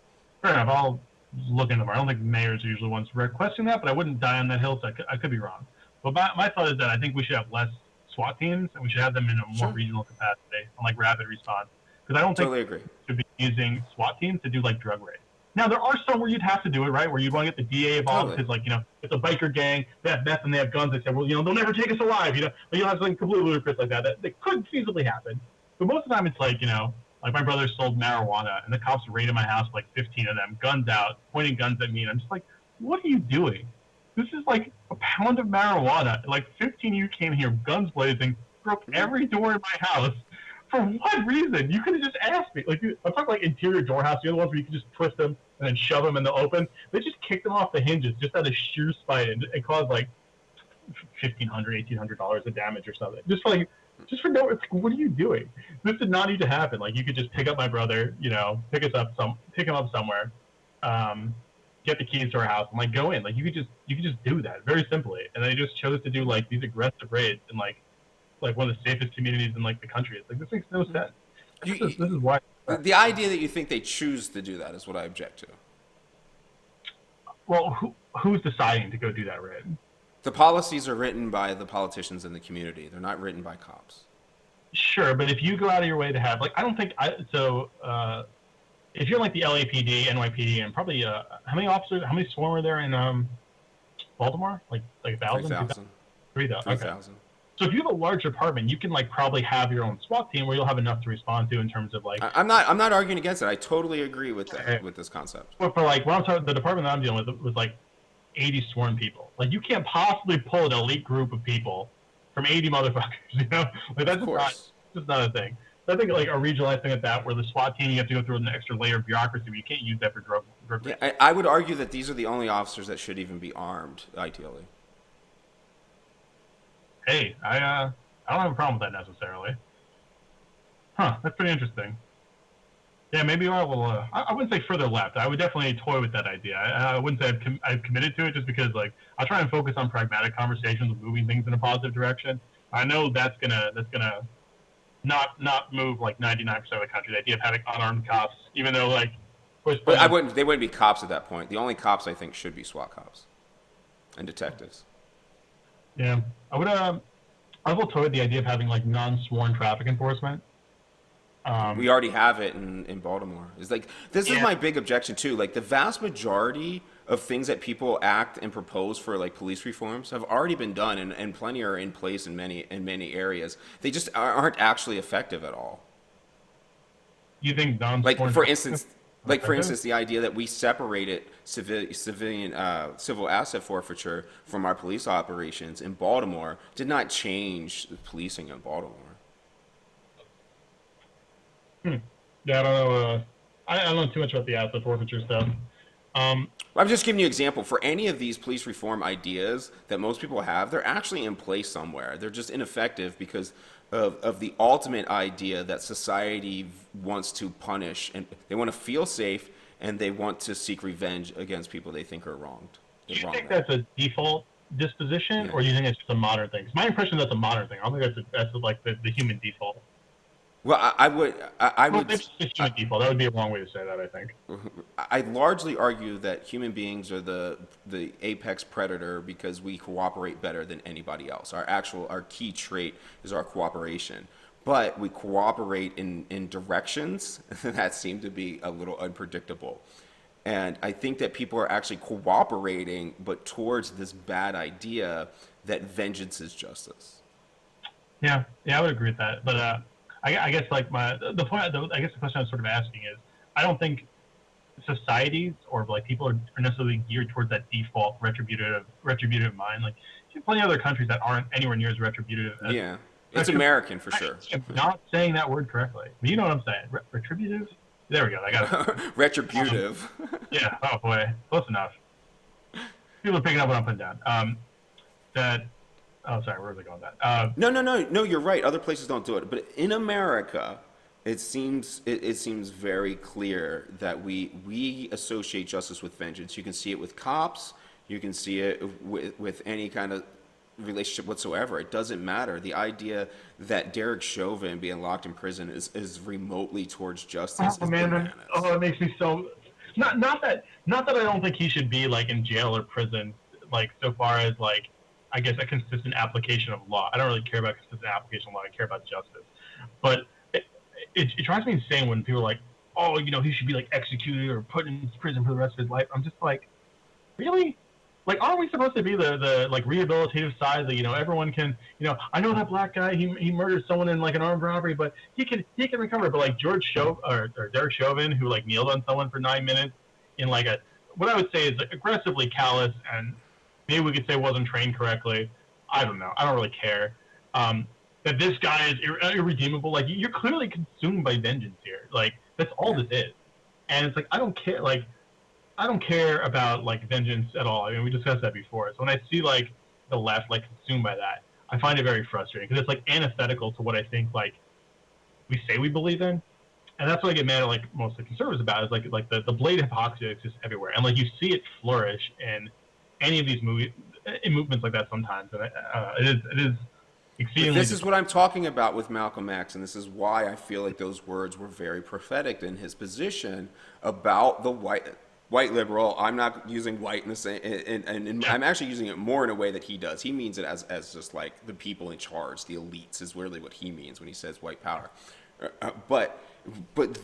Fair enough. I'll look into them. I don't think mayors are usually the ones requesting that, but I wouldn't die on that hill, so I could be wrong. But my thought is that I think we should have less SWAT teams, and we should have them in a more regional capacity on like rapid response. Because I don't think we should be using SWAT teams to do like drug raids. Now there are some where you'd have to do it, right? Where you'd want to get the DA involved because, like, you know, it's a biker gang, they have meth and they have guns. They say, well, you know, they'll never take us alive. You know, but you'll have something completely ludicrous like that could feasibly happen. But most of the time, it's like, you know, like my brother sold marijuana, and the cops raided my house, like 15 of them, guns out, pointing guns at me, and I'm just like, what are you doing? This is like a pound of marijuana. Like 15 of you came here, guns blazing, broke every door in my house. For what reason? You could have just asked me. Like, I'm talking like interior door house. The other ones where you can just twist them and then shove them in the open. They just kicked them off the hinges just out of sheer spite, and it caused like $1,500, $1,800 of damage or something. Just for no. It's, what are you doing? This did not need to happen. Like, you could just pick up my brother, you know, pick him up somewhere, get the keys to our house, and like go in. Like, you could just do that very simply. And they just chose to do like these aggressive raids and like one of the safest communities in like the country. It's like, this makes no sense. This is why. The idea that you think they choose to do that is what I object to. Well, who's deciding to go do that raid? The policies are written by the politicians in the community. They're not written by cops. Sure, but if you go out of your way to have, like, I don't think if you're like the LAPD, NYPD, and probably how many sworn were there in Baltimore? Like 1,000? 3,000. 3,000. Okay. So if you have a large department, you can like probably have your own SWAT team where you'll have enough to respond to in terms of like. I'm not arguing against it. I totally agree with that, with this concept. But for like, when I'm talking, the department that I'm dealing with was like 80 sworn people. Like, you can't possibly pull an elite group of people from 80 motherfuckers. You know, like that's just not a thing. So I think like a regionalized thing like that, where the SWAT team, you have to go through an extra layer of bureaucration, but you can't use that for drug. Yeah, I would argue that these are the only officers that should even be armed, ideally. Hey, I don't have a problem with that necessarily. Huh, that's pretty interesting. Yeah, maybe I will. I wouldn't say further left. I would definitely toy with that idea. I wouldn't say I've committed to it, just because like I try and focus on pragmatic conversations with moving things in a positive direction. I know that's gonna not move like 99% of the country. The idea of having unarmed cops, even though like. But they wouldn't be cops at that point. The only cops I think should be SWAT cops and detectives. Yeah, I would. I've also toyed the idea of having like non-sworn traffic enforcement. We already have it in Baltimore. It's like, this is Yeah. my big objection too. Like, the vast majority of things that people act and propose for like police reforms have already been done, and plenty are in place in many areas. They just aren't actually effective at all. You think non-sworn Like, for traffic instance, the idea that we separated civil asset forfeiture from our police operations in Baltimore did not change the policing in Baltimore. Yeah, I don't know. I don't know too much about the asset forfeiture stuff. I'm just giving you an example. For any of these police reform ideas that most people have, they're actually in place somewhere. They're just ineffective because of the ultimate idea that society wants to punish, and they want to feel safe, and they want to seek revenge against people they think are wronged. Do you think that's a default disposition, or do you think it's just a modern thing? 'Cause my impression is that's a modern thing. I don't think that's like the human default. Well, I would. It's human default. That would be a wrong way to say that, I think. I largely argue that human beings are the apex predator because we cooperate better than anybody else. Our key trait is our cooperation. But we cooperate in directions that seem to be a little unpredictable. And I think that people are actually cooperating, but towards this bad idea that vengeance is justice. Yeah, I would agree with that. But I guess like the question I was sort of asking is, I don't think societies or like people are necessarily geared towards that default retributive mind. Like, there's plenty of other countries that aren't anywhere near as retributive. Yeah, it's American for sure. I'm not saying that word correctly. But you know what I'm saying? Retributive. There we go. I got it. Retributive. Yeah. Oh boy, close enough. People are picking up what I'm putting down. Oh, sorry, where was I going with that? No, you're right. Other places don't do it. But in America, it seems very clear that we associate justice with vengeance. You can see it with cops. You can see it with any kind of relationship whatsoever. It doesn't matter. The idea that Derek Chauvin being locked in prison is remotely towards justice. Oh man, it makes me so... Not that I don't think he should be like in jail or prison, like so far as like, I guess, a consistent application of law. I don't really care about consistent application of law. I care about justice. But it drives me insane when people are like, oh, he should be like executed or put in prison for the rest of his life. I'm just like, really? Like, aren't we supposed to be the like rehabilitative side that, everyone can, I know that black guy, he murdered someone in like an armed robbery, but he can recover. But like Derek Chauvin, who like kneeled on someone for 9 minutes in like what I would say is like aggressively callous, and maybe we could say wasn't trained correctly. I don't know. I don't really care. That this guy is irredeemable. Like, you're clearly consumed by vengeance here. Like, that's all this is. And it's like, I don't care. Like, I don't care about like vengeance at all. I mean, we discussed that before. So when I see like the left like consumed by that, I find it very frustrating because it's like antithetical to what I think like we say we believe in. And that's what I get mad at like most of the conservatives about, is like the blatant hypocrisy exists everywhere. And like you see it flourish in any of these movements like that sometimes. And it is exceedingly... This is what I'm talking about with Malcolm X, and this is why I feel like those words were very prophetic in his position about the white liberal. I'm not using white in the same, and I'm actually using it more in a way that he does. He means it as just like the people in charge, the elites is really what he means when he says white power. But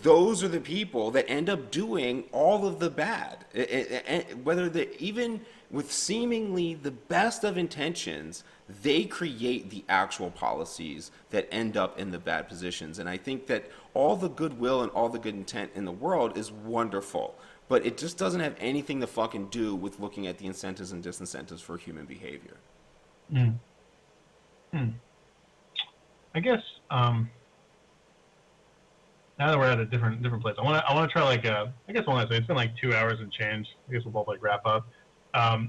those are the people that end up doing all of the bad, whether even with seemingly the best of intentions, they create the actual policies that end up in the bad positions. And I think that all the goodwill and all the good intent in the world is wonderful, but it just doesn't have anything to fucking do with looking at the incentives and disincentives for human behavior. I guess now that we're at a different place, I want to try like I guess one last thing. It's been like 2 hours and change. I guess we'll both like wrap up. I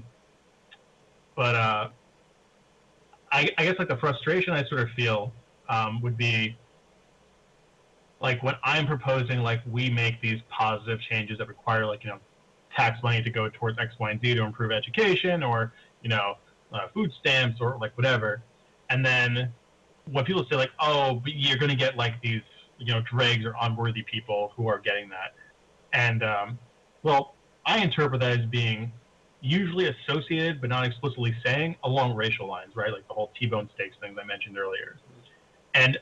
guess like the frustration I sort of feel would be like when I'm proposing like we make these positive changes that require like tax money to go towards X, Y, and Z to improve education, or food stamps, or like whatever, and then when people say like, oh, but you're going to get like these dregs or unworthy people who are getting that, and well, I interpret that as being usually associated but not explicitly saying along racial lines, right? Like the whole T-bone steaks thing that I mentioned earlier. And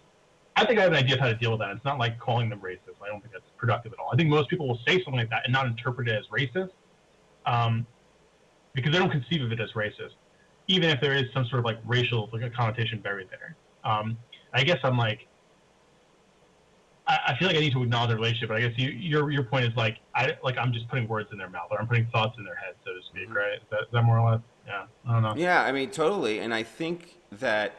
I think I have an idea of how to deal with that. It's not like calling them racist. I don't think that's productive at all. I think most people will say something like that and not interpret it as racist, because they don't conceive of it as racist, even if there is some sort of like racial like a connotation buried there. I guess I'm like, I feel like I need to acknowledge the relationship, but I guess your point is like I'm just putting words in their mouth, or I'm putting thoughts in their head, so to speak, right? Is that more or less? Yeah, I don't know. Yeah, I mean, totally. And I think that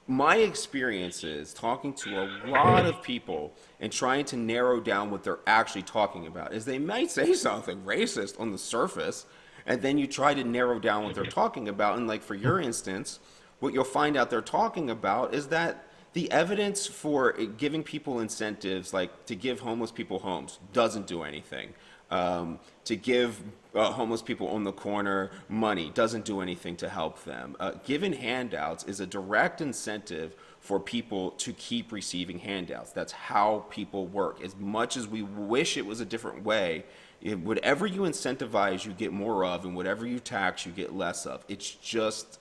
my experiences talking to a lot of people and trying to narrow down what they're actually talking about is they might say something racist on the surface, and then you try to narrow down what they're talking about. And like for your instance, what you'll find out they're talking about is that the evidence for giving people incentives, like to give homeless people homes, doesn't do anything. To give homeless people on the corner money doesn't do anything to help them. Giving handouts is a direct incentive for people to keep receiving handouts. That's how people work. As much as we wish it was a different way, whatever you incentivize, you get more of, and whatever you tax, you get less of. It's just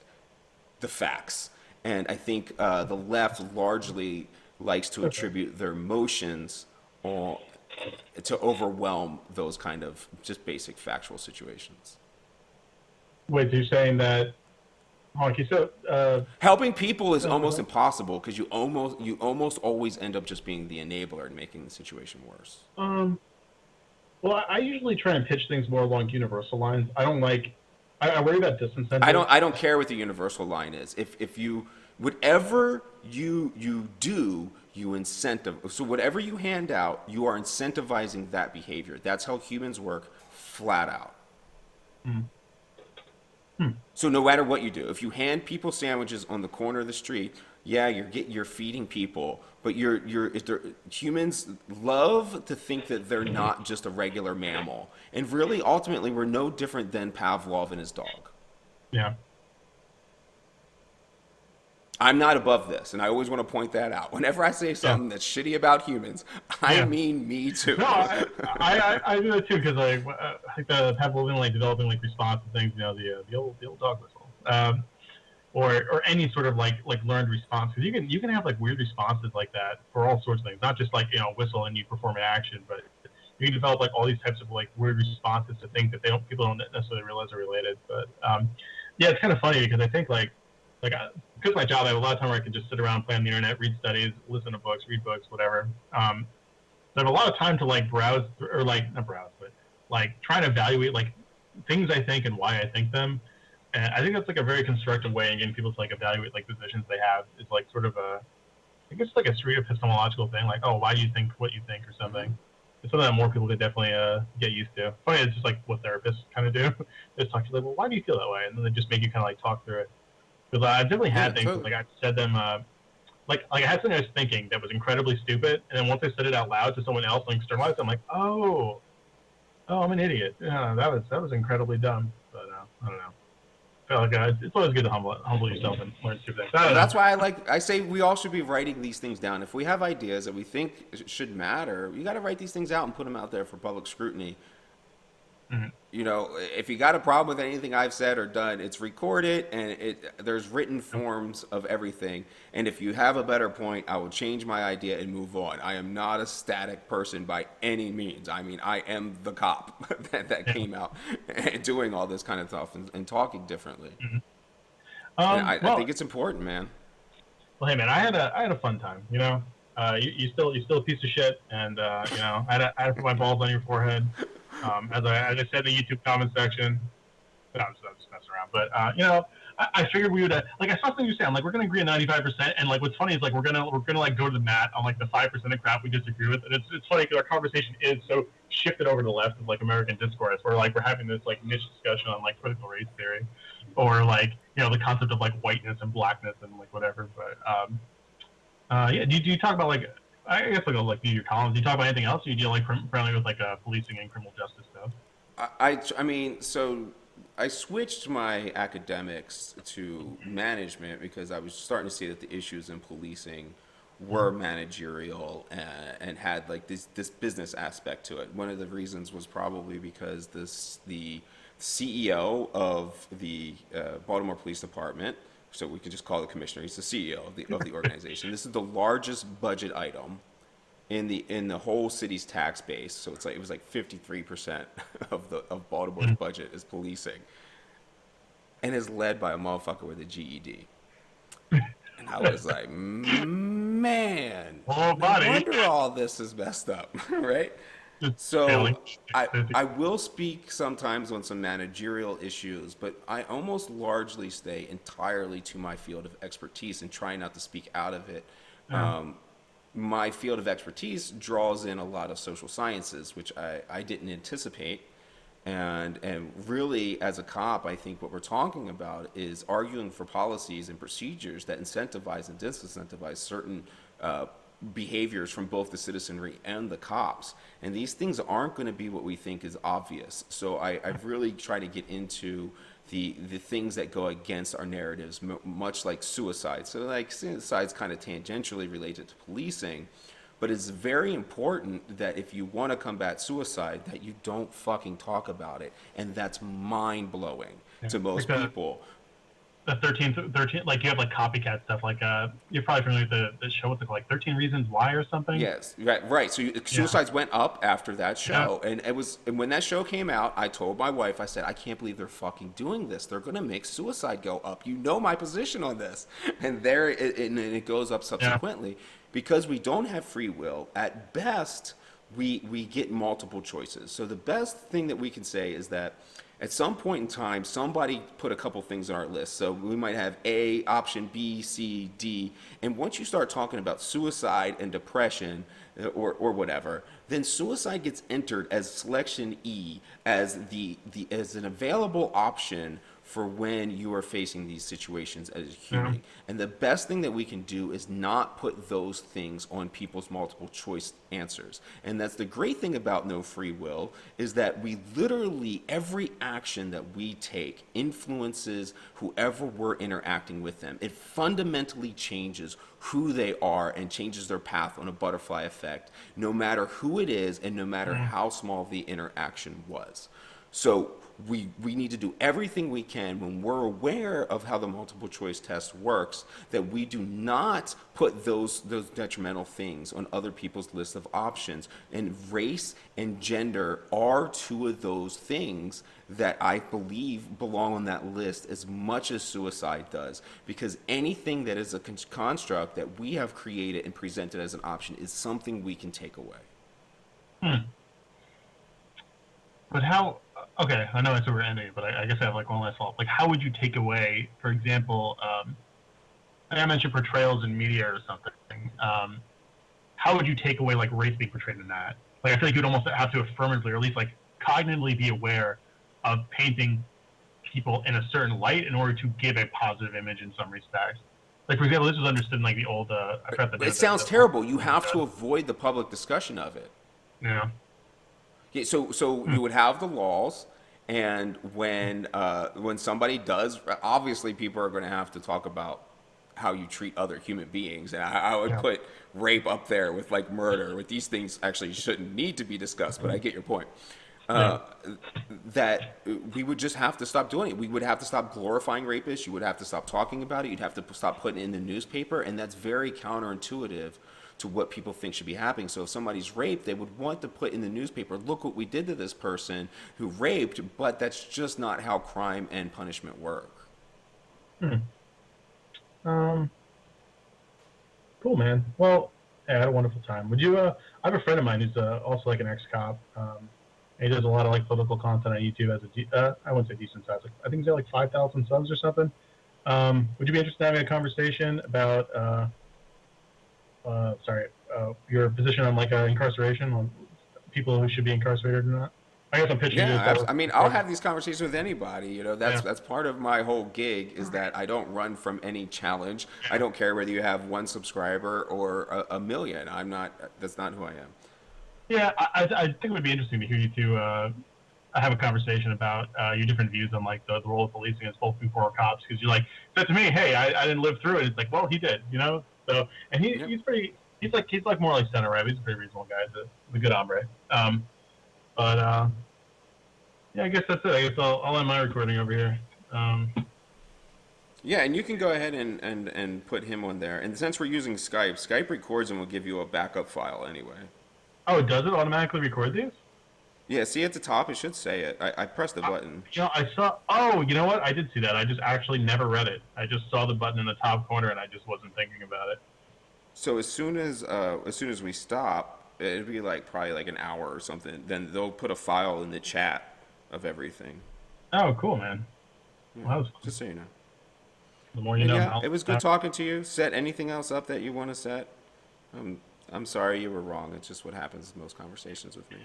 the facts. And I think the left largely likes to attribute their emotions to overwhelm those kind of just basic factual situations. Wait, so you're saying that, Honky, so helping people is almost impossible because you almost always end up just being the enabler and making the situation worse. Well, I usually try and pitch things more along universal lines. I don't like. I worry about disincentives. I don't care what the universal line is. If you whatever you do, you incentive. So whatever you hand out, you are incentivizing that behavior. That's how humans work, flat out. So no matter what you do, if you hand people sandwiches on the corner of the street, yeah, you're feeding people, but humans love to think that they're not just a regular mammal, and really, ultimately, we're no different than Pavlov and his dog. Yeah. I'm not above this, and I always want to point that out. Whenever I say something that's shitty about humans, I mean me too. No, I do that too, because like I think the Pavlovian like developing like response to things, you know, the old dog whistle, or any sort of like learned response, because you can have like weird responses like that for all sorts of things, not just like, you know, whistle and you perform an action, but you can develop like all these types of like weird responses to things that people don't necessarily realize are related. But yeah, it's kind of funny because I think like because my job, I have a lot of time where I can just sit around, play on the internet, read studies, listen to books, read books, whatever. So I have a lot of time to like browse, or like not browse, but like try to evaluate like things I think and why I think them. And I think that's like a very constructive way in getting people to like evaluate like positions they have. It's like sort of I think it's like a street epistemological thing, like, oh, why do you think what you think or something. It's something that more people could definitely get used to. Funny, it's just like what therapists kind of do. They just talk to you like, well, why do you feel that way? And then they just make you kind of like talk through it. Because I've definitely had things like I've said them, like I had something I was thinking that was incredibly stupid, and then once I said it out loud to someone else and externalized it, I'm like, oh, I'm an idiot. Yeah, that was incredibly dumb. But I don't know. I feel like it's always good to humble yourself and learn stupid things. That's why I say we all should be writing these things down. If we have ideas that we think should matter, you got to write these things out and put them out there for public scrutiny. Mm-hmm. You know, if you got a problem with anything I've said or done, it's recorded, and there's written forms of everything. And if you have a better point, I will change my idea and move on. I am not a static person by any means. I mean, I am the cop that came out and doing all this kind of stuff and talking differentally. Mm-hmm. I think it's important, man. Well, hey, man, I had a fun time. You know, you still a piece of shit, and you know, I had to put my balls on your forehead. As I said in the YouTube comment section, no, I'm just messing around. But you know, I figured we would like I saw something you said. I'm like, we're gonna agree on 95%, and like what's funny is like we're gonna like go to the mat on like the 5% of crap we disagree with. And it's funny because our conversation is so shifted over to the left of like American discourse, where like we're having this like niche discussion on like critical race theory, or like, you know, the concept of like whiteness and blackness and like whatever. But yeah, do you talk about like? I guess like do your columns. Do you talk about anything else? Or do you deal like primarily with like policing and criminal justice stuff? I mean, so I switched my academics to management because I was starting to see that the issues in policing were managerial and had like this business aspect to it. One of the reasons was probably because the CEO of the Baltimore Police Department, so we could just call the commissioner. He's the CEO of the organization. This is the largest budget item in the whole city's tax base. So it was like 53% of Baltimore's budget is policing, and is led by a motherfucker with a GED. And I was like, man, no wonder all this is messed up, right? So I will speak sometimes on some managerial issues, but I almost largely stay entirely to my field of expertise and try not to speak out of it. My field of expertise draws in a lot of social sciences, which I didn't anticipate. And really, as a cop, I think what we're talking about is arguing for policies and procedures that incentivize and disincentivize certain behaviors from both the citizenry and the cops. And these things aren't going to be what we think is obvious. So I've really tried to get into the things that go against our narratives, much like suicide. So like suicide's kind of tangentially related to policing, but it's very important that if you want to combat suicide, that you don't fucking talk about it. And that's mind-blowing to most people. The 13, like you have like copycat stuff, like you're probably familiar with the show with like 13 Reasons Why or something. Yes, right. So suicides went up after that show, and when that show came out, I told my wife, I said, I can't believe they're fucking doing this. They're gonna make suicide go up. You know my position on this, and it goes up subsequently because we don't have free will. At best, we get multiple choices. So the best thing that we can say is that at some point in time, somebody put a couple things on our list. So we might have A, option B, C, D. And once you start talking about suicide and depression or whatever, then suicide gets entered as selection E, as as an available option for when you are facing these situations as a human. And the best thing that we can do is not put those things on people's multiple choice answers. And that's the great thing about no free will, is that we literally, every action that we take influences whoever we're interacting with them. It fundamentally changes who they are and changes their path on a butterfly effect, no matter who it is and no matter how small the interaction was. So we need to do everything we can when we're aware of how the multiple choice test works, that we do not put those detrimental things on other people's list of options. And race and gender are two of those things that I believe belong on that list as much as suicide does, because anything that is a construct that we have created and presented as an option is something we can take away. But how? Okay, I know that's where we're ending, but I guess I have like one last thought. Like, how would you take away, for example, I mentioned portrayals in media or something. How would you take away like race being portrayed in that? Like, I feel like you'd almost have to affirmatively, or at least like cognitively, be aware of painting people in a certain light in order to give a positive image in some respects. Like, for example, this was understood in like the old. It sounds terrible. You have to avoid the public discussion of it. Yeah. Yeah, so you would have the laws, and when somebody does, obviously people are going to have to talk about how you treat other human beings, and I would put rape up there with like murder. With these things actually shouldn't need to be discussed, but I get your point. That we would just have to stop doing it. We would have to stop glorifying rapists. You would have to stop talking about it. You'd have to stop putting it in the newspaper, and that's very counterintuitive to what people think should be happening. So if somebody's raped, they would want to put in the newspaper, look what we did to this person who raped, but that's just not how crime and punishment work. Cool, man. Well, I had a wonderful time. Would you, I have a friend of mine who's also like an ex-cop. He does a lot of like political content on YouTube as I wouldn't say decent size. I think he's got like 5,000 subs or something. Would you be interested in having a conversation about, your position on like incarceration, on people who should be incarcerated or not? I guess I'm pitching you. I mean, I'll have these conversations with anybody. You know, that's part of my whole gig, is that I don't run from any challenge. I don't care whether you have 1 subscriber or a million. That's not who I am. Yeah, I think it would be interesting to hear you two have a conversation about your different views on like the role of policing as both before cops. Because you're like, said to me, hey, I didn't live through it. It's like, well, he did, you know. So, and he's pretty. He's like more like center right. He's a pretty reasonable guy. He's a good hombre. Yeah, I guess that's it. I guess I'll end my recording over here. Yeah, and you can go ahead and put him on there. And since we're using Skype, Skype records and will give you a backup file anyway. Oh, does it automatically record these? Yeah, see at the top, it should say it. I pressed the button. You know, I saw. Oh, you know what? I did see that. I just actually never read it. I just saw the button in the top corner, and I just wasn't thinking about it. So as soon as we stop, it'd be like probably like an hour or something. Then they'll put a file in the chat of everything. Oh, cool, man. Yeah, Well, that was fun. just so you know. The more you And know. yeah, it was good talking to you. Set anything else up that you want to set. I'm sorry you were wrong. It's just what happens in most conversations with me.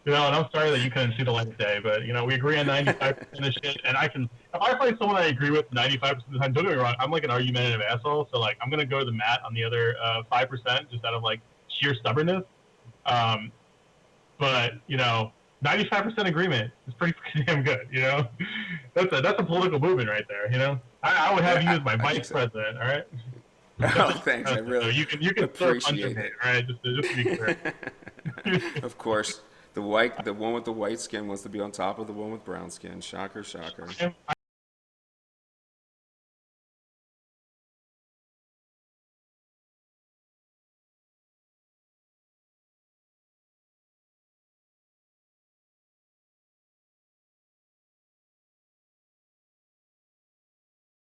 You know, and I'm sorry that you couldn't see the light of day, but, you know, we agree on 95% of shit, and if I find someone I agree with 95% of the time, don't get me wrong, I'm like an argumentative asshole, so, like, I'm going to go to the mat on the other 5% just out of, like, sheer stubbornness. But, you know, 95% agreement is pretty damn good, you know? That's a political movement right there, you know? I would have you as my vice president, all right? Oh, thanks. I really you can appreciate it. All right, just to be clear. Of course, the one with the white skin wants to be on top of the one with brown skin. Shocker, shocker.